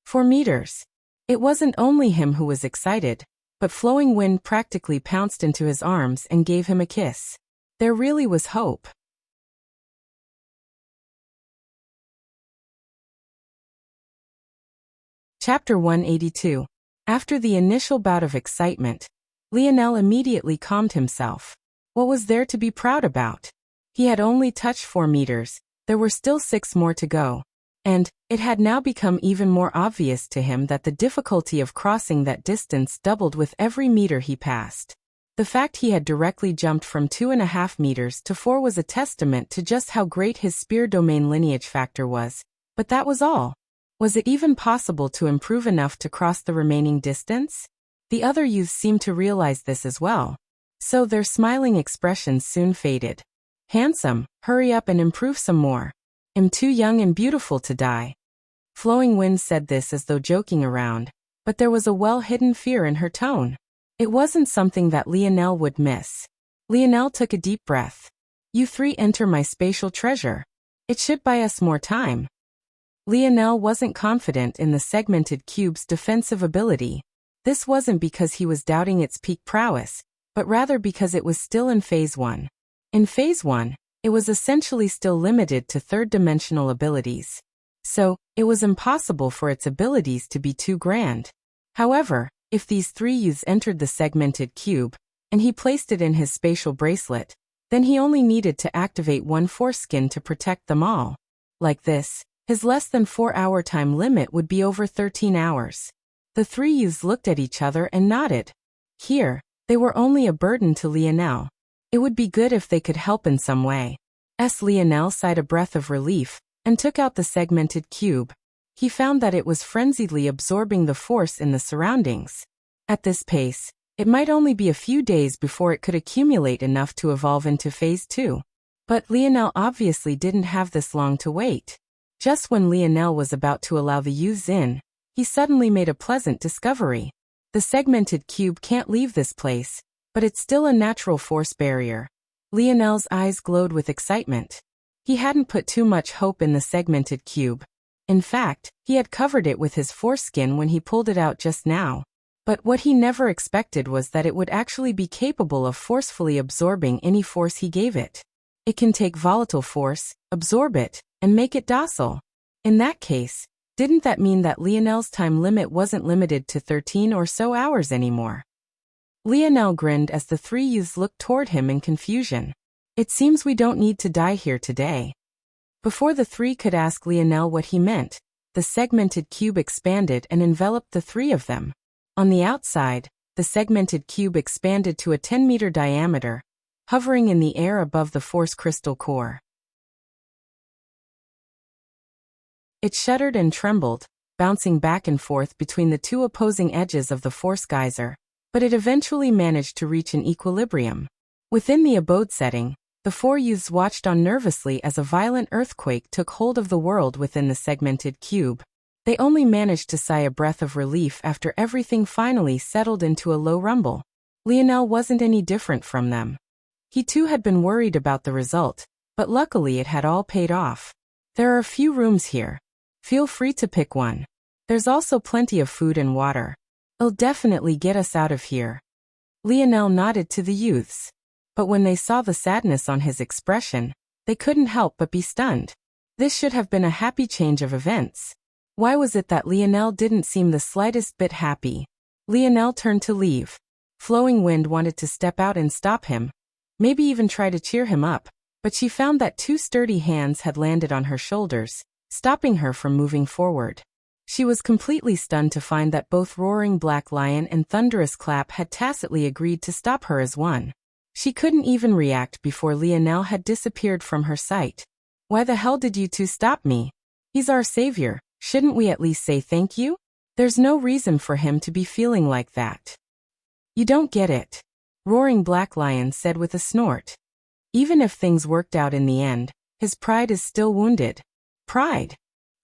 4 meters. It wasn't only him who was excited, but Flowing Wind practically pounced into his arms and gave him a kiss. There really was hope. Chapter 182. After the initial bout of excitement, Lionel immediately calmed himself. What was there to be proud about? He had only touched 4 meters, there were still 6 more to go. And it had now become even more obvious to him that the difficulty of crossing that distance doubled with every meter he passed. The fact he had directly jumped from 2.5 meters to 4 was a testament to just how great his spear domain lineage factor was, but that was all. Was it even possible to improve enough to cross the remaining distance? The other youths seemed to realize this as well. So their smiling expressions soon faded. Handsome, hurry up and improve some more. I'm too young and beautiful to die. Flowing Wind said this as though joking around, but there was a well-hidden fear in her tone. It wasn't something that Lionel would miss. Lionel took a deep breath. You 3 enter my spatial treasure. It should buy us more time. Lionel wasn't confident in the segmented cube's defensive ability. This wasn't because he was doubting its peak prowess, but rather because it was still in Phase 1. In Phase 1, it was essentially still limited to third-dimensional abilities. So, it was impossible for its abilities to be too grand. However, if these 3 youths entered the segmented cube, and he placed it in his spatial bracelet, then he only needed to activate 1 foreskin to protect them all. Like this, his less than 4-hour time limit would be over 13 hours. The 3 youths looked at each other and nodded. Here, they were only a burden to Lionel. It would be good if they could help in some way. Lionel sighed a breath of relief, and took out the segmented cube. He found that it was frenziedly absorbing the force in the surroundings. At this pace, it might only be a few days before it could accumulate enough to evolve into Phase 2. But Lionel obviously didn't have this long to wait. Just when Lionel was about to allow the youths in, he suddenly made a pleasant discovery. The segmented cube can't leave this place, but it's still a natural force barrier. Lionel's eyes glowed with excitement. He hadn't put too much hope in the segmented cube. In fact, he had covered it with his foreskin when he pulled it out just now. But what he never expected was that it would actually be capable of forcefully absorbing any force he gave it. It can take volatile force, absorb it, and make it docile. In that case, didn't that mean that Lionel's time limit wasn't limited to 13 or so hours anymore? Lionel grinned as the 3 youths looked toward him in confusion. It seems we don't need to die here today. Before the 3 could ask Lionel what he meant, the segmented cube expanded and enveloped the 3 of them. On the outside, the segmented cube expanded to a 10-meter diameter, hovering in the air above the force crystal core. It shuddered and trembled, bouncing back and forth between the 2 opposing edges of the force geyser, but it eventually managed to reach an equilibrium. Within the abode setting, the 4 youths watched on nervously as a violent earthquake took hold of the world within the segmented cube. They only managed to sigh a breath of relief after everything finally settled into a low rumble. Lionel wasn't any different from them. He too had been worried about the result, but luckily it had all paid off. There are a few rooms here. Feel free to pick one. There's also plenty of food and water. It'll definitely get us out of here. Lionel nodded to the youths. But when they saw the sadness on his expression, they couldn't help but be stunned. This should have been a happy change of events. Why was it that Lionel didn't seem the slightest bit happy? Lionel turned to leave. Flowing Wind wanted to step out and stop him, maybe even try to cheer him up, but she found that 2 sturdy hands had landed on her shoulders, stopping her from moving forward. She was completely stunned to find that both Roaring Black Lion and Thunderous Clap had tacitly agreed to stop her as one. She couldn't even react before Lionel had disappeared from her sight. Why the hell did you 2 stop me? He's our savior, shouldn't we at least say thank you? There's no reason for him to be feeling like that. You don't get it. Roaring Black Lion said with a snort. Even if things worked out in the end, his pride is still wounded. Pride?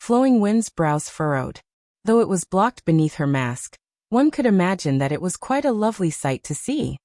Flowing Wind's brows furrowed. Though it was blocked beneath her mask, one could imagine that it was quite a lovely sight to see.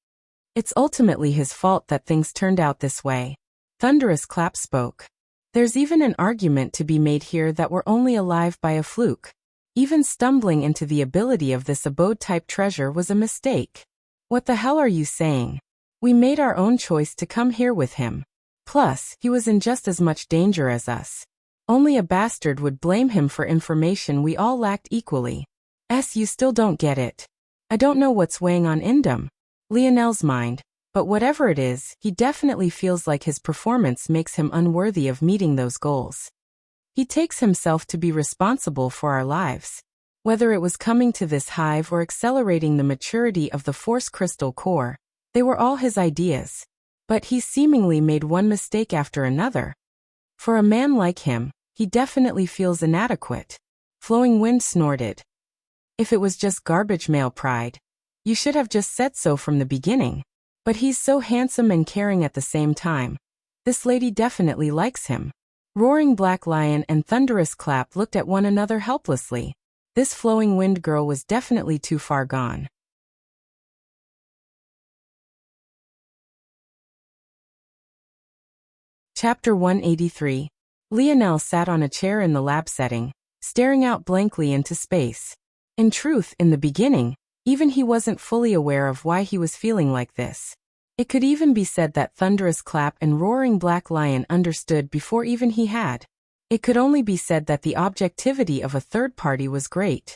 It's ultimately his fault that things turned out this way. Thunderous Clap spoke. There's even an argument to be made here that we're only alive by a fluke. Even stumbling into the ability of this abode-type treasure was a mistake. What the hell are you saying? We made our own choice to come here with him. Plus, he was in just as much danger as us. Only a bastard would blame him for information we all lacked equally. You still don't get it. I don't know what's weighing on Indum, Lionel's mind, but whatever it is, he definitely feels like his performance makes him unworthy of meeting those goals. He takes himself to be responsible for our lives. Whether it was coming to this hive or accelerating the maturity of the Force Crystal core, they were all his ideas. But he seemingly made one mistake after another. For a man like him, he definitely feels inadequate. Flowing Wind snorted. If it was just garbage male pride, you should have just said so from the beginning. But he's so handsome and caring at the same time. This lady definitely likes him. Roaring Black Lion and Thunderous Clap looked at one another helplessly. This Flowing Wind girl was definitely too far gone. Chapter 183. Lionel sat on a chair in the lab setting, staring out blankly into space. In truth, in the beginning, even he wasn't fully aware of why he was feeling like this. It could even be said that Thunderous Clap and Roaring Black Lion understood before even he had. It could only be said that the objectivity of a third party was great.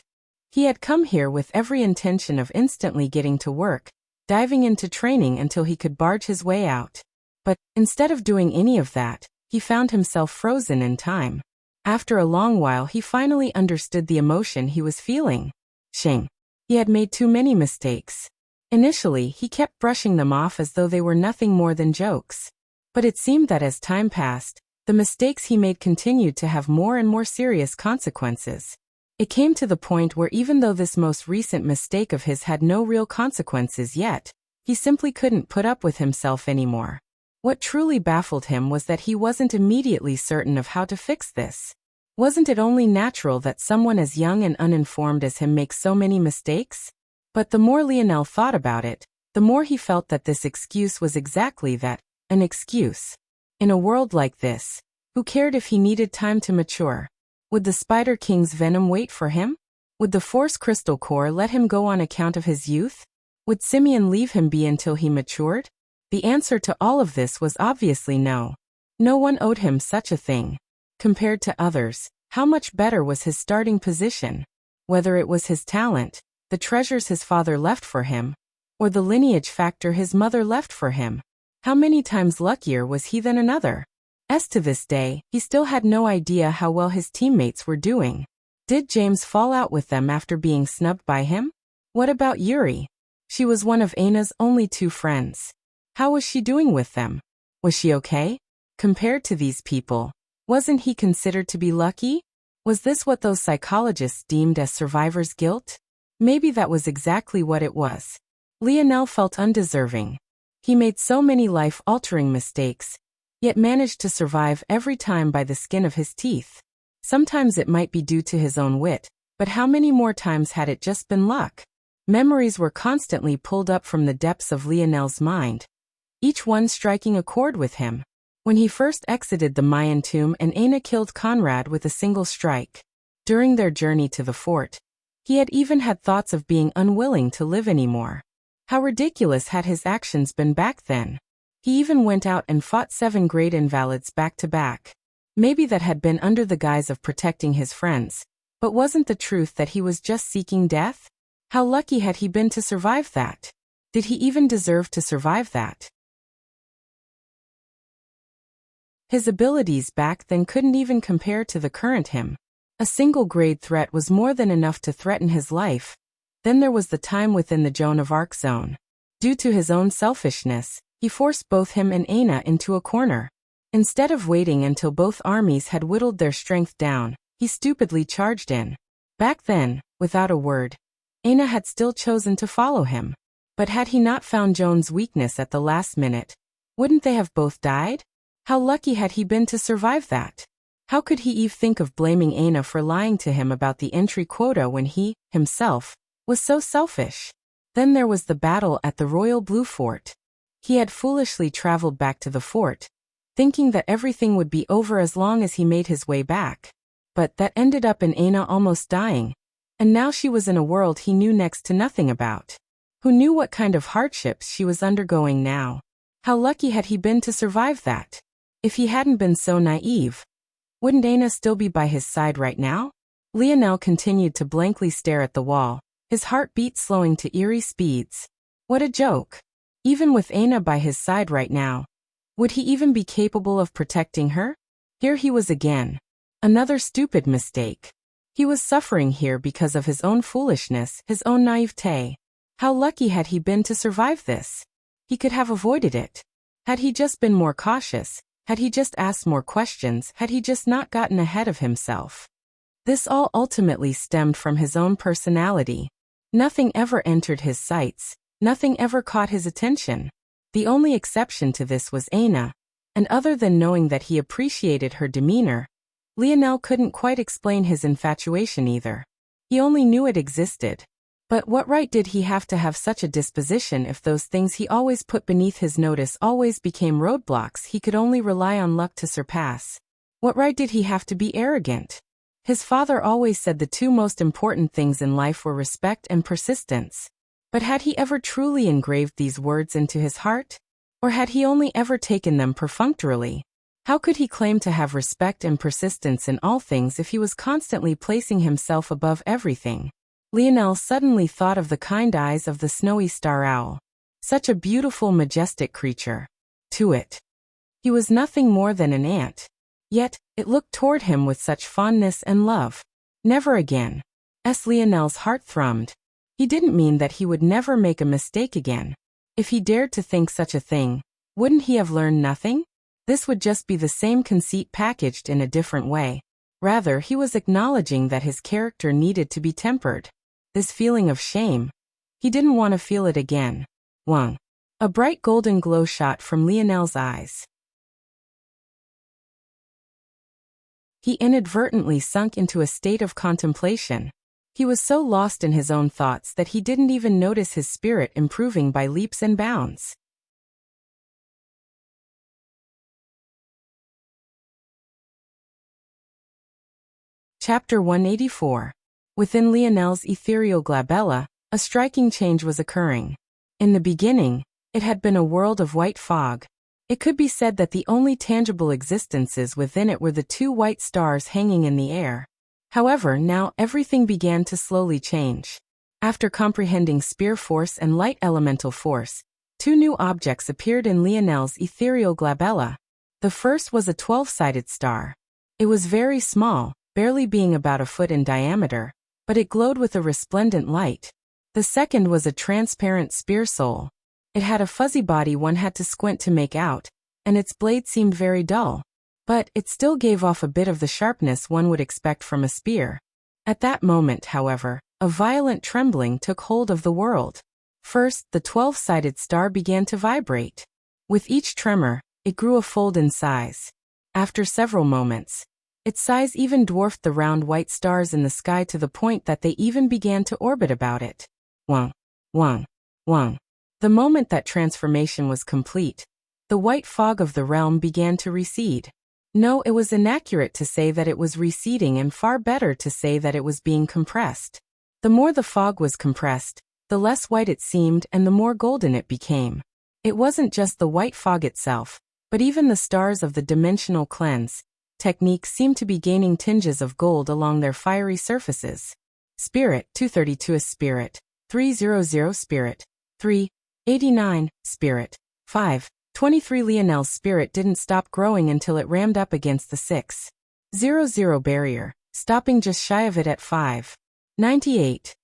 He had come here with every intention of instantly getting to work, diving into training until he could barge his way out. But, instead of doing any of that, he found himself frozen in time. After a long while he finally understood the emotion he was feeling. Shame. He had made too many mistakes. Initially, he kept brushing them off as though they were nothing more than jokes. But it seemed that as time passed, the mistakes he made continued to have more and more serious consequences. It came to the point where even though this most recent mistake of his had no real consequences yet, he simply couldn't put up with himself anymore. What truly baffled him was that he wasn't immediately certain of how to fix this. Wasn't it only natural that someone as young and uninformed as him make so many mistakes? But the more Lionel thought about it, the more he felt that this excuse was exactly that, an excuse. In a world like this, who cared if he needed time to mature? Would the Spider King's venom wait for him? Would the Force Crystal core let him go on account of his youth? Would Simeon leave him be until he matured? The answer to all of this was obviously no. No one owed him such a thing. Compared to others, how much better was his starting position? Whether it was his talent, the treasures his father left for him, or the lineage factor his mother left for him, how many times luckier was he than another? As to this day, he still had no idea how well his teammates were doing. Did James fall out with them after being snubbed by him? What about Yuri? She was one of Aina's only two friends. How was she doing with them? Was she okay? Compared to these people, wasn't he considered to be lucky? Was this what those psychologists deemed as survivor's guilt? Maybe that was exactly what it was. Lionel felt undeserving. He made so many life-altering mistakes, yet managed to survive every time by the skin of his teeth. Sometimes it might be due to his own wit, but how many more times had it just been luck? Memories were constantly pulled up from the depths of Lionel's mind, each one striking a chord with him. When he first exited the Mayan tomb and Aina killed Conrad with a single strike. During their journey to the fort, he had even had thoughts of being unwilling to live anymore. How ridiculous had his actions been back then? He even went out and fought 7 grade invalids back to back. Maybe that had been under the guise of protecting his friends, but wasn't the truth that he was just seeking death? How lucky had he been to survive that? Did he even deserve to survive that? His abilities back then couldn't even compare to the current him. A single grade threat was more than enough to threaten his life. Then there was the time within the Joan of Arc zone. Due to his own selfishness, he forced both him and Aina into a corner. Instead of waiting until both armies had whittled their strength down, he stupidly charged in. Back then, without a word, Aina had still chosen to follow him. But had he not found Joan's weakness at the last minute, wouldn't they have both died? How lucky had he been to survive that? How could he even think of blaming Aina for lying to him about the entry quota when he, himself, was so selfish? Then there was the battle at the Royal Blue Fort. He had foolishly traveled back to the fort, thinking that everything would be over as long as he made his way back. But that ended up in Aina almost dying, and now she was in a world he knew next to nothing about. Who knew what kind of hardships she was undergoing now? How lucky had he been to survive that? If he hadn't been so naive, wouldn't Aina still be by his side right now? Lionel continued to blankly stare at the wall, his heartbeat slowing to eerie speeds. What a joke. Even with Aina by his side right now, would he even be capable of protecting her? Here he was again. Another stupid mistake. He was suffering here because of his own foolishness, his own naivete. How lucky had he been to survive this? He could have avoided it. Had he just been more cautious, had he just asked more questions, had he just not gotten ahead of himself. This all ultimately stemmed from his own personality. Nothing ever entered his sights, nothing ever caught his attention. The only exception to this was Aina, and other than knowing that he appreciated her demeanor, Lionel couldn't quite explain his infatuation either. He only knew it existed. But what right did he have to have such a disposition if those things he always put beneath his notice always became roadblocks he could only rely on luck to surpass? What right did he have to be arrogant? His father always said the two most important things in life were respect and persistence. But had he ever truly engraved these words into his heart? Or had he only ever taken them perfunctorily? How could he claim to have respect and persistence in all things if he was constantly placing himself above everything? Lionel suddenly thought of the kind eyes of the snowy star owl. Such a beautiful, majestic creature. To it, he was nothing more than an ant. Yet, it looked toward him with such fondness and love. Never again. Lionel's heart thrummed. He didn't mean that he would never make a mistake again. If he dared to think such a thing, wouldn't he have learned nothing? This would just be the same conceit packaged in a different way. Rather, he was acknowledging that his character needed to be tempered. This feeling of shame, he didn't want to feel it again. Wang. A bright golden glow shot from Lionel's eyes. He inadvertently sunk into a state of contemplation. He was so lost in his own thoughts that he didn't even notice his spirit improving by leaps and bounds. Chapter 184. Within Lionel's ethereal glabella, a striking change was occurring. In the beginning, it had been a world of white fog. It could be said that the only tangible existences within it were the two white stars hanging in the air. However, now everything began to slowly change. After comprehending spear force and light elemental force, two new objects appeared in Lionel's ethereal glabella. The first was a 12-sided star. It was very small, barely being about a foot in diameter, but it glowed with a resplendent light. The second was a transparent spear soul. It had a fuzzy body one had to squint to make out, and its blade seemed very dull. But it still gave off a bit of the sharpness one would expect from a spear. At that moment, however, a violent trembling took hold of the world. First, the 12-sided star began to vibrate. With each tremor, it grew a fold in size. After several moments, its size even dwarfed the round white stars in the sky to the point that they even began to orbit about it. Wang, wang, wang. The moment that transformation was complete, the white fog of the realm began to recede. No, it was inaccurate to say that it was receding and far better to say that it was being compressed. The more the fog was compressed, the less white it seemed and the more golden it became. It wasn't just the white fog itself, but even the stars of the dimensional cleanse technique seemed to be gaining tinges of gold along their fiery surfaces. Spirit 232 is Spirit, 300 Spirit, 389 Spirit, 523 Lionel's spirit didn't stop growing until it rammed up against the 600 barrier, stopping just shy of it at 598.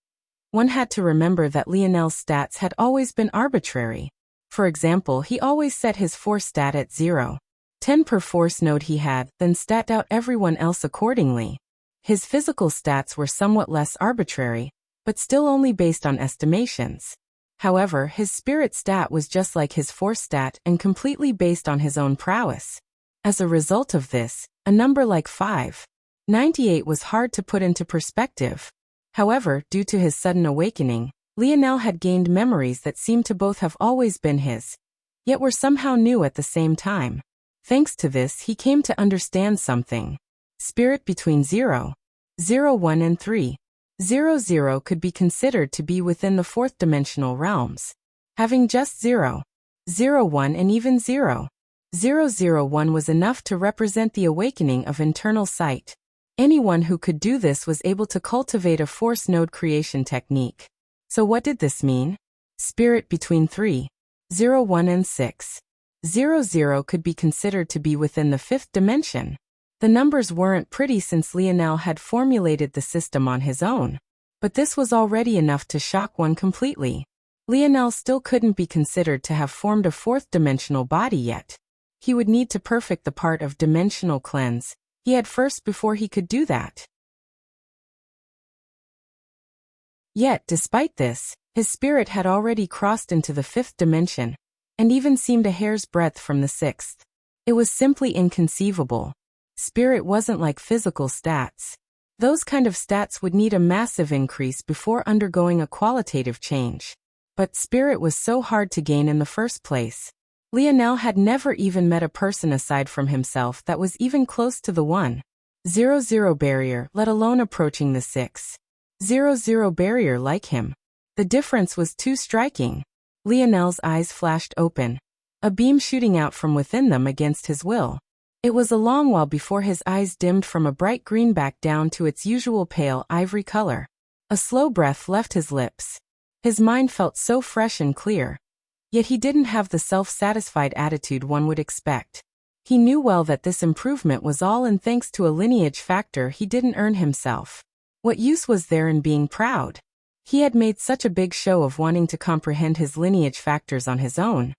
One had to remember that Lionel's stats had always been arbitrary. For example, he always set his force stat at 0. 10 per force node he had, then stat out everyone else accordingly. His physical stats were somewhat less arbitrary, but still only based on estimations. However, his spirit stat was just like his force stat and completely based on his own prowess. As a result of this, a number like 598 was hard to put into perspective. However, due to his sudden awakening, Lionel had gained memories that seemed to both have always been his, yet were somehow new at the same time. Thanks to this, he came to understand something. Spirit between 0, 1 and 3, 0 could be considered to be within the fourth dimensional realms. Having just 0, 1 and even 0, 1 was enough to represent the awakening of internal sight. Anyone who could do this was able to cultivate a force node creation technique. So what did this mean? Spirit between 3, 1 and 6, 0 could be considered to be within the fifth dimension. The numbers weren't pretty since Lionel had formulated the system on his own. But this was already enough to shock one completely. Lionel still couldn't be considered to have formed a fourth dimensional body yet. He would need to perfect the part of dimensional cleanse he had first before he could do that. Yet, despite this, his spirit had already crossed into the fifth dimension, and even seemed a hair's breadth from the sixth. It was simply inconceivable. Spirit wasn't like physical stats. Those kind of stats would need a massive increase before undergoing a qualitative change. But spirit was so hard to gain in the first place. Lionel had never even met a person aside from himself that was even close to the 1-0-0 barrier, let alone approaching the 6-0-0 barrier like him. The difference was too striking. Lionel's eyes flashed open, a beam shooting out from within them against his will. It was a long while before his eyes dimmed from a bright green back down to its usual pale ivory color. A slow breath left his lips. His mind felt so fresh and clear. Yet he didn't have the self-satisfied attitude one would expect. He knew well that this improvement was all in thanks to a lineage factor he didn't earn himself. What use was there in being proud? He had made such a big show of wanting to comprehend his lineage factors on his own.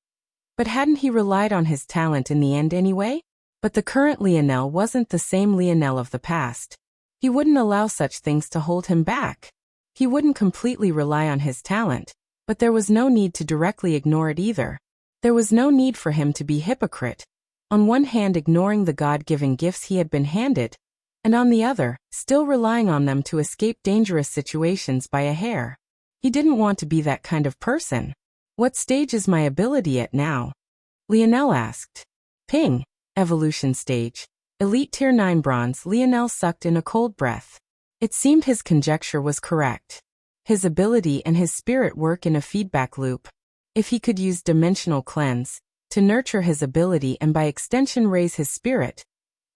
But hadn't he relied on his talent in the end anyway? But the current Lionel wasn't the same Lionel of the past. He wouldn't allow such things to hold him back. He wouldn't completely rely on his talent. But there was no need to directly ignore it either. There was no need for him to be hypocrite, on one hand ignoring the God-given gifts he had been handed, and on the other, still relying on them to escape dangerous situations by a hair. He didn't want to be that kind of person. What stage is my ability at now? Lionel asked. Ping. Evolution stage. Elite Tier 9 Bronze. Lionel sucked in a cold breath. It seemed his conjecture was correct. His ability and his spirit work in a feedback loop. If he could use dimensional cleanse to nurture his ability and by extension raise his spirit,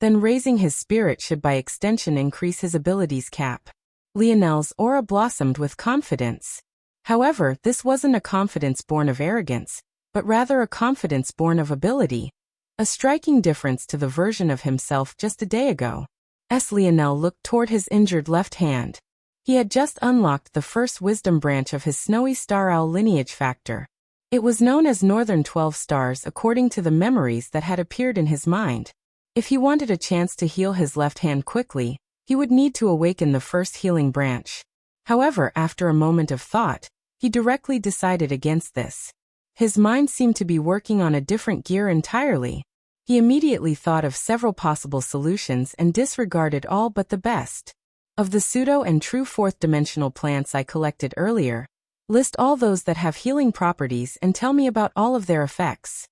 then raising his spirit should by extension increase his ability's cap. Lionel's aura blossomed with confidence. However, this wasn't a confidence born of arrogance, but rather a confidence born of ability. A striking difference to the version of himself just a day ago. As Lionel looked toward his injured left hand. He had just unlocked the first wisdom branch of his snowy star owl lineage factor. It was known as Northern 12 Stars according to the memories that had appeared in his mind. If he wanted a chance to heal his left hand quickly, he would need to awaken the first healing branch. However, after a moment of thought, he directly decided against this. His mind seemed to be working on a different gear entirely. He immediately thought of several possible solutions and disregarded all but the best. Of the pseudo and true fourth-dimensional plants I collected earlier, list all those that have healing properties and tell me about all of their effects.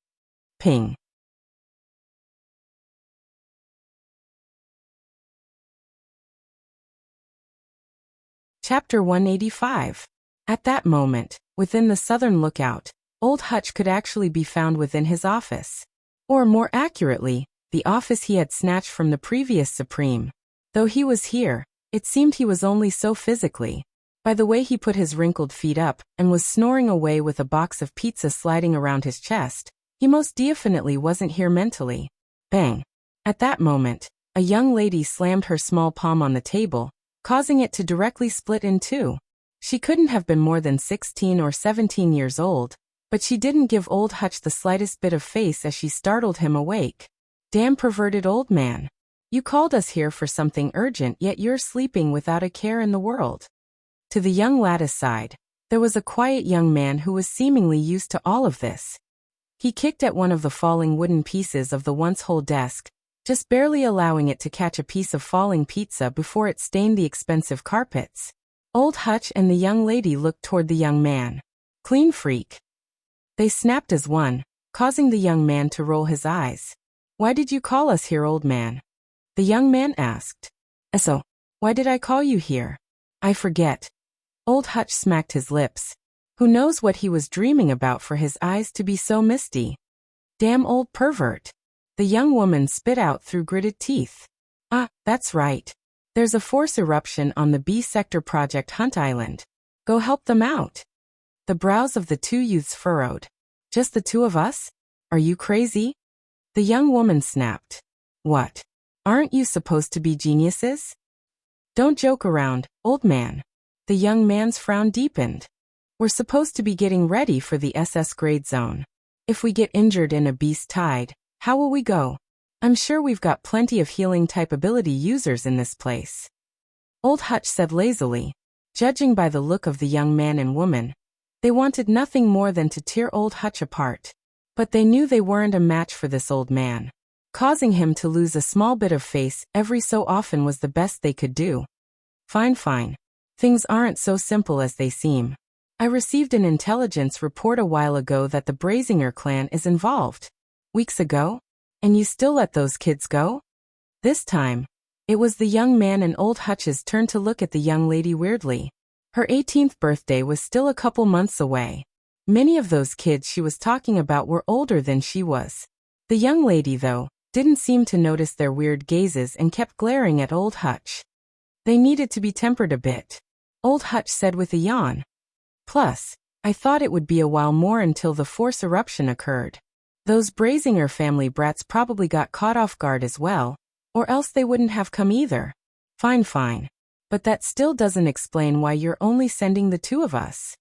Ping. Chapter 185. At that moment, within the southern lookout, Old Hutch could actually be found within his office. Or more accurately, the office he had snatched from the previous Supreme. Though he was here, it seemed he was only so physically. By the way he put his wrinkled feet up and was snoring away with a box of pizza sliding around his chest, he most definitely wasn't here mentally. Bang. At that moment, a young lady slammed her small palm on the table, causing it to directly split in two. She couldn't have been more than 16 or 17 years old, but she didn't give Old Hutch the slightest bit of face as she startled him awake. Damn perverted old man. You called us here for something urgent, yet you're sleeping without a care in the world. To the young lad's side, there was a quiet young man who was seemingly used to all of this. He kicked at one of the falling wooden pieces of the once whole desk, just barely allowing it to catch a piece of falling pizza before it stained the expensive carpets. Old Hutch and the young lady looked toward the young man. Clean freak. They snapped as one, causing the young man to roll his eyes. Why did you call us here, old man? The young man asked. So, why did I call you here? I forget. Old Hutch smacked his lips. Who knows what he was dreaming about for his eyes to be so misty? Damn old pervert. The young woman spit out through gritted teeth. Ah, that's right. There's a force eruption on the B Sector Project Hunt Island. Go help them out. The brows of the two youths furrowed. Just the two of us? Are you crazy? The young woman snapped. What? Aren't you supposed to be geniuses? Don't joke around, old man. The young man's frown deepened. We're supposed to be getting ready for the SS grade zone. If we get injured in a beast tide, how will we go? I'm sure we've got plenty of healing type ability users in this place. Old Hutch said lazily. Judging by the look of the young man and woman, they wanted nothing more than to tear old Hutch apart. But they knew they weren't a match for this old man. Causing him to lose a small bit of face every so often was the best they could do. Fine. Things aren't so simple as they seem. I received an intelligence report a while ago that the Brazinger clan is involved. Weeks ago? And you still let those kids go? This time, it was the young man and old Hutch's turn to look at the young lady weirdly. Her 18th birthday was still a couple months away. Many of those kids she was talking about were older than she was. The young lady, though, didn't seem to notice their weird gazes and kept glaring at old Hutch. They needed to be tempered a bit. Old Hutch said with a yawn. Plus, I thought it would be a while more until the force eruption occurred. Those Brazinger family brats probably got caught off guard as well, or else they wouldn't have come either. Fine. But that still doesn't explain why you're only sending the two of us.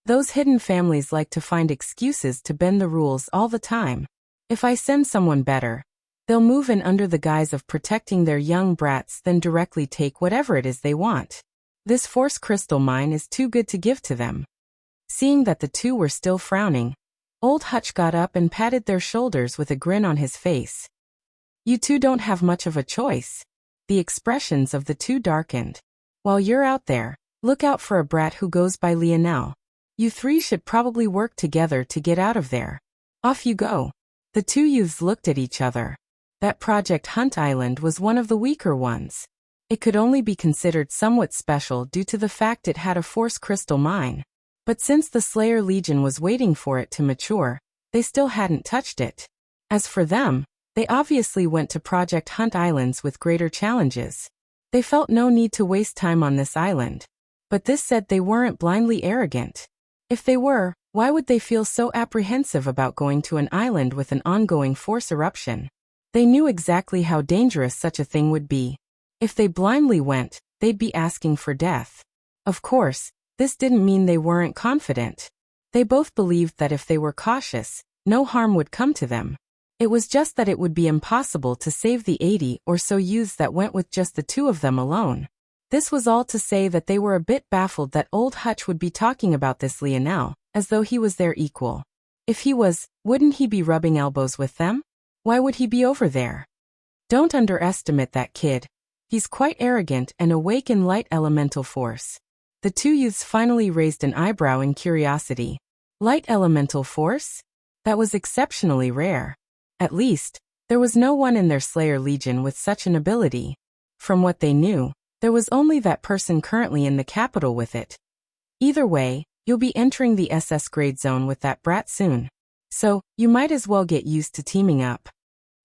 Those hidden families like to find excuses to bend the rules all the time. If I send someone better, they'll move in under the guise of protecting their young brats, then directly take whatever it is they want. This force crystal mine is too good to give to them. Seeing that the two were still frowning, old Hutch got up and patted their shoulders with a grin on his face. You two don't have much of a choice. The expressions of the two darkened. While you're out there, look out for a brat who goes by Lionel. You three should probably work together to get out of there. Off you go. The two youths looked at each other. That Project Hunt Island was one of the weaker ones. It could only be considered somewhat special due to the fact it had a force crystal mine. But since the Slayer Legion was waiting for it to mature, they still hadn't touched it. As for them, they obviously went to Project Hunt Islands with greater challenges. They felt no need to waste time on this island. But this said they weren't blindly arrogant. If they were, why would they feel so apprehensive about going to an island with an ongoing force eruption? They knew exactly how dangerous such a thing would be. If they blindly went, they'd be asking for death. Of course, this didn't mean they weren't confident. They both believed that if they were cautious, no harm would come to them. It was just that it would be impossible to save the 80 or so youths that went with just the two of them alone. This was all to say that they were a bit baffled that old Hutch would be talking about this Lionel, as though he was their equal. If he was, wouldn't he be rubbing elbows with them? Why would he be over there? Don't underestimate that kid. He's quite arrogant and awake in light elemental force. The two youths finally raised an eyebrow in curiosity. Light elemental force? That was exceptionally rare. At least, there was no one in their Slayer Legion with such an ability. From what they knew, there was only that person currently in the capital with it. Either way, you'll be entering the SS grade zone with that brat soon. So, you might as well get used to teaming up.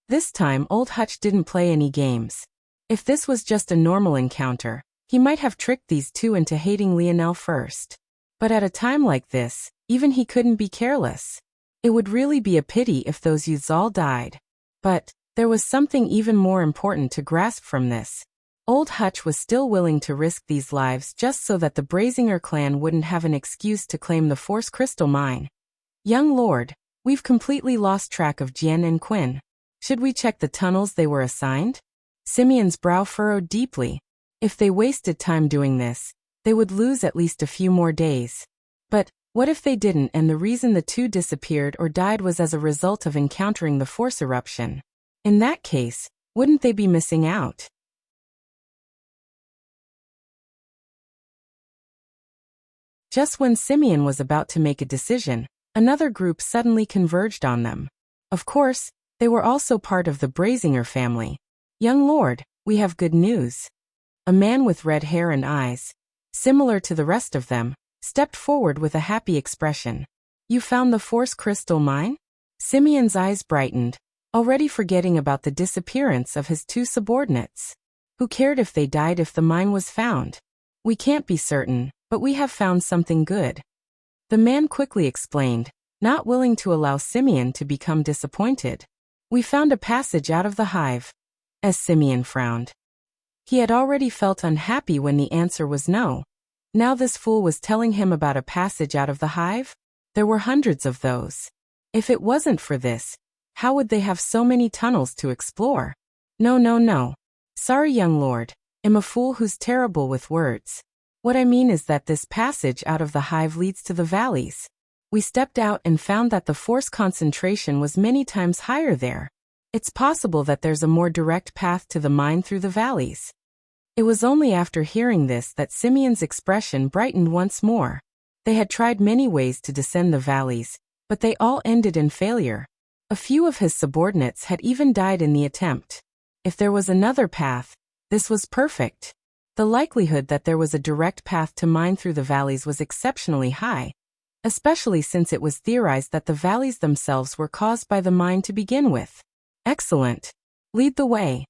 This time old Hutch didn't play any games. If this was just a normal encounter, he might have tricked these two into hating Lionel first. But at a time like this, even he couldn't be careless. It would really be a pity if those youths all died. But there was something even more important to grasp from this. Old Hutch was still willing to risk these lives just so that the Brazinger clan wouldn't have an excuse to claim the Force Crystal Mine. Young Lord, we've completely lost track of Jian and Quinn. Should we check the tunnels they were assigned? Simeon's brow furrowed deeply. If they wasted time doing this, they would lose at least a few more days. But What if they didn't and the reason the two disappeared or died was as a result of encountering the force eruption? In that case, wouldn't they be missing out? Just when Simeon was about to make a decision, another group suddenly converged on them. Of course, they were also part of the Brazinger family. "Young lord, we have good news." A man with red hair and eyes, similar to the rest of them, stepped forward with a happy expression. "You found the force crystal mine?" Simeon's eyes brightened, already forgetting about the disappearance of his two subordinates. Who cared if they died if the mine was found? "We can't be certain, but we have found something good," the man quickly explained, not willing to allow Simeon to become disappointed. "We found a passage out of the hive." As Simeon frowned. He had already felt unhappy when the answer was no. Now this fool was telling him about a passage out of the hive? There were hundreds of those. If it wasn't for this, how would they have so many tunnels to explore? No. Sorry, young lord. I'm a fool who's terrible with words. What I mean is that this passage out of the hive leads to the valleys. We stepped out and found that the force concentration was many times higher there. It's possible that there's a more direct path to the mine through the valleys. It was only after hearing this that Simeon's expression brightened once more. They had tried many ways to descend the valleys, but they all ended in failure. A few of his subordinates had even died in the attempt. If there was another path, this was perfect. The likelihood that there was a direct path to mine through the valleys was exceptionally high, especially since it was theorized that the valleys themselves were caused by the mine to begin with. Excellent. Lead the way.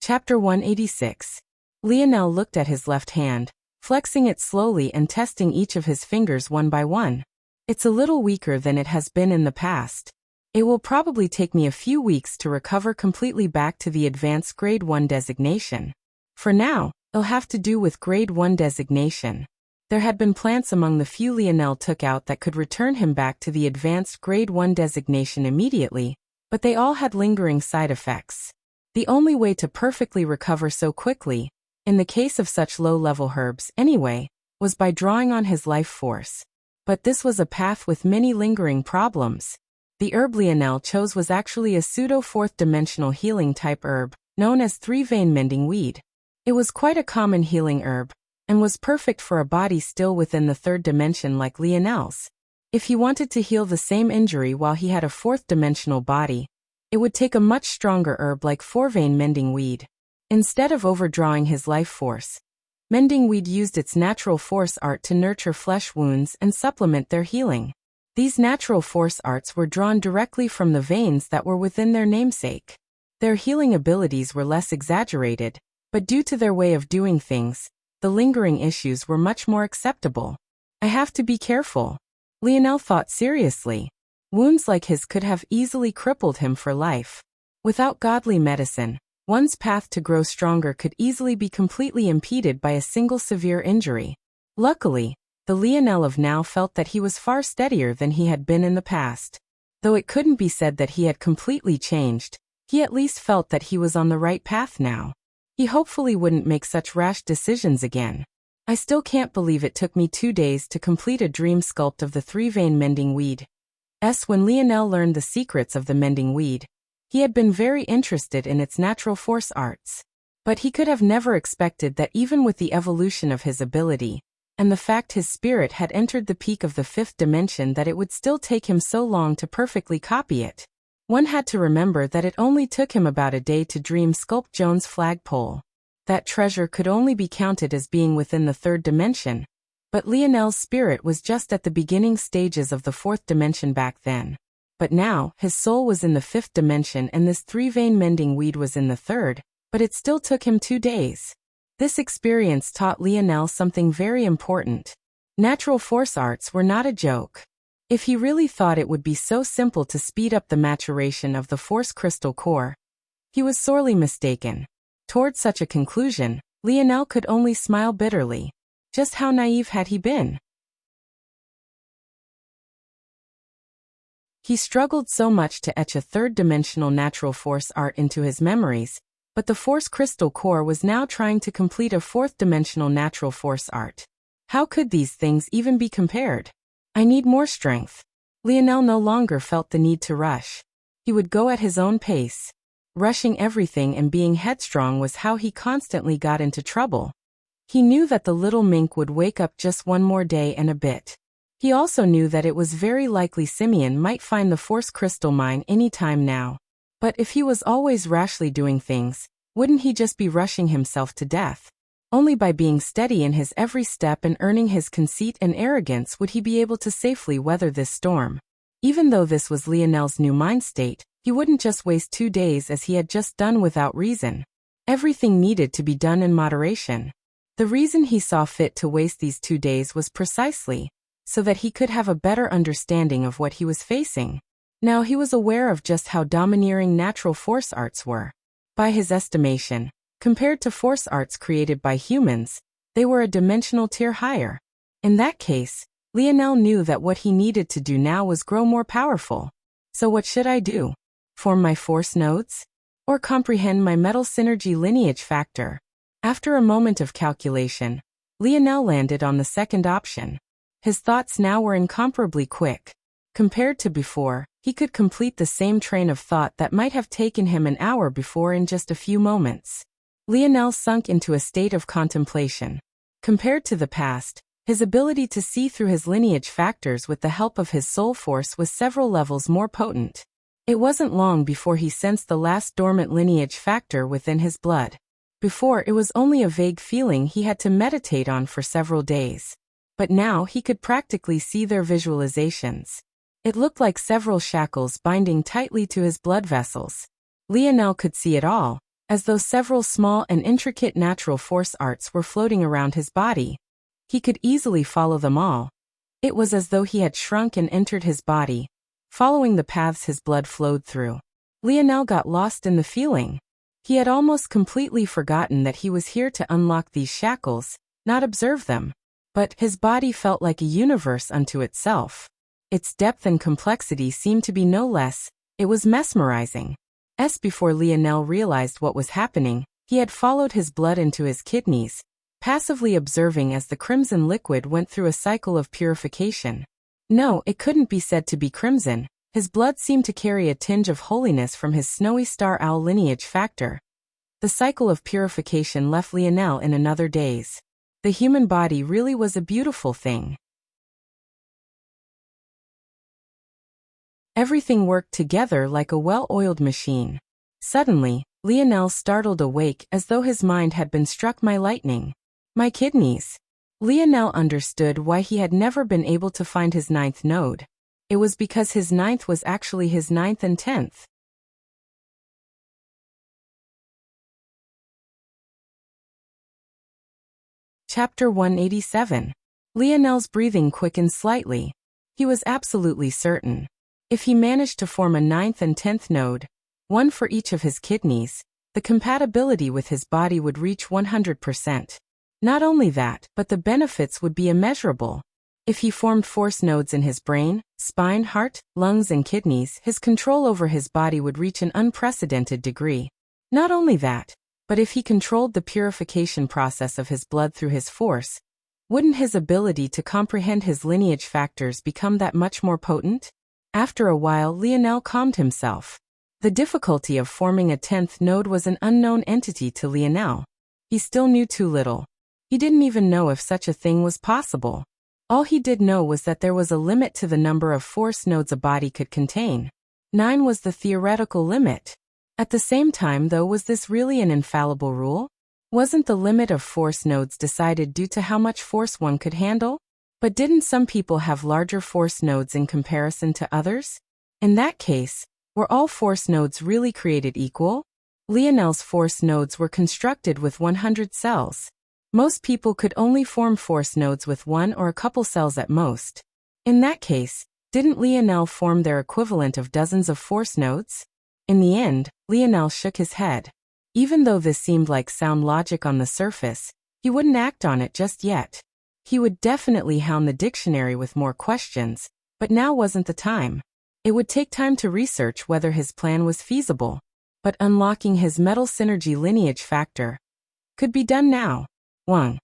Chapter 186. Lionel looked at his left hand, flexing it slowly and testing each of his fingers one by one. "It's a little weaker than it has been in the past. It will probably take me a few weeks to recover completely back to the advanced Grade 1 designation. For now, it'll have to do with Grade 1 designation." There had been plants among the few Lionel took out that could return him back to the advanced Grade 1 designation immediately, but they all had lingering side effects. The only way to perfectly recover so quickly, in the case of such low-level herbs anyway, was by drawing on his life force. But this was a path with many lingering problems. The herb Lionel chose was actually a pseudo-fourth-dimensional healing type herb, known as three-vein mending weed. It was quite a common healing herb, and was perfect for a body still within the third dimension like Lionel's. If he wanted to heal the same injury while he had a fourth-dimensional body, it would take a much stronger herb like four-vein mending weed. Instead of overdrawing his life force, mending weed used its natural force art to nurture flesh wounds and supplement their healing. These natural force arts were drawn directly from the veins that were within their namesake. Their healing abilities were less exaggerated, but due to their way of doing things, the lingering issues were much more acceptable. "I have to be careful," Lionel thought seriously. Wounds like his could have easily crippled him for life. Without godly medicine, one's path to grow stronger could easily be completely impeded by a single severe injury. Luckily, the Lionel of now felt that he was far steadier than he had been in the past. Though it couldn't be said that he had completely changed, he at least felt that he was on the right path now. He hopefully wouldn't make such rash decisions again. "I still can't believe it took me 2 days to complete a dream sculpt of the three-vein mending weed." When Lionel learned the secrets of the mending weed, he had been very interested in its natural force arts. But he could have never expected that even with the evolution of his ability, and the fact his spirit had entered the peak of the fifth dimension, that it would still take him so long to perfectly copy it. One had to remember that it only took him about a day to dream sculpt Joan's flagpole. That treasure could only be counted as being within the third dimension, but Lionel's spirit was just at the beginning stages of the fourth dimension back then. But now, his soul was in the fifth dimension and this three-vein mending weed was in the third, but it still took him 2 days. This experience taught Lionel something very important. Natural force arts were not a joke. If he really thought it would be so simple to speed up the maturation of the force crystal core, he was sorely mistaken. Toward such a conclusion, Lionel could only smile bitterly. Just how naive had he been? He struggled so much to etch a third-dimensional natural force art into his memories, But the force crystal core was now trying to complete a fourth-dimensional natural force art. How could these things even be compared? I need more strength. Lionel no longer felt the need to rush. He would go at his own pace. Rushing everything and being headstrong was how he constantly got into trouble. He knew that the little mink would wake up just one more day and a bit. He also knew that it was very likely Simeon might find the force crystal mine any time now. But if he was always rashly doing things, wouldn't he just be rushing himself to death? Only by being steady in his every step and earning his conceit and arrogance would he be able to safely weather this storm. Even though this was Lionel's new mind state, he wouldn't just waste 2 days as he had just done without reason. Everything needed to be done in moderation. The reason he saw fit to waste these 2 days was precisely so that he could have a better understanding of what he was facing. Now he was aware of just how domineering natural force arts were. By his estimation, compared to force arts created by humans, they were a dimensional tier higher. In that case, Lionel knew that what he needed to do now was grow more powerful. So what should I do? Form my force nodes? Or comprehend my metal synergy lineage factor? After a moment of calculation, Lionel landed on the second option. His thoughts now were incomparably quick. Compared to before, he could complete the same train of thought that might have taken him an hour before in just a few moments. Lionel sunk into a state of contemplation. Compared to the past, his ability to see through his lineage factors with the help of his soul force was several levels more potent. It wasn't long before he sensed the last dormant lineage factor within his blood. Before, it was only a vague feeling he had to meditate on for several days. But now he could practically see their visualizations. It looked like several shackles binding tightly to his blood vessels. Lionel could see it all, as though several small and intricate natural force arts were floating around his body. He could easily follow them all. It was as though he had shrunk and entered his body, following the paths his blood flowed through. Lionel got lost in the feeling. He had almost completely forgotten that he was here to unlock these shackles, not observe them. But his body felt like a universe unto itself. Its depth and complexity seemed to be no less. It was mesmerizing. Before Lionel realized what was happening, he had followed his blood into his kidneys, passively observing as the crimson liquid went through a cycle of purification. No, it couldn't be said to be crimson. His blood seemed to carry a tinge of holiness from his snowy star owl lineage factor. The cycle of purification left Lionel in another daze. The human body really was a beautiful thing. Everything worked together like a well-oiled machine. Suddenly, Lionel startled awake as though his mind had been struck by lightning. My kidneys. Lionel understood why he had never been able to find his 9th node. It was because his 9th was actually his 9th and 10th. Chapter 187. Lionel's breathing quickened slightly. He was absolutely certain. If he managed to form a 9th and 10th node, one for each of his kidneys, the compatibility with his body would reach 100%. Not only that, but the benefits would be immeasurable. If he formed force nodes in his brain, spine, heart, lungs, and kidneys, his control over his body would reach an unprecedented degree. Not only that, but if he controlled the purification process of his blood through his force, wouldn't his ability to comprehend his lineage factors become that much more potent? After a while, Lionel calmed himself. The difficulty of forming a 10th node was an unknown entity to Lionel. He still knew too little. He didn't even know if such a thing was possible. All he did know was that there was a limit to the number of force nodes a body could contain. 9 was the theoretical limit. At the same time, though, was this really an infallible rule? Wasn't the limit of force nodes decided due to how much force one could handle? But didn't some people have larger force nodes in comparison to others? In that case, were all force nodes really created equal? Lionel's force nodes were constructed with 100 cells. Most people could only form force nodes with 1 or a couple cells at most. In that case, didn't Lionel form their equivalent of dozens of force nodes? In the end, Lionel shook his head. Even though this seemed like sound logic on the surface, he wouldn't act on it just yet. He would definitely hound the dictionary with more questions, but now wasn't the time. It would take time to research whether his plan was feasible. but unlocking his metal synergy lineage factor could be done now. Wang's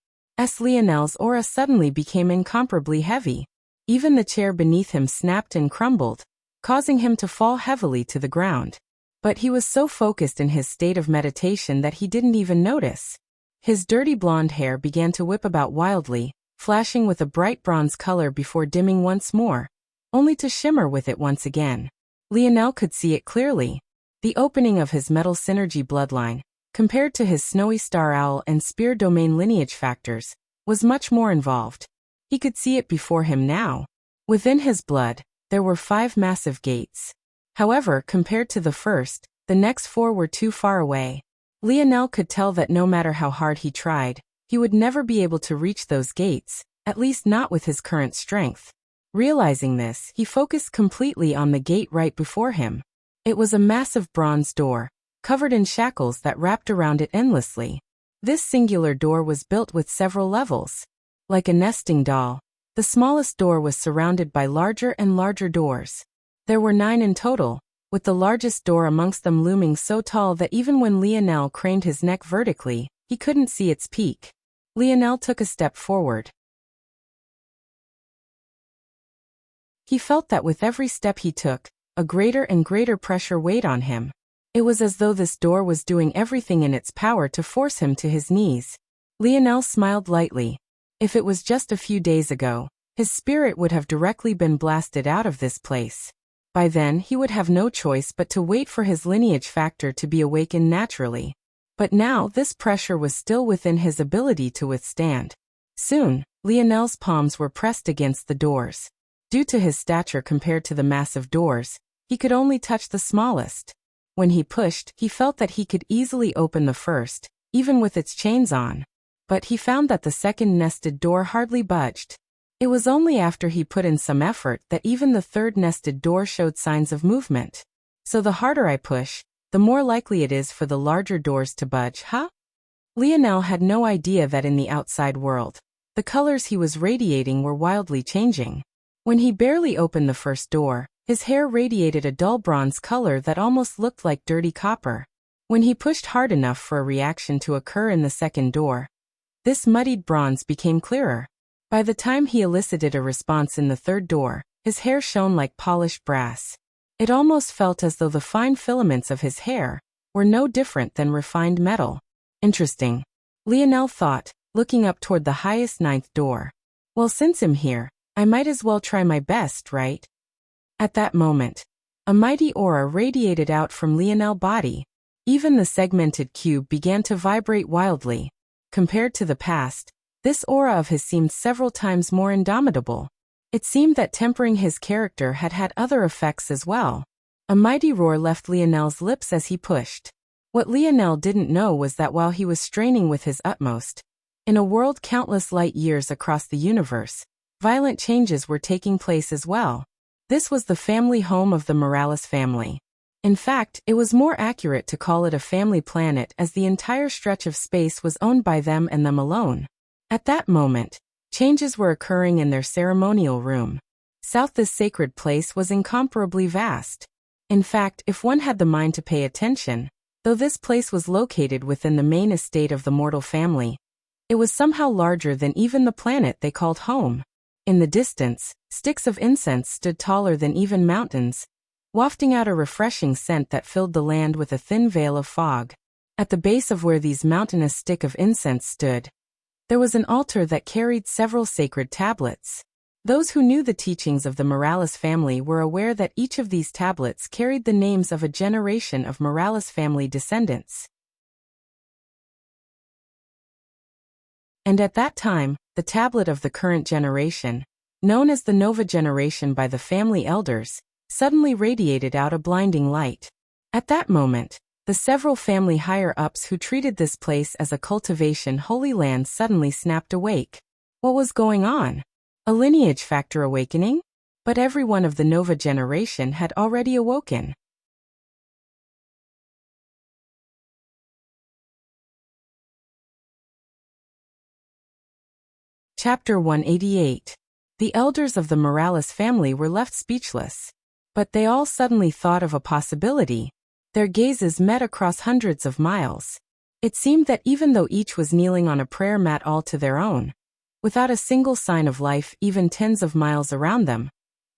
Lionel's aura suddenly became incomparably heavy. Even the chair beneath him snapped and crumbled, causing him to fall heavily to the ground. But he was so focused in his state of meditation that he didn't even notice. His dirty blonde hair began to whip about wildly, flashing with a bright bronze color before dimming once more, only to shimmer with it once again. Lionel could see it clearly. The opening of his metal synergy bloodline, compared to his snowy star owl and spear domain lineage factors, was much more involved. He could see it before him now. Within his blood, there were 5 massive gates. However, compared to the first, the next 4 were too far away. Lionel could tell that no matter how hard he tried, he would never be able to reach those gates, at least not with his current strength. Realizing this, he focused completely on the gate right before him. It was a massive bronze door, covered in shackles that wrapped around it endlessly. This singular door was built with several levels. Like a nesting doll, the smallest door was surrounded by larger and larger doors. There were 9 in total, with the largest door amongst them looming so tall that even when Lionel craned his neck vertically, he couldn't see its peak. Lionel took a step forward. He felt that with every step he took, a greater and greater pressure weighed on him. It was as though this door was doing everything in its power to force him to his knees. Lionel smiled lightly. If it was just a few days ago, his spirit would have directly been blasted out of this place. By then he would have no choice but to wait for his lineage factor to be awakened naturally. But now this pressure was still within his ability to withstand. Soon, Lionel's palms were pressed against the doors. Due to his stature compared to the massive doors, he could only touch the smallest. When he pushed, he felt that he could easily open the first, even with its chains on. But he found that the second nested door hardly budged. It was only after he put in some effort that even the third nested door showed signs of movement. So the harder I push, the more likely it is for the larger doors to budge, huh? Lionel had no idea that in the outside world, the colors he was radiating were wildly changing. When he barely opened the first door, his hair radiated a dull bronze color that almost looked like dirty copper. When he pushed hard enough for a reaction to occur in the second door, this muddied bronze became clearer. By the time he elicited a response in the third door, his hair shone like polished brass. It almost felt as though the fine filaments of his hair were no different than refined metal. Interesting, Lionel thought, looking up toward the highest 9th door. Well, since I'm here, I might as well try my best, right? At that moment, a mighty aura radiated out from Lionel's body. Even the segmented cube began to vibrate wildly. Compared to the past, this aura of his seemed several times more indomitable. It seemed that tempering his character had had other effects as well. A mighty roar left Lionel's lips as he pushed. What Lionel didn't know was that while he was straining with his utmost, in a world countless light years across the universe, violent changes were taking place as well. This was the family home of the Morales family. In fact, it was more accurate to call it a family planet as the entire stretch of space was owned by them and them alone. At that moment, changes were occurring in their ceremonial room. South, this sacred place was incomparably vast. In fact, if one had the mind to pay attention, though this place was located within the main estate of the mortal family, it was somehow larger than even the planet they called home. In the distance, sticks of incense stood taller than even mountains, wafting out a refreshing scent that filled the land with a thin veil of fog. At the base of where these mountainous stick of incense stood, there was an altar that carried several sacred tablets. Those who knew the teachings of the Morales family were aware that each of these tablets carried the names of a generation of Morales family descendants. And at that time, the tablet of the current generation, known as the Nova generation by the family elders, suddenly radiated out a blinding light. At that moment, the several family higher-ups who treated this place as a cultivation holy land suddenly snapped awake. What was going on? A lineage factor awakening? But every one of the Nova generation had already awoken. Chapter 188. The elders of the Morales family were left speechless. But they all suddenly thought of a possibility. Their gazes met across hundreds of miles. It seemed that even though each was kneeling on a prayer mat all to their own, without a single sign of life even tens of miles around them,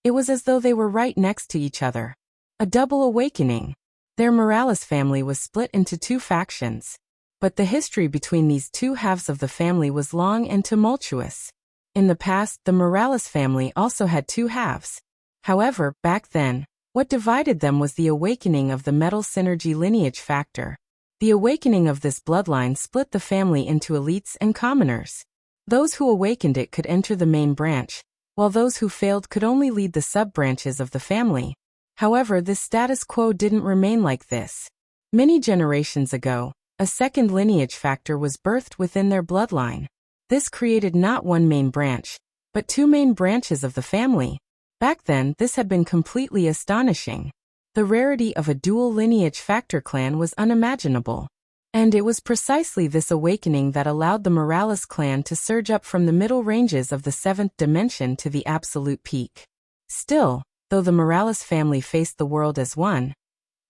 it was as though they were right next to each other. A double awakening. Their Morales family was split into two factions. But the history between these two halves of the family was long and tumultuous. In the past, the Morales family also had two halves. However, back then, what divided them was the awakening of the metal synergy lineage factor. The awakening of this bloodline split the family into elites and commoners. Those who awakened it could enter the main branch, while those who failed could only lead the sub-branches of the family. However, this status quo didn't remain like this. Many generations ago, a second lineage factor was birthed within their bloodline. This created not one main branch, but two main branches of the family. Back then, this had been completely astonishing. The rarity of a dual lineage factor clan was unimaginable. And it was precisely this awakening that allowed the Morales clan to surge up from the middle ranges of the seventh dimension to the absolute peak. Still, though the Morales family faced the world as one,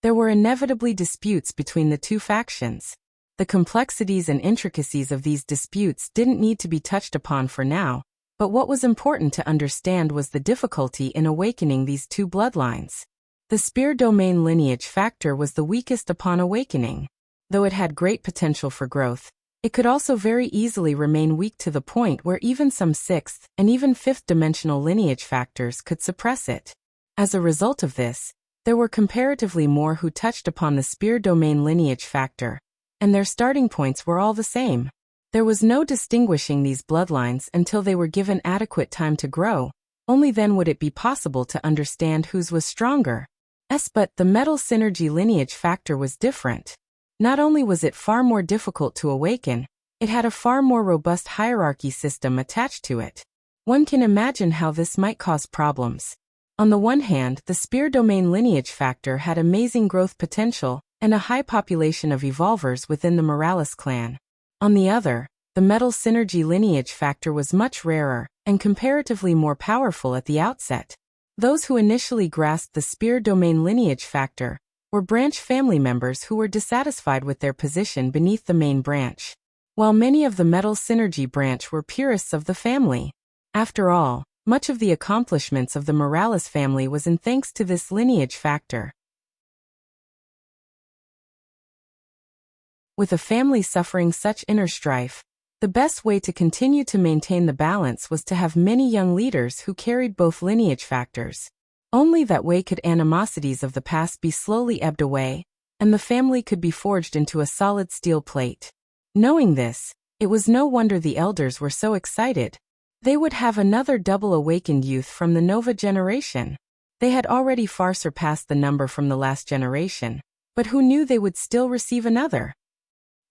there were inevitably disputes between the two factions. The complexities and intricacies of these disputes didn't need to be touched upon for now, but what was important to understand was the difficulty in awakening these two bloodlines. The spear domain lineage factor was the weakest upon awakening. Though it had great potential for growth, it could also very easily remain weak to the point where even some sixth and even fifth dimensional lineage factors could suppress it. As a result of this, there were comparatively more who touched upon the spear domain lineage factor, and their starting points were all the same. There was no distinguishing these bloodlines until they were given adequate time to grow. Only then would it be possible to understand whose was stronger. But the metal synergy lineage factor was different. Not only was it far more difficult to awaken, it had a far more robust hierarchy system attached to it. One can imagine how this might cause problems. On the one hand, the spear domain lineage factor had amazing growth potential and a high population of evolvers within the Morales clan. On the other, the metal synergy lineage factor was much rarer and comparatively more powerful at the outset. Those who initially grasped the spear domain lineage factor were branch family members who were dissatisfied with their position beneath the main branch, while many of the metal synergy branch were purists of the family. After all, much of the accomplishments of the Morales family was in thanks to this lineage factor. With a family suffering such inner strife, the best way to continue to maintain the balance was to have many young leaders who carried both lineage factors. Only that way could animosities of the past be slowly ebbed away, and the family could be forged into a solid steel plate. Knowing this, it was no wonder the elders were so excited. They would have another double awakened youth from the Nova generation. They had already far surpassed the number from the last generation, but who knew they would still receive another?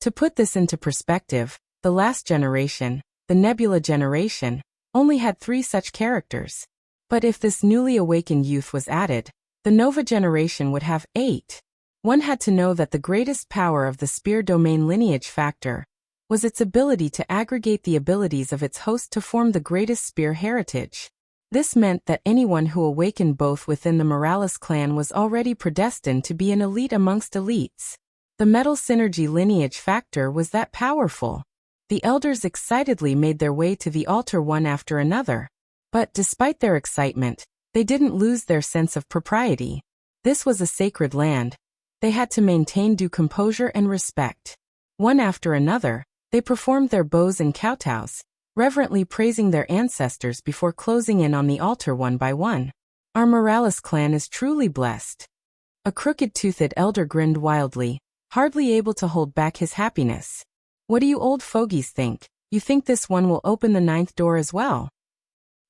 To put this into perspective, the last generation, the Nebula generation, only had 3 such characters. But if this newly awakened youth was added, the Nova generation would have 8. One had to know that the greatest power of the spear domain lineage factor was its ability to aggregate the abilities of its host to form the greatest spear heritage. This meant that anyone who awakened both within the Morales clan was already predestined to be an elite amongst elites. The metal synergy lineage factor was that powerful. The elders excitedly made their way to the altar one after another. But despite their excitement, they didn't lose their sense of propriety. This was a sacred land. They had to maintain due composure and respect. One after another, they performed their bows and kowtows, reverently praising their ancestors before closing in on the altar one by one. Our Morales clan is truly blessed. A crooked-toothed elder grinned wildly, hardly able to hold back his happiness. What do you old fogies think? You think this one will open the 9th door as well?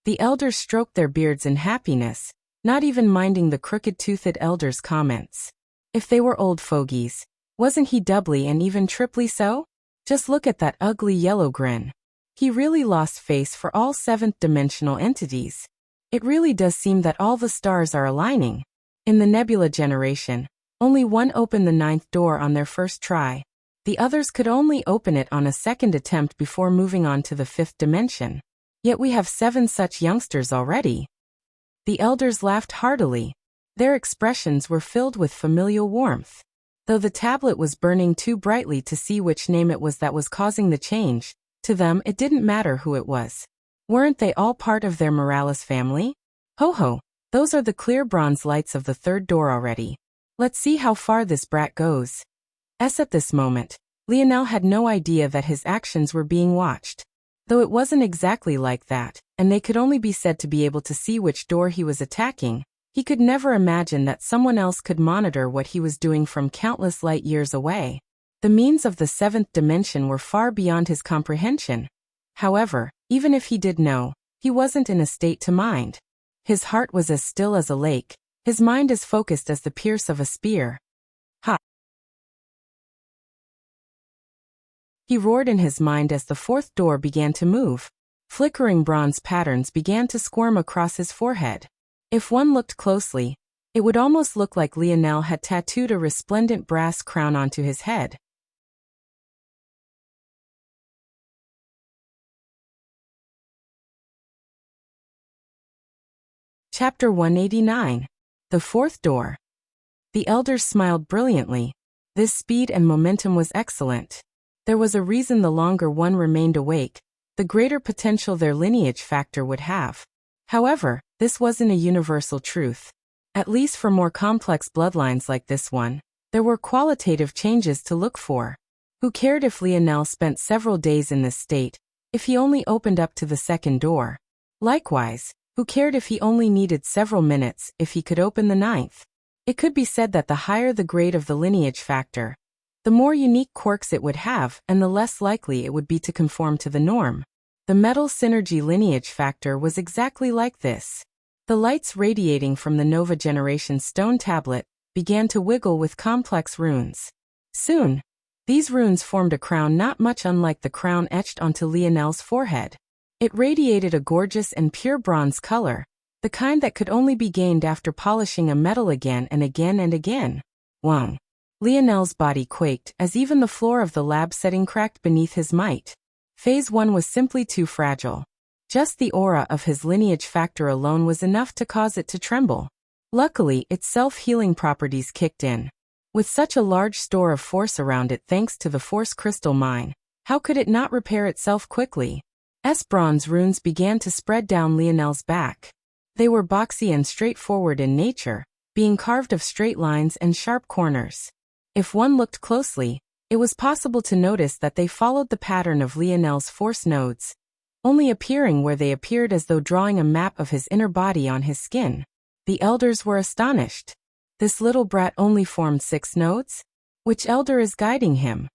The elders stroked their beards in happiness, not even minding the crooked-toothed elder's comments. If they were old fogies, wasn't he doubly and even triply so? Just look at that ugly yellow grin. He really lost face for all 7th-dimensional entities. It really does seem that all the stars are aligning. In the Nebula generation, only one opened the 9th door on their first try. The others could only open it on a second attempt before moving on to the 5th dimension. Yet we have 7 such youngsters already. The elders laughed heartily. Their expressions were filled with familial warmth. Though the tablet was burning too brightly to see which name it was that was causing the change, to them it didn't matter who it was. Weren't they all part of their Morales family? Ho ho, those are the clear bronze lights of the third door already. Let's see how far this brat goes. At this moment, Lionel had no idea that his actions were being watched. Though it wasn't exactly like that, and they could only be said to be able to see which door he was attacking, he could never imagine that someone else could monitor what he was doing from countless light years away. The means of the seventh dimension were far beyond his comprehension. However, even if he did know, he wasn't in a state to mind. His heart was as still as a lake, his mind as focused as the pierce of a spear. Ha! He roared in his mind as the fourth door began to move. Flickering bronze patterns began to squirm across his forehead. If one looked closely, it would almost look like Lionel had tattooed a resplendent brass crown onto his head. Chapter 189. The Fourth Door. The elders smiled brilliantly. This speed and momentum was excellent. There was a reason the longer one remained awake, the greater potential their lineage factor would have. However, this wasn't a universal truth. At least for more complex bloodlines like this one, there were qualitative changes to look for. Who cared if Lionel spent several days in this state, if he only opened up to the second door? Likewise, who cared if he only needed several minutes if he could open the ninth? It could be said that the higher the grade of the lineage factor, the more unique quirks it would have and the less likely it would be to conform to the norm. The metal synergy lineage factor was exactly like this. The lights radiating from the Nova Generation stone tablet began to wiggle with complex runes. Soon, these runes formed a crown not much unlike the crown etched onto Lionel's forehead. It radiated a gorgeous and pure bronze color, the kind that could only be gained after polishing a metal again and again and again. Wang! Lionel's body quaked as even the floor of the lab setting cracked beneath his might. Phase 1 was simply too fragile. Just the aura of his lineage factor alone was enough to cause it to tremble. Luckily, its self-healing properties kicked in. With such a large store of force around it thanks to the force crystal mine, how could it not repair itself quickly? Bronze runes began to spread down Lionel's back. They were boxy and straightforward in nature, being carved of straight lines and sharp corners. If one looked closely, it was possible to notice that they followed the pattern of Lionel's force nodes, only appearing where they appeared as though drawing a map of his inner body on his skin. The elders were astonished. This little brat only formed 6 nodes? Which elder is guiding him?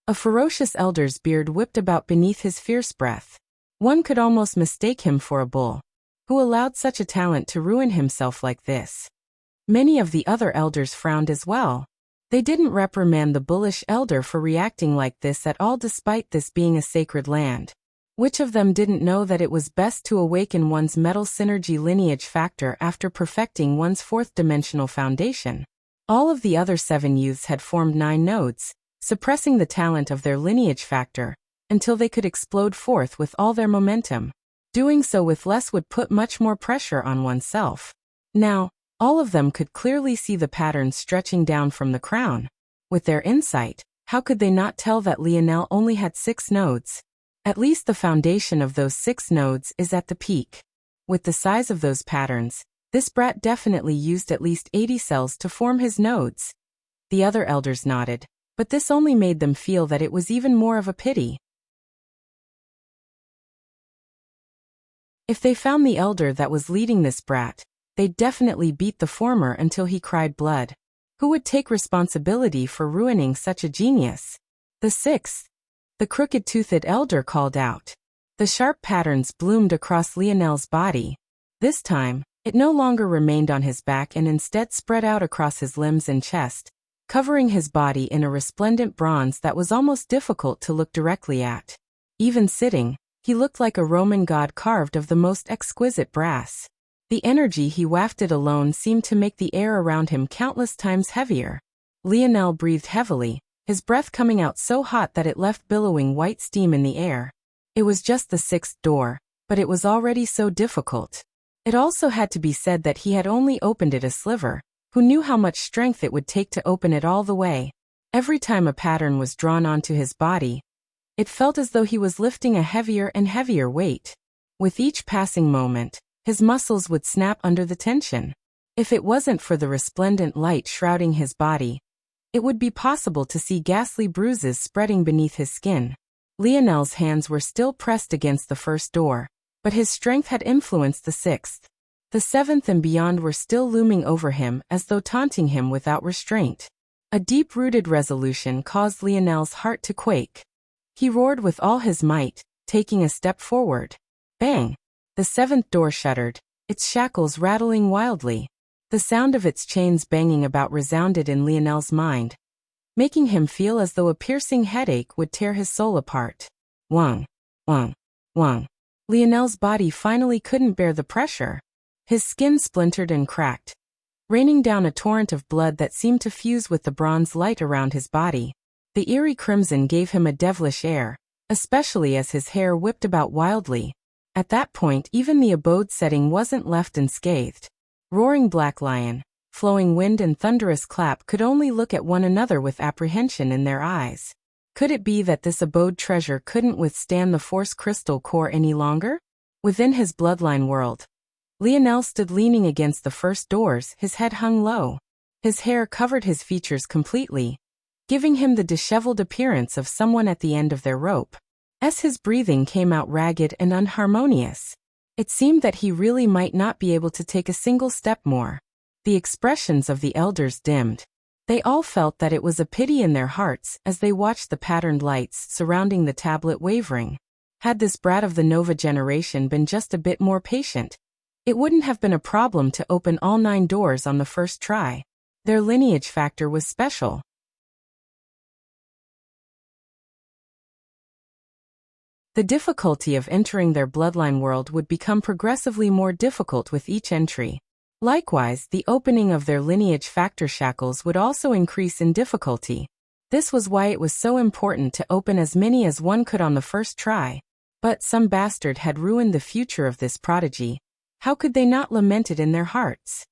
A ferocious elder's beard whipped about beneath his fierce breath. One could almost mistake him for a bull. Who allowed such a talent to ruin himself like this? Many of the other elders frowned as well. They didn't reprimand the bullish elder for reacting like this at all despite this being a sacred land. Which of them didn't know that it was best to awaken one's metal synergy lineage factor after perfecting one's fourth-dimensional foundation? All of the other 7 youths had formed 9 nodes, suppressing the talent of their lineage factor, until they could explode forth with all their momentum. Doing so with less would put much more pressure on oneself. Now, all of them could clearly see the patterns stretching down from the crown. With their insight, how could they not tell that Lionel only had 6 nodes? At least the foundation of those 6 nodes is at the peak. With the size of those patterns, this brat definitely used at least 80 cells to form his nodes. The other elders nodded, but this only made them feel that it was even more of a pity. If they found the elder that was leading this brat, they'd definitely beat the former until he cried blood. Who would take responsibility for ruining such a genius? The 6th. The crooked-toothed elder called out. The sharp patterns bloomed across Lionel's body. This time, it no longer remained on his back and instead spread out across his limbs and chest, covering his body in a resplendent bronze that was almost difficult to look directly at. Even sitting, he looked like a Roman god carved of the most exquisite brass. The energy he wafted alone seemed to make the air around him countless times heavier. Lionel breathed heavily, his breath coming out so hot that it left billowing white steam in the air. It was just the 6th door, but it was already so difficult. It also had to be said that he had only opened it a sliver, who knew how much strength it would take to open it all the way. Every time a pattern was drawn onto his body, it felt as though he was lifting a heavier and heavier weight. With each passing moment, his muscles would snap under the tension. If it wasn't for the resplendent light shrouding his body, it would be possible to see ghastly bruises spreading beneath his skin. Lionel's hands were still pressed against the first door, but his strength had influenced the sixth. The seventh and beyond were still looming over him as though taunting him without restraint. A deep-rooted resolution caused Lionel's heart to quake. He roared with all his might, taking a step forward. Bang! The seventh door shuddered, its shackles rattling wildly. The sound of its chains banging about resounded in Lionel's mind, making him feel as though a piercing headache would tear his soul apart. Wang, wang, wang. Lionel's body finally couldn't bear the pressure. His skin splintered and cracked, raining down a torrent of blood that seemed to fuse with the bronze light around his body. The eerie crimson gave him a devilish air, especially as his hair whipped about wildly. At that point, even the abode setting wasn't left unscathed. Roaring black lion, flowing wind and thunderous clap could only look at one another with apprehension in their eyes. Could it be that this abode treasure couldn't withstand the force crystal core any longer? Within his bloodline world, Lionel stood leaning against the first doors, his head hung low. His hair covered his features completely, giving him the disheveled appearance of someone at the end of their rope. As his breathing came out ragged and unharmonious, it seemed that he really might not be able to take a single step more. The expressions of the elders dimmed. They all felt that it was a pity in their hearts as they watched the patterned lights surrounding the tablet wavering. Had this brat of the Nova generation been just a bit more patient, it wouldn't have been a problem to open all 9 doors on the first try. Their lineage factor was special. The difficulty of entering their bloodline world would become progressively more difficult with each entry. Likewise, the opening of their lineage factor shackles would also increase in difficulty. This was why it was so important to open as many as one could on the first try. But some bastard had ruined the future of this prodigy. How could they not lament it in their hearts?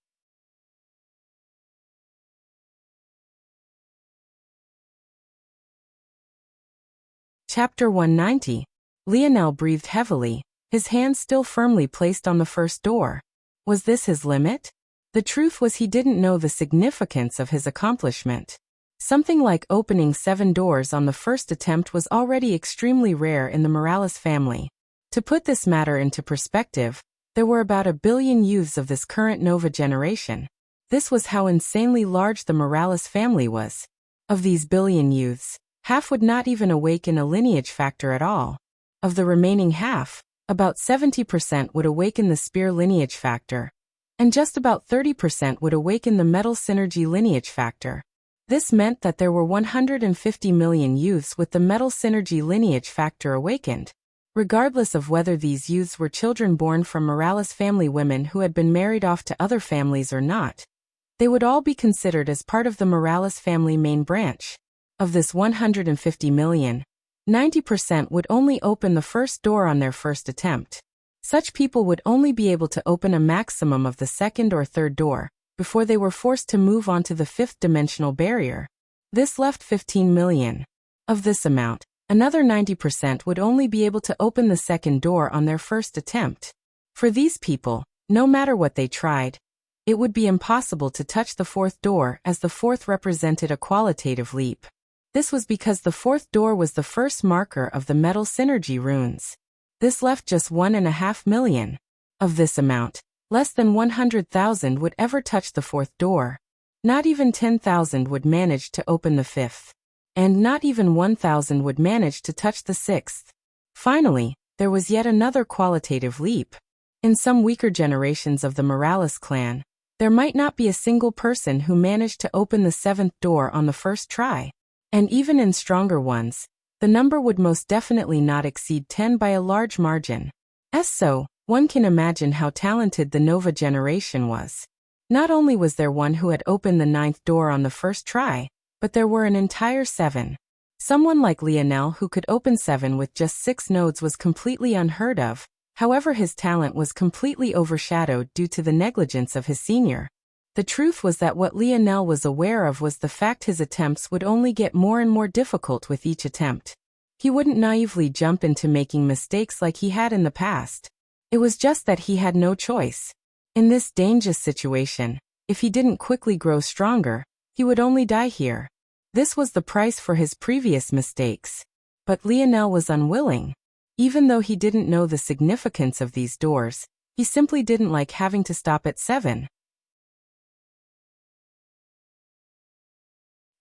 Chapter 190. Lionel breathed heavily, his hands still firmly placed on the first door. Was this his limit? The truth was he didn't know the significance of his accomplishment. Something like opening 7 doors on the first attempt was already extremely rare in the Morales family. To put this matter into perspective, there were about 1 billion youths of this current Nova generation. This was how insanely large the Morales family was. Of these billion youths, half would not even awaken a lineage factor at all. Of the remaining half, about 70% would awaken the spear lineage factor, and just about 30% would awaken the metal synergy lineage factor. This meant that there were 150 million youths with the metal synergy lineage factor awakened. Regardless of whether these youths were children born from Morales family women who had been married off to other families or not, they would all be considered as part of the Morales family main branch. Of this 150 million, 90% would only open the first door on their first attempt. Such people would only be able to open a maximum of the second or third door, before they were forced to move on to the 5th dimensional barrier. This left 15 million. Of this amount, another 90% would only be able to open the second door on their first attempt. For these people, no matter what they tried, it would be impossible to touch the 4th door, as the 4th represented a qualitative leap. This was because the 4th door was the first marker of the metal synergy runes. This left just 1.5 million. Of this amount, less than 100,000 would ever touch the 4th door. Not even 10,000 would manage to open the 5th. And not even 1,000 would manage to touch the 6th. Finally, there was yet another qualitative leap. In some weaker generations of the Morales clan, there might not be a single person who managed to open the 7th door on the first try. And even in stronger ones, the number would most definitely not exceed 10 by a large margin. So, one can imagine how talented the Nova generation was. Not only was there one who had opened the 9th door on the first try, but there were an entire 7. Someone like Lionel who could open 7 with just 6 nodes was completely unheard of. However, his talent was completely overshadowed due to the negligence of his senior. The truth was that what Lionel was aware of was the fact his attempts would only get more and more difficult with each attempt. He wouldn't naively jump into making mistakes like he had in the past. It was just that he had no choice. In this dangerous situation, if he didn't quickly grow stronger, he would only die here. This was the price for his previous mistakes. But Lionel was unwilling. Even though he didn't know the significance of these doors, he simply didn't like having to stop at 7.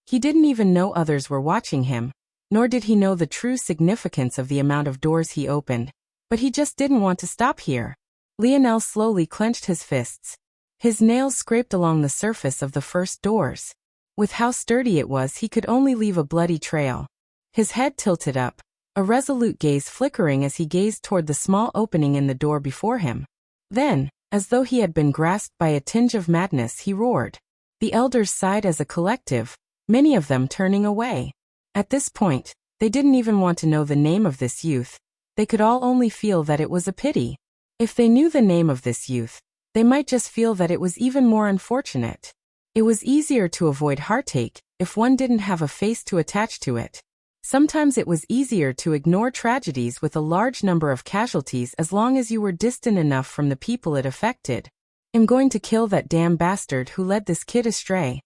He didn't even know others were watching him, nor did he know the true significance of the amount of doors he opened, but he just didn't want to stop here. Lionel slowly clenched his fists. His nails scraped along the surface of the first doors. With how sturdy it was, he could only leave a bloody trail. His head tilted up, a resolute gaze flickering as he gazed toward the small opening in the door before him. Then, as though he had been grasped by a tinge of madness, he roared. The elders sighed as a collective, many of them turning away. At this point, they didn't even want to know the name of this youth. They could all only feel that it was a pity. If they knew the name of this youth, they might just feel that it was even more unfortunate. It was easier to avoid heartache if one didn't have a face to attach to it. Sometimes it was easier to ignore tragedies with a large number of casualties as long as you were distant enough from the people it affected. I'm going to kill that damn bastard who led this kid astray.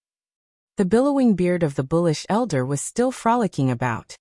The billowing beard of the bullish elder was still frolicking about.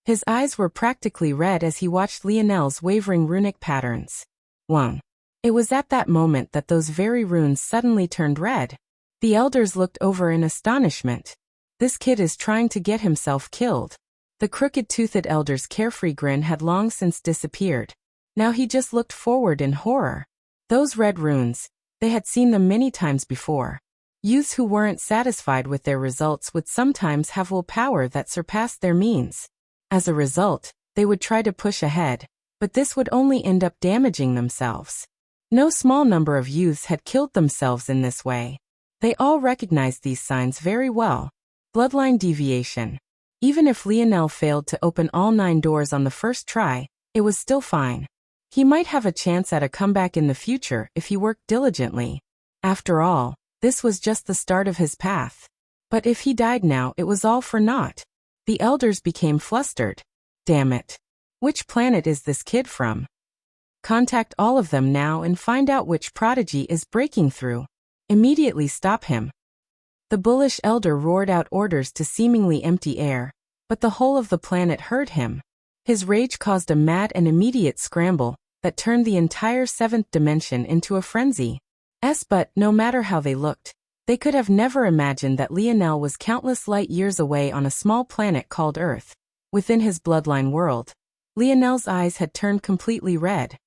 His eyes were practically red as he watched Lionel's wavering runic patterns. Wang. It was at that moment that those very runes suddenly turned red. The elders looked over in astonishment. This kid is trying to get himself killed. The crooked-toothed elder's carefree grin had long since disappeared. Now he just looked forward in horror. Those red runes, they had seen them many times before. Youths who weren't satisfied with their results would sometimes have willpower that surpassed their means. As a result, they would try to push ahead, but this would only end up damaging themselves. No small number of youths had killed themselves in this way. They all recognized these signs very well. Bloodline deviation. Even if Lionel failed to open all 9 doors on the first try, it was still fine. He might have a chance at a comeback in the future if he worked diligently. After all, this was just the start of his path. But if he died now, it was all for naught. The elders became flustered. Damn it. Which planet is this kid from? Contact all of them now and find out which prodigy is breaking through. Immediately stop him. The bullish elder roared out orders to seemingly empty air, but the whole of the planet heard him. His rage caused a mad and immediate scramble that turned the entire 7th dimension into a frenzy. But no matter how they looked, they could have never imagined that Lionel was countless light years away on a small planet called Earth. Within his bloodline world, Lionel's eyes had turned completely red.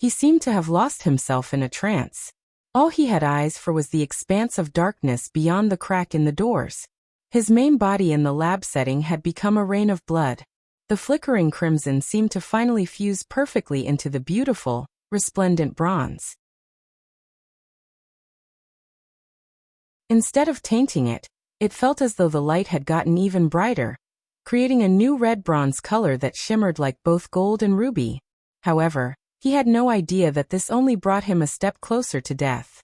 He seemed to have lost himself in a trance. All he had eyes for was the expanse of darkness beyond the crack in the doors. His main body in the lab setting had become a rain of blood. The flickering crimson seemed to finally fuse perfectly into the beautiful, resplendent bronze. Instead of tainting it, it felt as though the light had gotten even brighter, creating a new red bronze color that shimmered like both gold and ruby. However, he had no idea that this only brought him a step closer to death.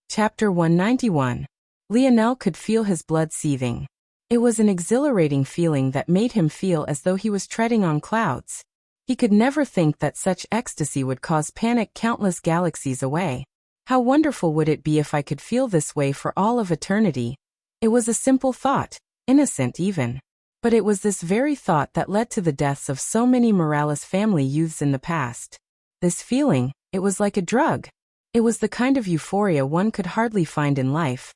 Chapter 191. Lionel could feel his blood seething. It was an exhilarating feeling that made him feel as though he was treading on clouds. He could never think that such ecstasy would cause panic countless galaxies away. How wonderful would it be if I could feel this way for all of eternity? It was a simple thought, innocent even. But it was this very thought that led to the deaths of so many Morales family youths in the past. This feeling, it was like a drug. It was the kind of euphoria one could hardly find in life.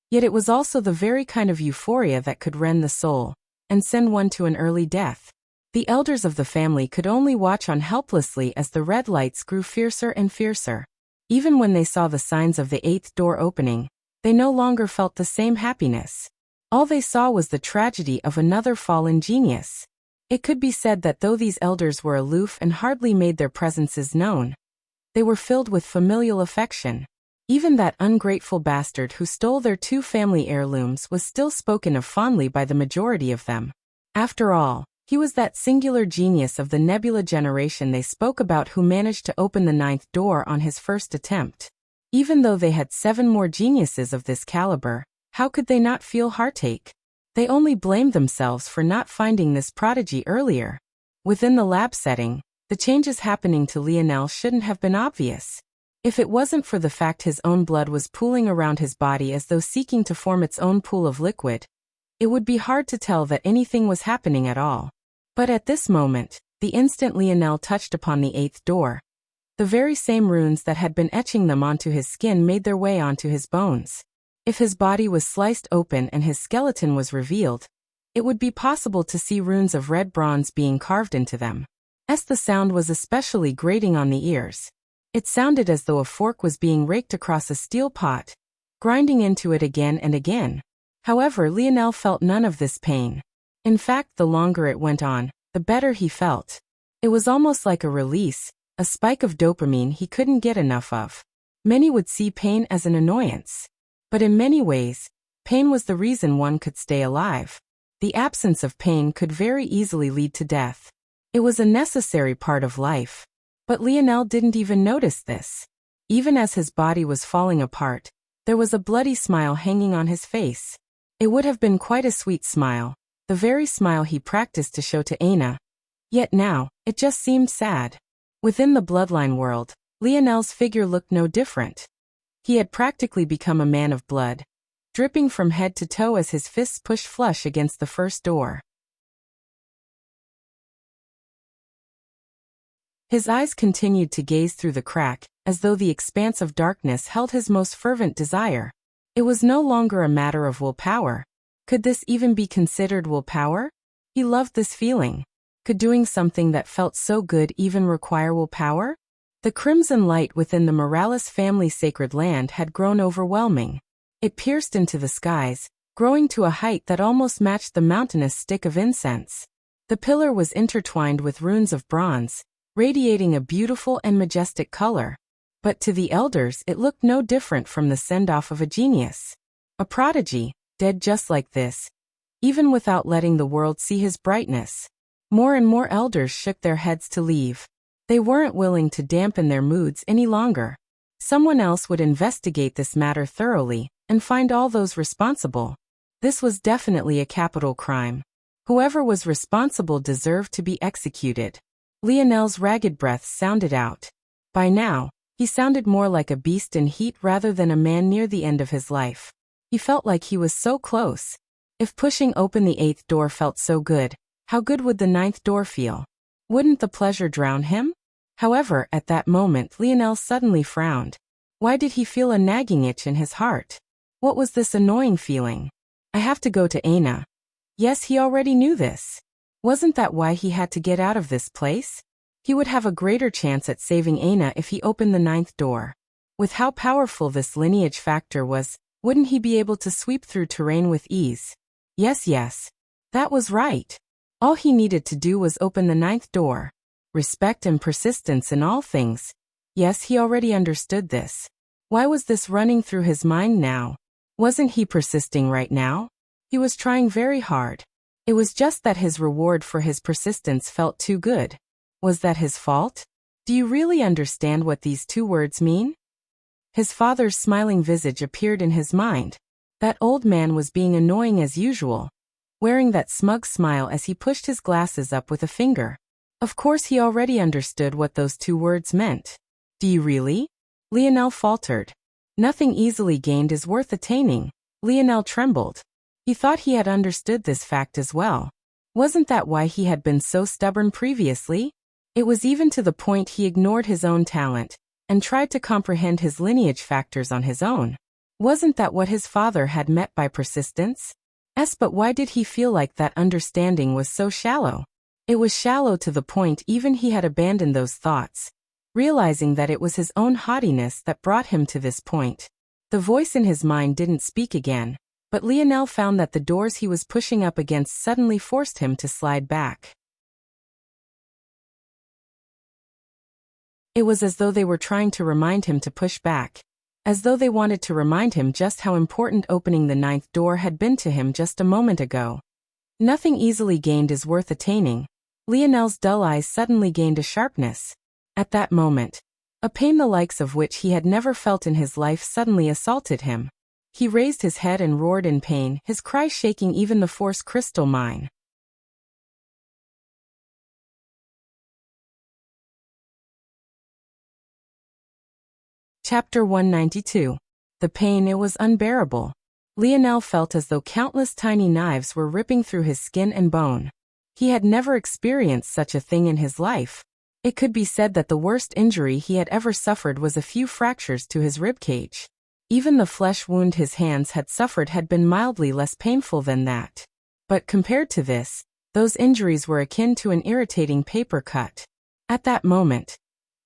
Yet it was also the very kind of euphoria that could rend the soul and send one to an early death. The elders of the family could only watch on helplessly as the red lights grew fiercer and fiercer. Even when they saw the signs of the 8th door opening, they no longer felt the same happiness. All they saw was the tragedy of another fallen genius. It could be said that though these elders were aloof and hardly made their presences known, they were filled with familial affection. Even that ungrateful bastard who stole their 2 family heirlooms was still spoken of fondly by the majority of them. After all, He was that singular genius of the Nebula generation they spoke about who managed to open the 9th door on his first attempt. Even though they had 7 more geniuses of this caliber, how could they not feel heartache? They only blamed themselves for not finding this prodigy earlier. Within the lab setting, the changes happening to Lionel shouldn't have been obvious. If it wasn't for the fact his own blood was pooling around his body as though seeking to form its own pool of liquid, it would be hard to tell that anything was happening at all. But at this moment, the instant Lionel touched upon the 8th door, the very same runes that had been etching them onto his skin made their way onto his bones. If his body was sliced open and his skeleton was revealed, it would be possible to see runes of red bronze being carved into them. The sound was especially grating on the ears. It sounded as though a fork was being raked across a steel pot, grinding into it again and again. However, Lionel felt none of this pain. In fact, the longer it went on, the better he felt. It was almost like a release, a spike of dopamine he couldn't get enough of. Many would see pain as an annoyance. But in many ways, pain was the reason one could stay alive. The absence of pain could very easily lead to death. It was a necessary part of life. But Lionel didn't even notice this. Even as his body was falling apart, there was a bloody smile hanging on his face. It would have been quite a sweet smile, the very smile he practiced to show to Aina. Yet now, it just seemed sad. Within the bloodline world, Lionel's figure looked no different. He had practically become a man of blood, dripping from head to toe as his fists pushed flush against the first door. His eyes continued to gaze through the crack, as though the expanse of darkness held his most fervent desire. It was no longer a matter of willpower. Could this even be considered willpower? He loved this feeling. Could doing something that felt so good even require willpower? The crimson light within the Morales family's sacred land had grown overwhelming. It pierced into the skies, growing to a height that almost matched the mountainous stick of incense. The pillar was intertwined with runes of bronze, radiating a beautiful and majestic color. But to the elders it looked no different from the send-off of a genius. A prodigy, dead just like this, even without letting the world see his brightness. More and more elders shook their heads to leave. They weren't willing to dampen their moods any longer. Someone else would investigate this matter thoroughly, and find all those responsible. This was definitely a capital crime. Whoever was responsible deserved to be executed. Lionel's ragged breath sounded out. By now, he sounded more like a beast in heat rather than a man near the end of his life. He felt like he was so close. If pushing open the 8th door felt so good, how good would the 9th door feel? Wouldn't the pleasure drown him? However, at that moment Lionel suddenly frowned. Why did he feel a nagging itch in his heart? What was this annoying feeling? I have to go to Aina. Yes, he already knew this. Wasn't that why he had to get out of this place? He would have a greater chance at saving Aina if he opened the 9th door. With how powerful this lineage factor was, wouldn't he be able to sweep through terrain with ease? Yes. That was right. All he needed to do was open the 9th door. Respect and persistence in all things. Yes, he already understood this. Why was this running through his mind now? Wasn't he persisting right now? He was trying very hard. It was just that his reward for his persistence felt too good. Was that his fault? Do you really understand what these 2 words mean? His father's smiling visage appeared in his mind. That old man was being annoying as usual, wearing that smug smile as he pushed his glasses up with a finger. Of course he already understood what those 2 words meant. Do you really? Lionel faltered. Nothing easily gained is worth attaining. Lionel trembled. He thought he had understood this fact as well. Wasn't that why he had been so stubborn previously? It was even to the point he ignored his own talent, and tried to comprehend his lineage factors on his own. Wasn't that what his father had meant by persistence? But why did he feel like that understanding was so shallow? It was shallow to the point even he had abandoned those thoughts, realizing that it was his own haughtiness that brought him to this point. The voice in his mind didn't speak again. But Lionel found that the doors he was pushing up against suddenly forced him to slide back. It was as though they were trying to remind him to push back, as though they wanted to remind him just how important opening the 9th door had been to him just a moment ago. Nothing easily gained is worth attaining. Lionel's dull eyes suddenly gained a sharpness. At that moment, a pain the likes of which he had never felt in his life suddenly assaulted him. He raised his head and roared in pain, his cry shaking even the force crystal mine. Chapter 192. The pain, it was unbearable. Lionel felt as though countless tiny knives were ripping through his skin and bone. He had never experienced such a thing in his life. It could be said that the worst injury he had ever suffered was a few fractures to his ribcage. Even the flesh wound his hands had suffered had been mildly less painful than that. But compared to this, those injuries were akin to an irritating paper cut. At that moment,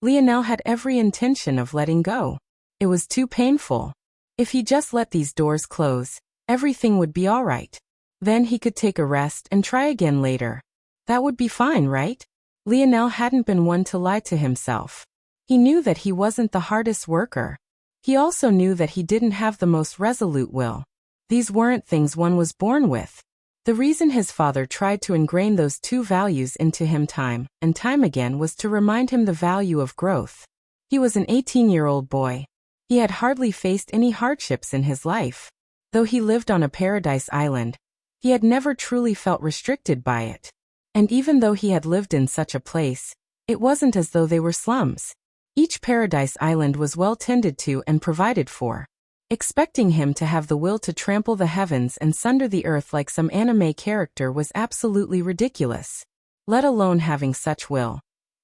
Lionel had every intention of letting go. It was too painful. If he just let these doors close, everything would be all right. Then he could take a rest and try again later. That would be fine, right? Lionel hadn't been one to lie to himself. He knew that he wasn't the hardest worker. He also knew that he didn't have the most resolute will. These weren't things one was born with. The reason his father tried to ingrain those two values into him time and time again was to remind him the value of growth. He was an 18-year-old boy. He had hardly faced any hardships in his life. Though he lived on a paradise island, he had never truly felt restricted by it. And even though he had lived in such a place, it wasn't as though they were slums. Each paradise island was well tended to and provided for. Expecting him to have the will to trample the heavens and sunder the earth like some anime character was absolutely ridiculous. Let alone having such will.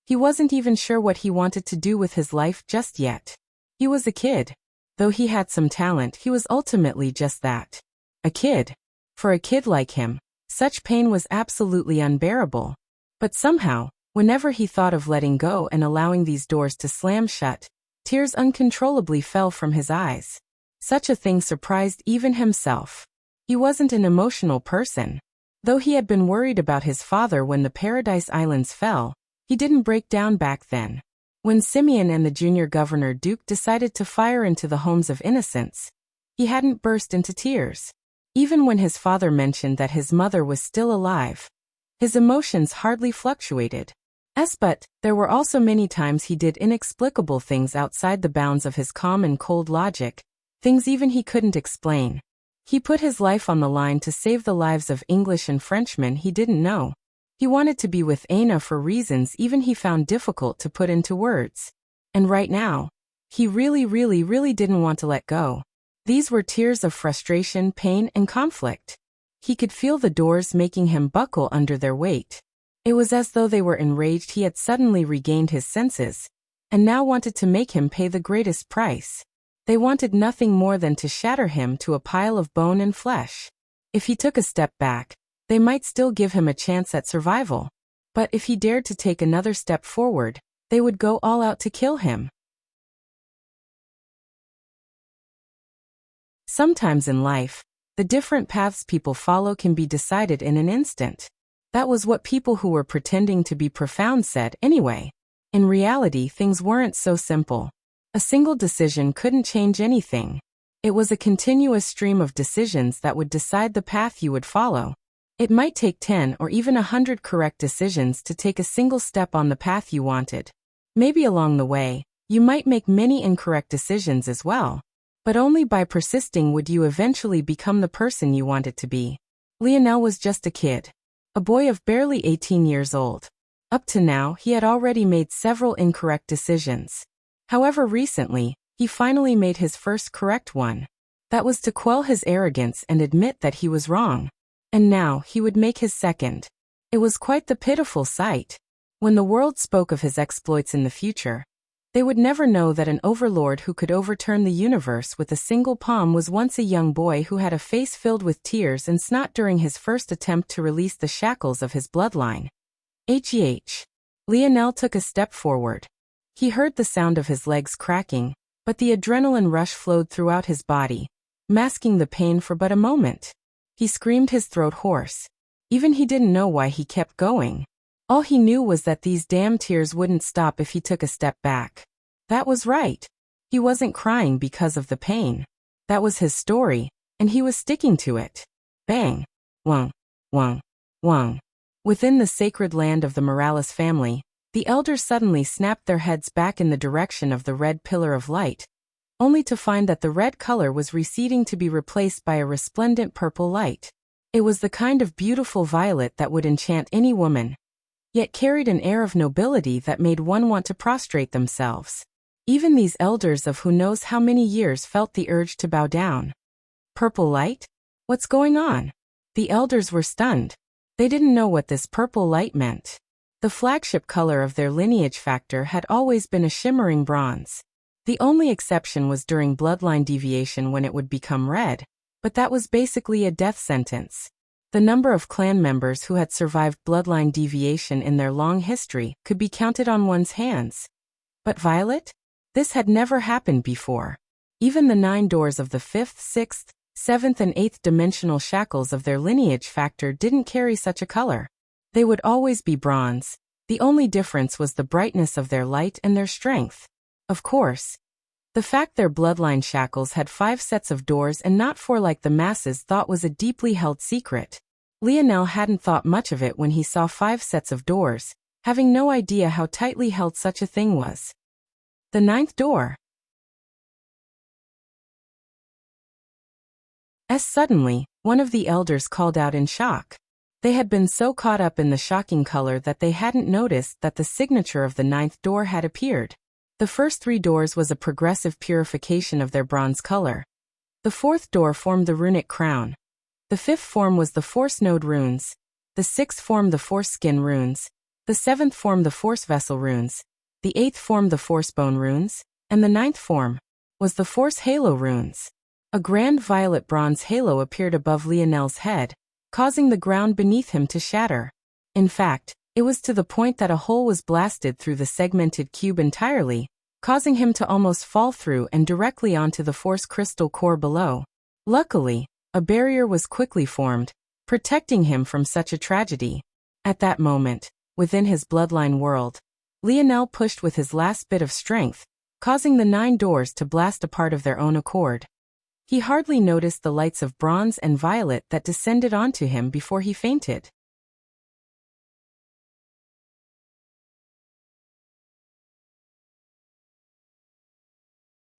He wasn't even sure what he wanted to do with his life just yet. He was a kid. Though he had some talent, he was ultimately just that. A kid. For a kid like him, such pain was absolutely unbearable. But somehow, whenever he thought of letting go and allowing these doors to slam shut, tears uncontrollably fell from his eyes. Such a thing surprised even himself. He wasn't an emotional person. Though he had been worried about his father when the Paradise Islands fell, he didn't break down back then. When Simeon and the junior governor Duke decided to fire into the homes of innocents, he hadn't burst into tears. Even when his father mentioned that his mother was still alive, his emotions hardly fluctuated. But there were also many times he did inexplicable things outside the bounds of his calm and cold logic, things even he couldn't explain. He put his life on the line to save the lives of English and Frenchmen he didn't know. He wanted to be with Anna for reasons even he found difficult to put into words. And right now, he really didn't want to let go. These were tears of frustration, pain, and conflict. He could feel the doors making him buckle under their weight. It was as though they were enraged he had suddenly regained his senses, and now wanted to make him pay the greatest price. They wanted nothing more than to shatter him to a pile of bone and flesh. If he took a step back, they might still give him a chance at survival. But if he dared to take another step forward, they would go all out to kill him. Sometimes in life, the different paths people follow can be decided in an instant. That was what people who were pretending to be profound said anyway. In reality, things weren't so simple. A single decision couldn't change anything. It was a continuous stream of decisions that would decide the path you would follow. It might take 10 or even 100 correct decisions to take a single step on the path you wanted. Maybe along the way, you might make many incorrect decisions as well. But only by persisting would you eventually become the person you wanted to be. Lionel was just a kid. A boy of barely 18 years old. Up to now, he had already made several incorrect decisions. However, recently, he finally made his first correct one. That was to quell his arrogance and admit that he was wrong. And now, he would make his second. It was quite the pitiful sight. When the world spoke of his exploits in the future, they would never know that an overlord who could overturn the universe with a single palm was once a young boy who had a face filled with tears and snot during his first attempt to release the shackles of his bloodline. Lionel took a step forward. He heard the sound of his legs cracking, but the adrenaline rush flowed throughout his body, masking the pain for but a moment. He screamed, his throat hoarse. Even he didn't know why he kept going. All he knew was that these damn tears wouldn't stop if he took a step back. That was right. He wasn't crying because of the pain. That was his story, and he was sticking to it. Bang. Wong. Wong. Wang. Within the sacred land of the Morales family, the elders suddenly snapped their heads back in the direction of the red pillar of light, only to find that the red color was receding to be replaced by a resplendent purple light. It was the kind of beautiful violet that would enchant any woman, yet carried an air of nobility that made one want to prostrate themselves. Even these elders of who knows how many years felt the urge to bow down. Purple light? What's going on? The elders were stunned. They didn't know what this purple light meant. The flagship color of their lineage factor had always been a shimmering bronze. The only exception was during bloodline deviation when it would become red, but that was basically a death sentence. The number of clan members who had survived bloodline deviation in their long history could be counted on one's hands. But violet? This had never happened before. Even the 9 doors of the 5th, 6th, 7th and 8th dimensional shackles of their lineage factor didn't carry such a color. They would always be bronze. The only difference was the brightness of their light and their strength. Of course, the fact their bloodline shackles had 5 sets of doors and not 4 like the masses thought was a deeply held secret. Lionel hadn't thought much of it when he saw 5 sets of doors, having no idea how tightly held such a thing was. The 9th door. Suddenly, one of the elders called out in shock. They had been so caught up in the shocking color that they hadn't noticed that the signature of the 9th door had appeared. The first 3 doors was a progressive purification of their bronze color. The 4th door formed the runic crown. The 5th form was the force node runes. The 6th formed the force skin runes. The 7th formed the force vessel runes. The 8th formed the force bone runes. And the 9th form was the force halo runes. A grand violet bronze halo appeared above Lionel's head, causing the ground beneath him to shatter. In fact, it was to the point that a hole was blasted through the segmented cube entirely, causing him to almost fall through and directly onto the force crystal core below. Luckily, a barrier was quickly formed, protecting him from such a tragedy. At that moment, within his bloodline world, Lionel pushed with his last bit of strength, causing the 9 doors to blast apart of their own accord. He hardly noticed the lights of bronze and violet that descended onto him before he fainted.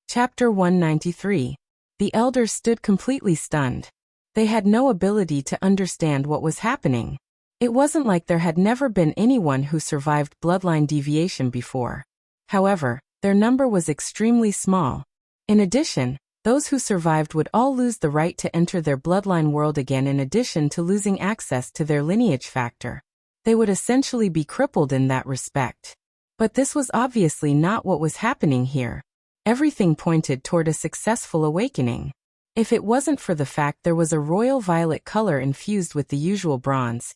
Chapter 193. The elders stood completely stunned. They had no ability to understand what was happening. It wasn't like there had never been anyone who survived bloodline deviation before. However, their number was extremely small. In addition, those who survived would all lose the right to enter their bloodline world again in addition to losing access to their lineage factor. They would essentially be crippled in that respect. But this was obviously not what was happening here. Everything pointed toward a successful awakening. If it wasn't for the fact there was a royal violet color infused with the usual bronze,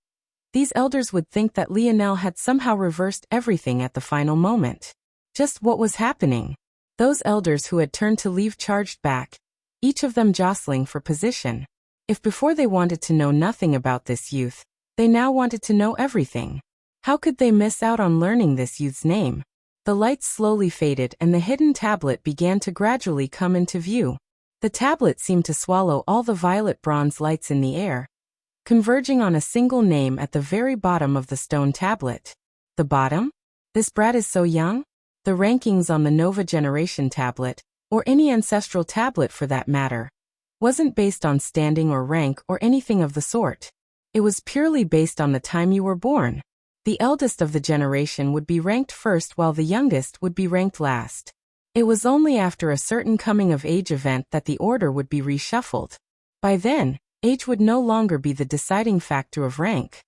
these elders would think that Lionel had somehow reversed everything at the final moment. Just what was happening? Those elders who had turned to leave charged back, each of them jostling for position. If before they wanted to know nothing about this youth, they now wanted to know everything. How could they miss out on learning this youth's name? The lights slowly faded and the hidden tablet began to gradually come into view. The tablet seemed to swallow all the violet bronze lights in the air, converging on a single name at the very bottom of the stone tablet. The bottom? This brat is so young? The rankings on the Nova Generation tablet, or any ancestral tablet for that matter, wasn't based on standing or rank or anything of the sort. It was purely based on the time you were born. The eldest of the generation would be ranked first while the youngest would be ranked last. It was only after a certain coming-of-age event that the order would be reshuffled. By then, age would no longer be the deciding factor of rank.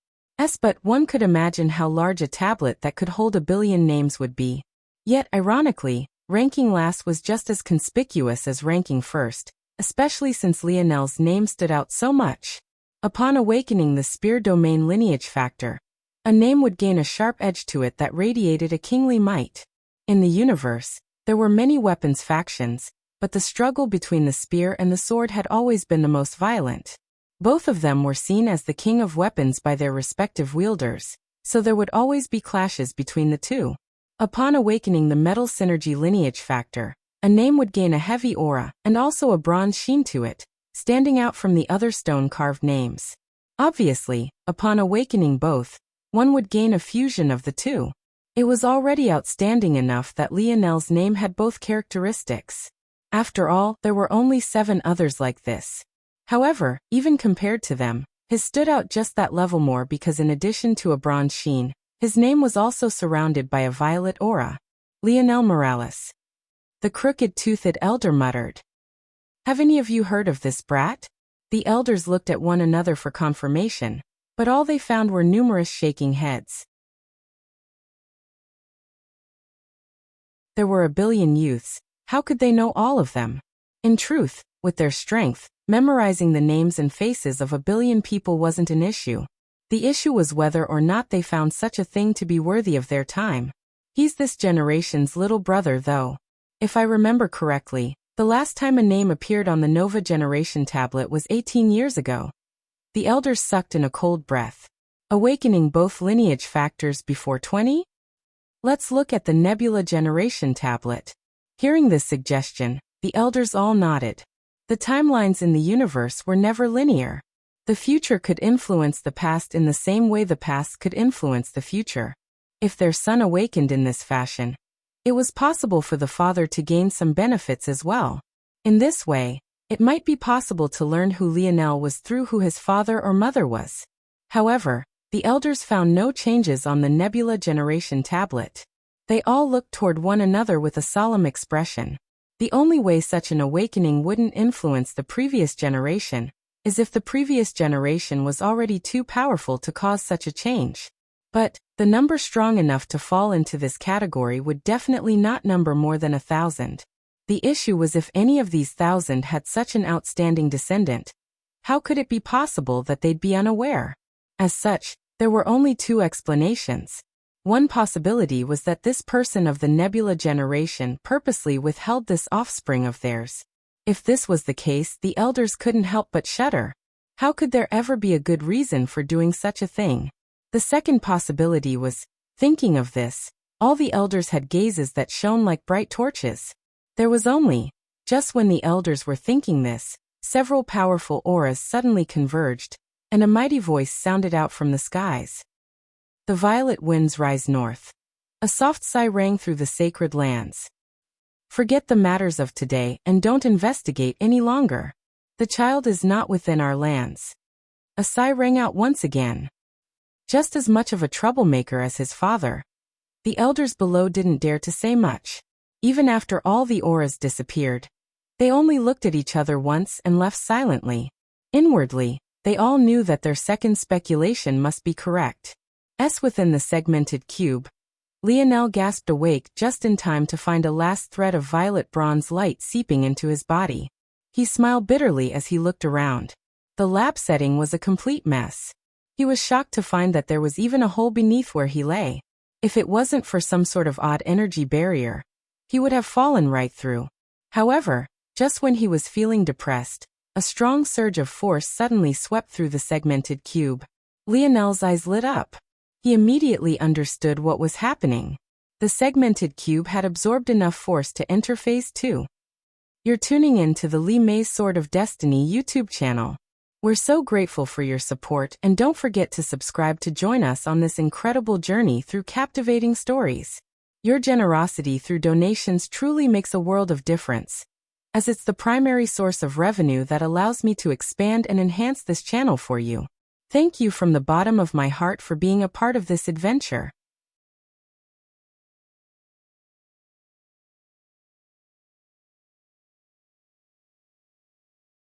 But one could imagine how large a tablet that could hold 1 billion names would be. Yet, ironically, ranking last was just as conspicuous as ranking first, especially since Lionel's name stood out so much. Upon awakening the spear domain lineage factor, a name would gain a sharp edge to it that radiated a kingly might. In the universe, there were many weapons factions, but the struggle between the spear and the sword had always been the most violent. Both of them were seen as the king of weapons by their respective wielders, so there would always be clashes between the two. Upon awakening the metal synergy lineage factor, a name would gain a heavy aura and also a bronze sheen to it, standing out from the other stone-carved names. Obviously, upon awakening both, one would gain a fusion of the two. It was already outstanding enough that Lionel's name had both characteristics. After all, there were only 7 others like this. However, even compared to them, his stood out just that level more because in addition to a bronze sheen, his name was also surrounded by a violet aura. Lionel Morales. The crooked-toothed elder muttered. Have any of you heard of this brat? The elders looked at one another for confirmation, but all they found were numerous shaking heads. There were a billion youths. How could they know all of them? In truth, with their strength, memorizing the names and faces of a billion people wasn't an issue. The issue was whether or not they found such a thing to be worthy of their time. He's this generation's little brother though. If I remember correctly, the last time a name appeared on the Nova Generation tablet was 18 years ago. The elders sucked in a cold breath. Awakening both lineage factors before 20? Let's look at the Nebula Generation tablet. Hearing this suggestion, the elders all nodded. The timelines in the universe were never linear. The future could influence the past in the same way the past could influence the future. If their son awakened in this fashion, it was possible for the father to gain some benefits as well. In this way, it might be possible to learn who Lionel was through who his father or mother was. However, the elders found no changes on the Nebula Generation tablet. They all looked toward one another with a solemn expression. The only way such an awakening wouldn't influence the previous generation is if the previous generation was already too powerful to cause such a change. But the number strong enough to fall into this category would definitely not number more than 1,000. The issue was if any of these 1,000 had such an outstanding descendant. How could it be possible that they'd be unaware? As such, there were only 2 explanations. One possibility was that this person of the Nebula Generation purposely withheld this offspring of theirs. If this was the case, the elders couldn't help but shudder. How could there ever be a good reason for doing such a thing? The second possibility was, thinking of this, all the elders had gazes that shone like bright torches. There was only, just when the elders were thinking this, several powerful auras suddenly converged, and a mighty voice sounded out from the skies. The violet winds rise north. A soft sigh rang through the sacred lands. Forget the matters of today and don't investigate any longer. The child is not within our lands. A sigh rang out once again. Just as much of a troublemaker as his father. The elders below didn't dare to say much. Even after all the auras disappeared, they only looked at each other once and left silently. Inwardly, they all knew that their second speculation must be correct. Within the segmented cube, Lionel gasped awake just in time to find a last thread of violet bronze light seeping into his body. He smiled bitterly as he looked around. The lab setting was a complete mess. He was shocked to find that there was even a hole beneath where he lay. If it wasn't for some sort of odd energy barrier, he would have fallen right through. However, just when he was feeling depressed, a strong surge of force suddenly swept through the segmented cube. Lionel's eyes lit up. He immediately understood what was happening. The segmented cube had absorbed enough force to enter phase 2. You're tuning in to the Li Mei's Sword of Destiny YouTube channel. We're so grateful for your support and don't forget to subscribe to join us on this incredible journey through captivating stories. Your generosity through donations truly makes a world of difference, as it's the primary source of revenue that allows me to expand and enhance this channel for you. Thank you from the bottom of my heart for being a part of this adventure.